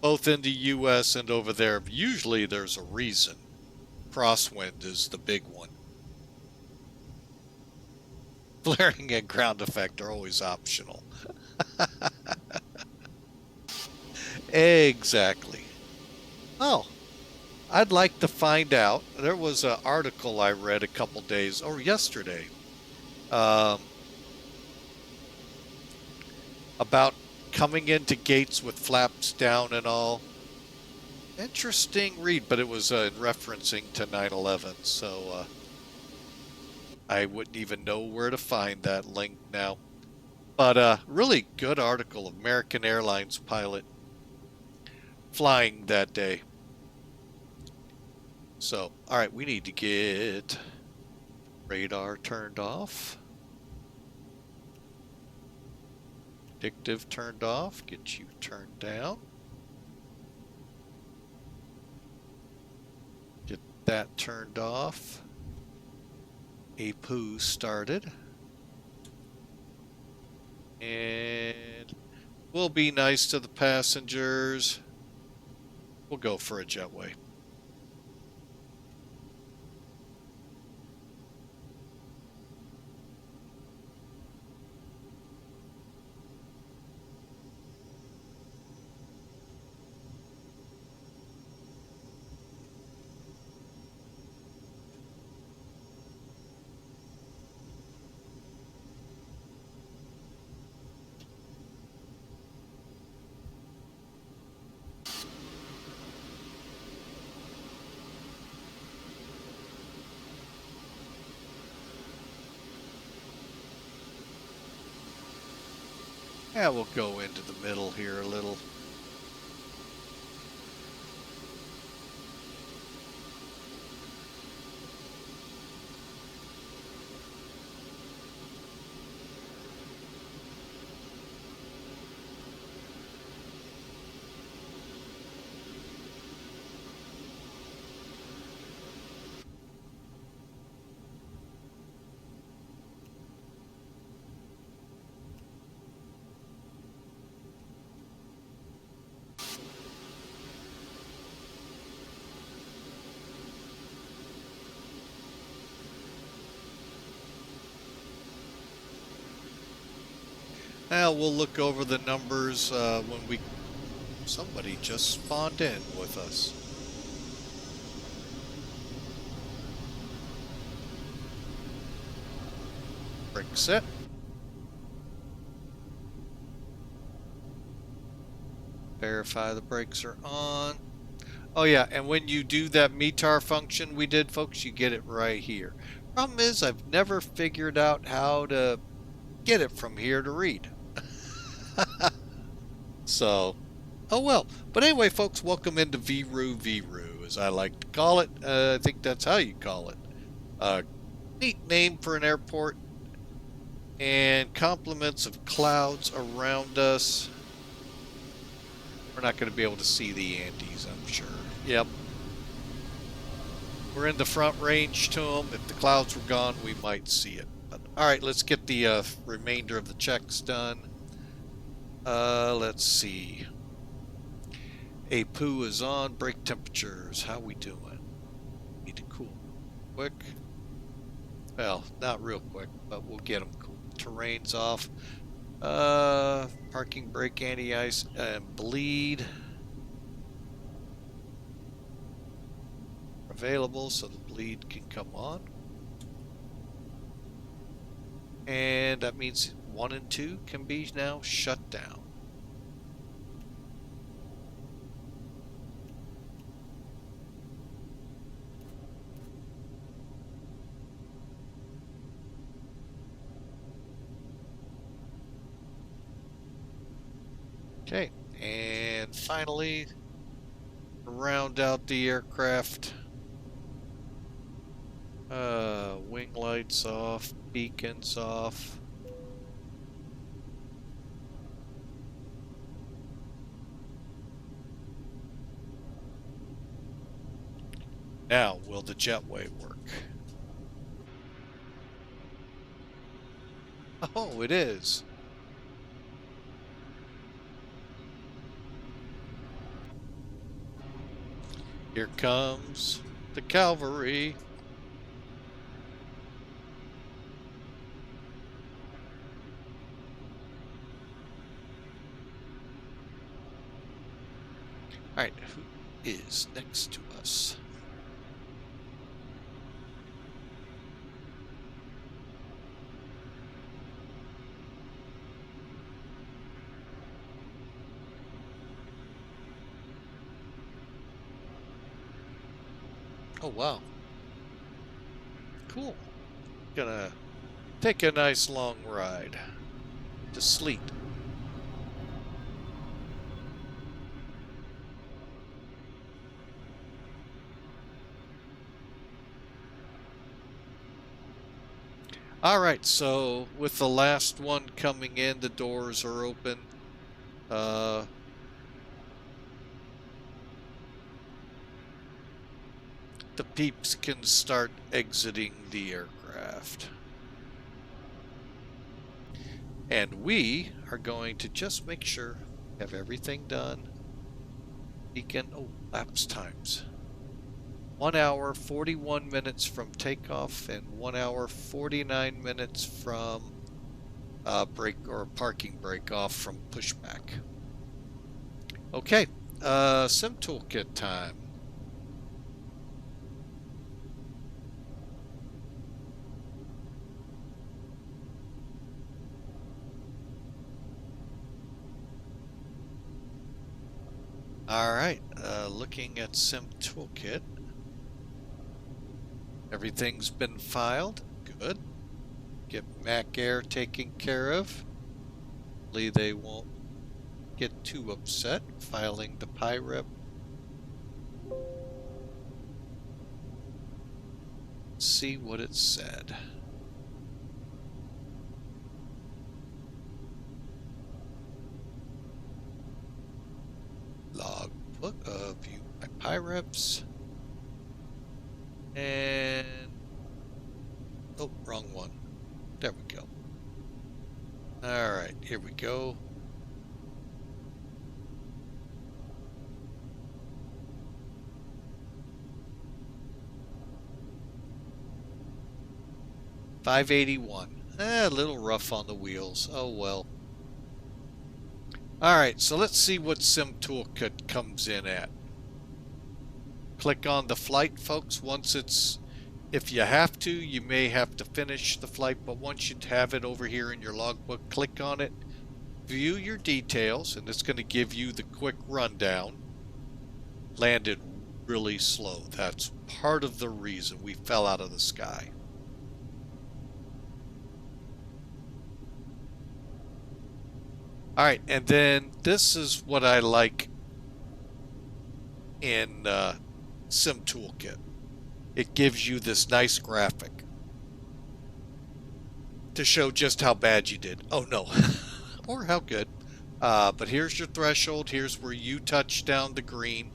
both in the US and over there. Usually there's a reason. Crosswind is the big one. Flaring and ground effect are always optional. Exactly. Oh, I'd like to find out. There was an article I read a couple days, or yesterday, about coming into gates with flaps down and all. Interesting read, but it was in referencing to 9/11, so I wouldn't even know where to find that link now. But really good article. American Airlines pilot flying that day. So, all right, we need to get radar turned off. Predictive turned off. Get you turned down. Get that turned off. APU started. And we'll be nice to the passengers. We'll go for a jetway. Yeah, we'll go into the middle here a little. Now we'll look over the numbers when we... Somebody just spawned in with us. Brake set. Verify the brakes are on. Oh yeah, and when you do that METAR function we did, folks, you get it right here. Problem is, I've never figured out how to get it from here to read. So, oh well. But anyway, folks, welcome into Viru Viru, as I like to call it. I think that's how you call it. Neat name for an airport. And compliments of clouds around us. We're not going to be able to see the Andes, I'm sure. Yep. We're in the front range to them. If the clouds were gone, we might see it. But, all right, let's get the remainder of the checks done. Let's see. APU is on. Brake temperatures. How we doing? Need to cool quick. Well, not real quick, but we'll get them cool. Terrain's off. Parking brake, anti-ice, and bleed. Available so the bleed can come on. And that means 1 and 2 can be now shut down. Okay, And finally, round out the aircraft. Wing lights off, beacons off. Now, will the jetway work? Oh, it is. Here comes the cavalry. All right, who is next to us? Oh, wow. Cool. Gonna take a nice long ride to sleep. All right, so with the last one coming in, the doors are open. The peeps can start exiting the aircraft. And we are going to just make sure we have everything done. Beacon, oh, lapse times. 1 hour, 41 minutes from takeoff and 1 hour, 49 minutes from break or parking break off from pushback. Okay, sim toolkit time. All right, looking at Sim Toolkit. Everything's been filed. Good. Get Mac Air taken care of. Hopefully they won't get too upset. Filing the PIREP. See what it said. Logbook of view my PIREPs. And oh, wrong one. There we go. All right, here we go. $581. A little rough on the wheels. Oh well. All right, so let's see what Sim Toolkit comes in at. Click on the flight, folks. Once it's, if you have to, you may have to finish the flight, but once you have it over here in your logbook, click on it, view your details, and it's going to give you the quick rundown. Landed really slow. That's part of the reason we fell out of the sky. All right, and then this is what I like in Sim Toolkit. It gives you this nice graphic to show just how bad you did. Oh no, or how good. But here's your threshold. Here's where you touch down the green.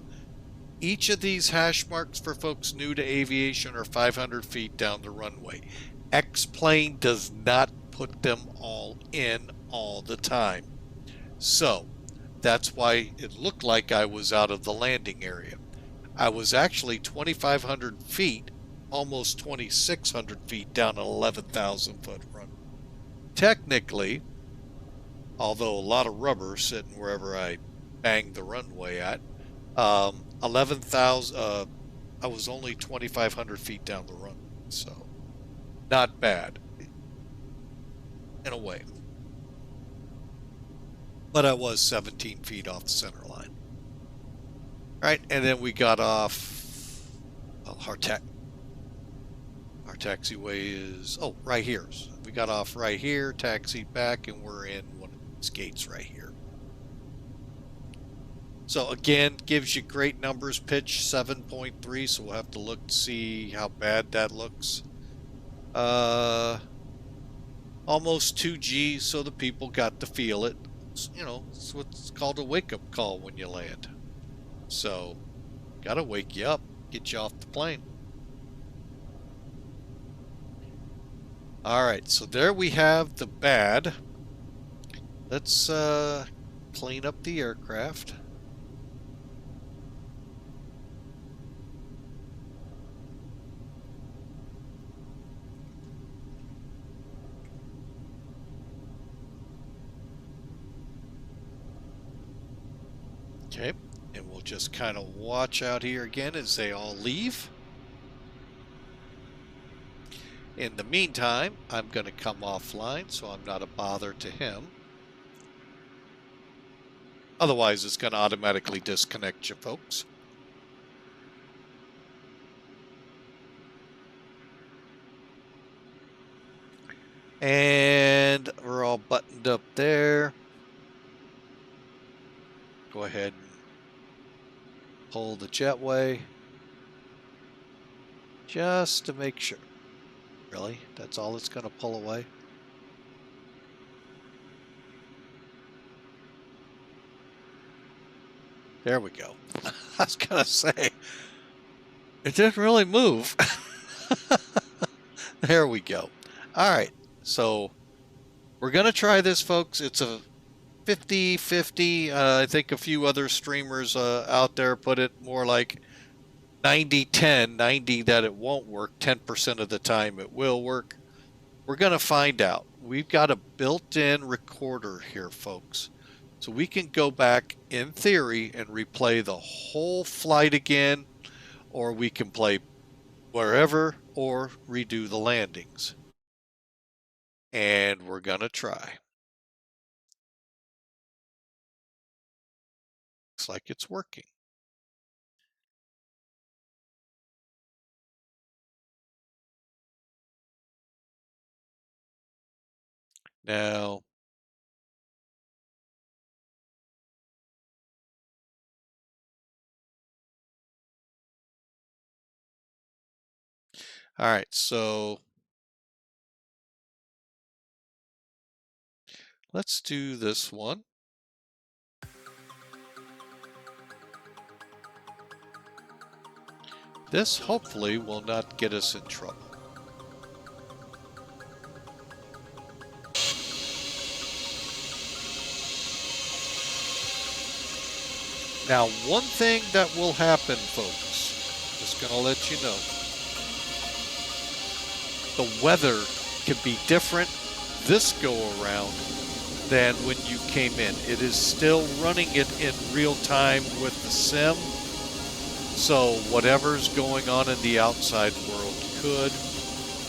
Each of these hash marks for folks new to aviation are 500 feet down the runway. X-Plane does not put them all in all the time. So that's why it looked like I was out of the landing area. I was actually 2,500 feet, almost 2,600 feet down an 11,000 foot run. Technically, although a lot of rubber sitting wherever I banged the runway at, 11,000, I was only 2,500 feet down the run, so not bad in a way. But I was 17 feet off the center line. All right, and then we got off, well, our taxiway is, oh, right here. So we got off right here, taxied back, and we're in one of these gates right here. So again, gives you great numbers. Pitch 7.3, so we'll have to look to see how bad that looks. Almost 2G, so the people got to feel it. You know, it's what's called a wake-up call when you land. So, gotta wake you up, get you off the plane. Alright, so there we have the bad. Let's clean up the aircraft. Okay, and we'll just kind of watch out here again as they all leave. In the meantime, I'm going to come offline so I'm not a bother to him. Otherwise, it's going to automatically disconnect you, folks. And we're all buttoned up there. Go ahead and pull the jetway. Just to make sure. Really? That's all it's going to pull away? There we go. I was going to say, it didn't really move. There we go. All right. So we're going to try this, folks. It's a 50-50. I think a few other streamers out there put it more like 90-10. 90 that it won't work. 10% of the time it will work. We're going to find out. We've got a built-in recorder here, folks. So we can go back, in theory, and replay the whole flight again, or we can play wherever or redo the landings. And we're going to try. Looks like it's working. Now, all right, so let's do this one. This hopefully will not get us in trouble. Now, one thing that will happen, folks, just going to let you know, the weather can be different this go around than when you came in. It is still running it in real time with the sim, so whatever's going on in the outside world could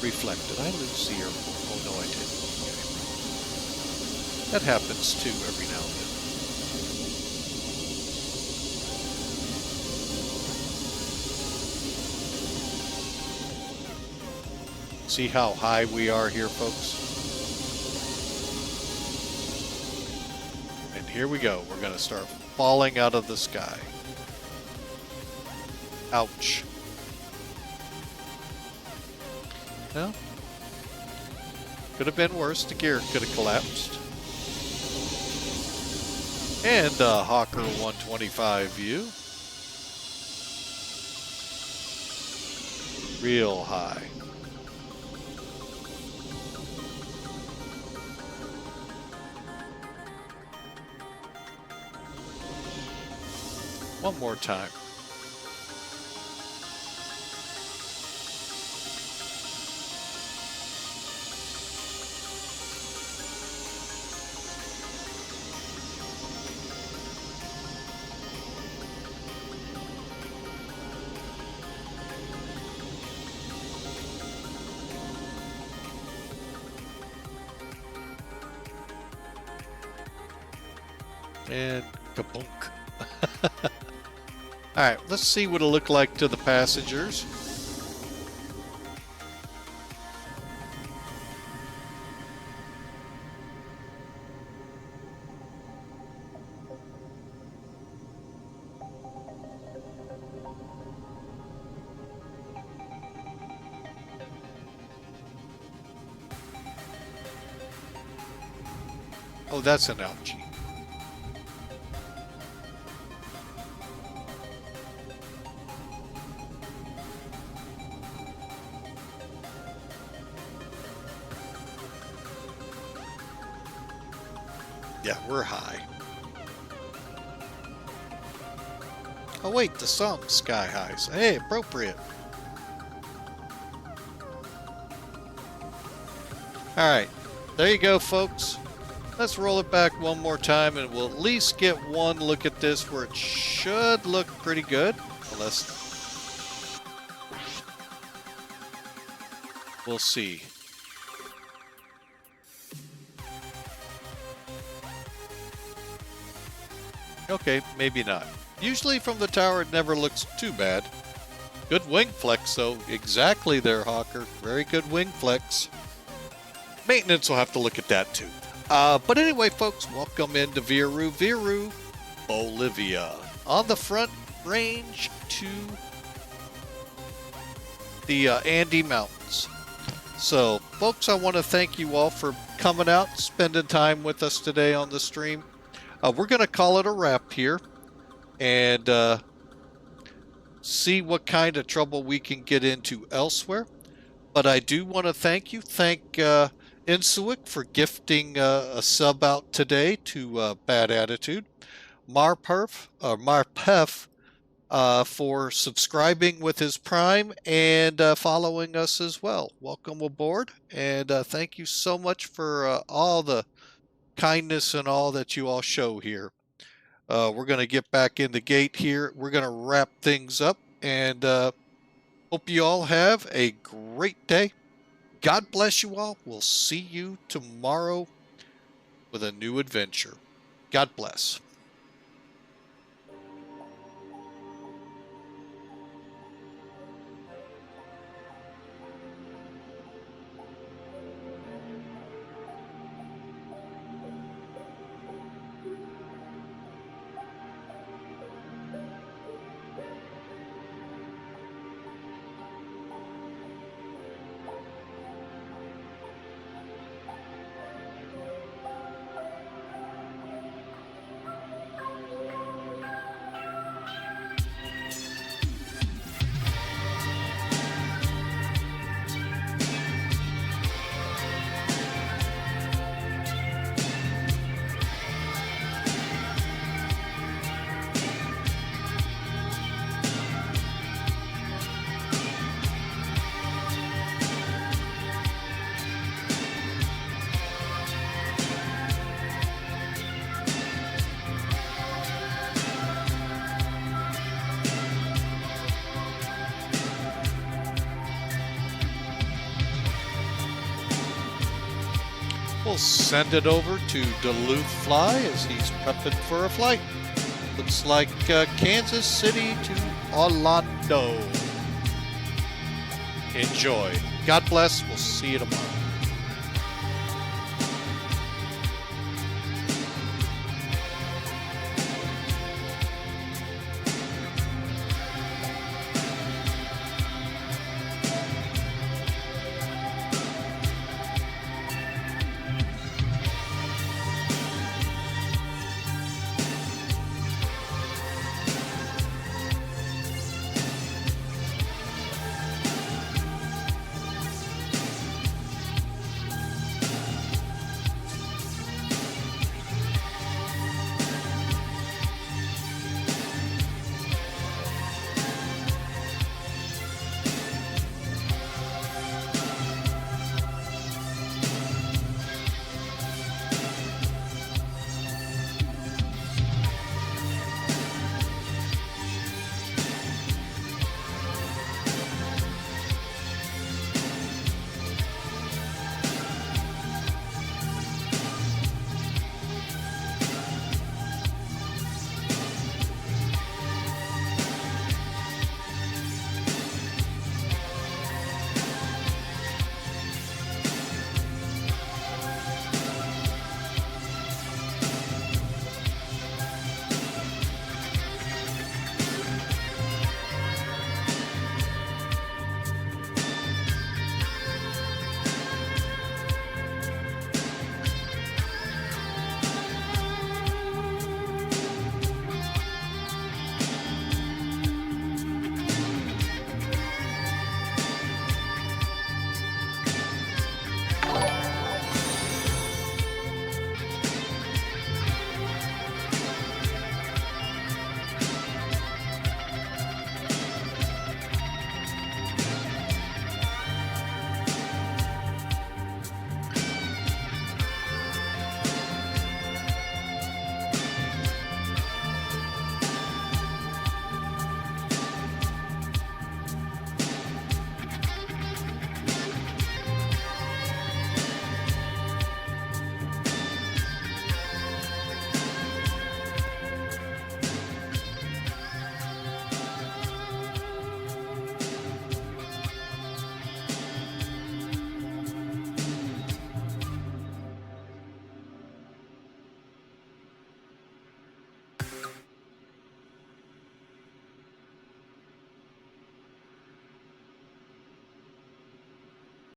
reflect. Did I lose the airport? Oh, no, I didn't. Okay. That happens too every now and then. See how high we are here, folks? And here we go. We're going to start falling out of the sky. Ouch. Well, could have been worse. The gear could have collapsed. And a Hawker 125 view. Real high. One more time. And kabunk. All right, let's see what it'll look like to the passengers. Oh, that's an algae. Yeah, we're high. Oh wait, the song's sky highs. Hey, appropriate. Alright, there you go, folks. Let's roll it back one more time and we'll at least get one look at this where it should look pretty good. Unless... we'll see. Okay, maybe not. Usually from the tower it never looks too bad. Good wing flex though. Exactly there, Hawker. Very good wing flex. Maintenance will have to look at that too. But anyway, folks, welcome into Viru Viru, Bolivia. On the front range to the Andes Mountains. So, folks, I want to thank you all for coming out, spending time with us today on the stream. We're going to call it a wrap here and see what kind of trouble we can get into elsewhere. But I do want to thank Insuik for gifting a sub out today to Bad Attitude. Marpef for subscribing with his Prime and following us as well. Welcome aboard, and thank you so much for all the kindness and all that you all show here. We're going to get back in the gate here. We're going to wrap things up, and hope you all have a great day. God bless you all. We'll see you tomorrow with a new adventure. God bless. We'll send it over to Duluth Fly as he's prepping for a flight. Looks like Kansas City to Orlando. Enjoy. God bless. We'll see you tomorrow.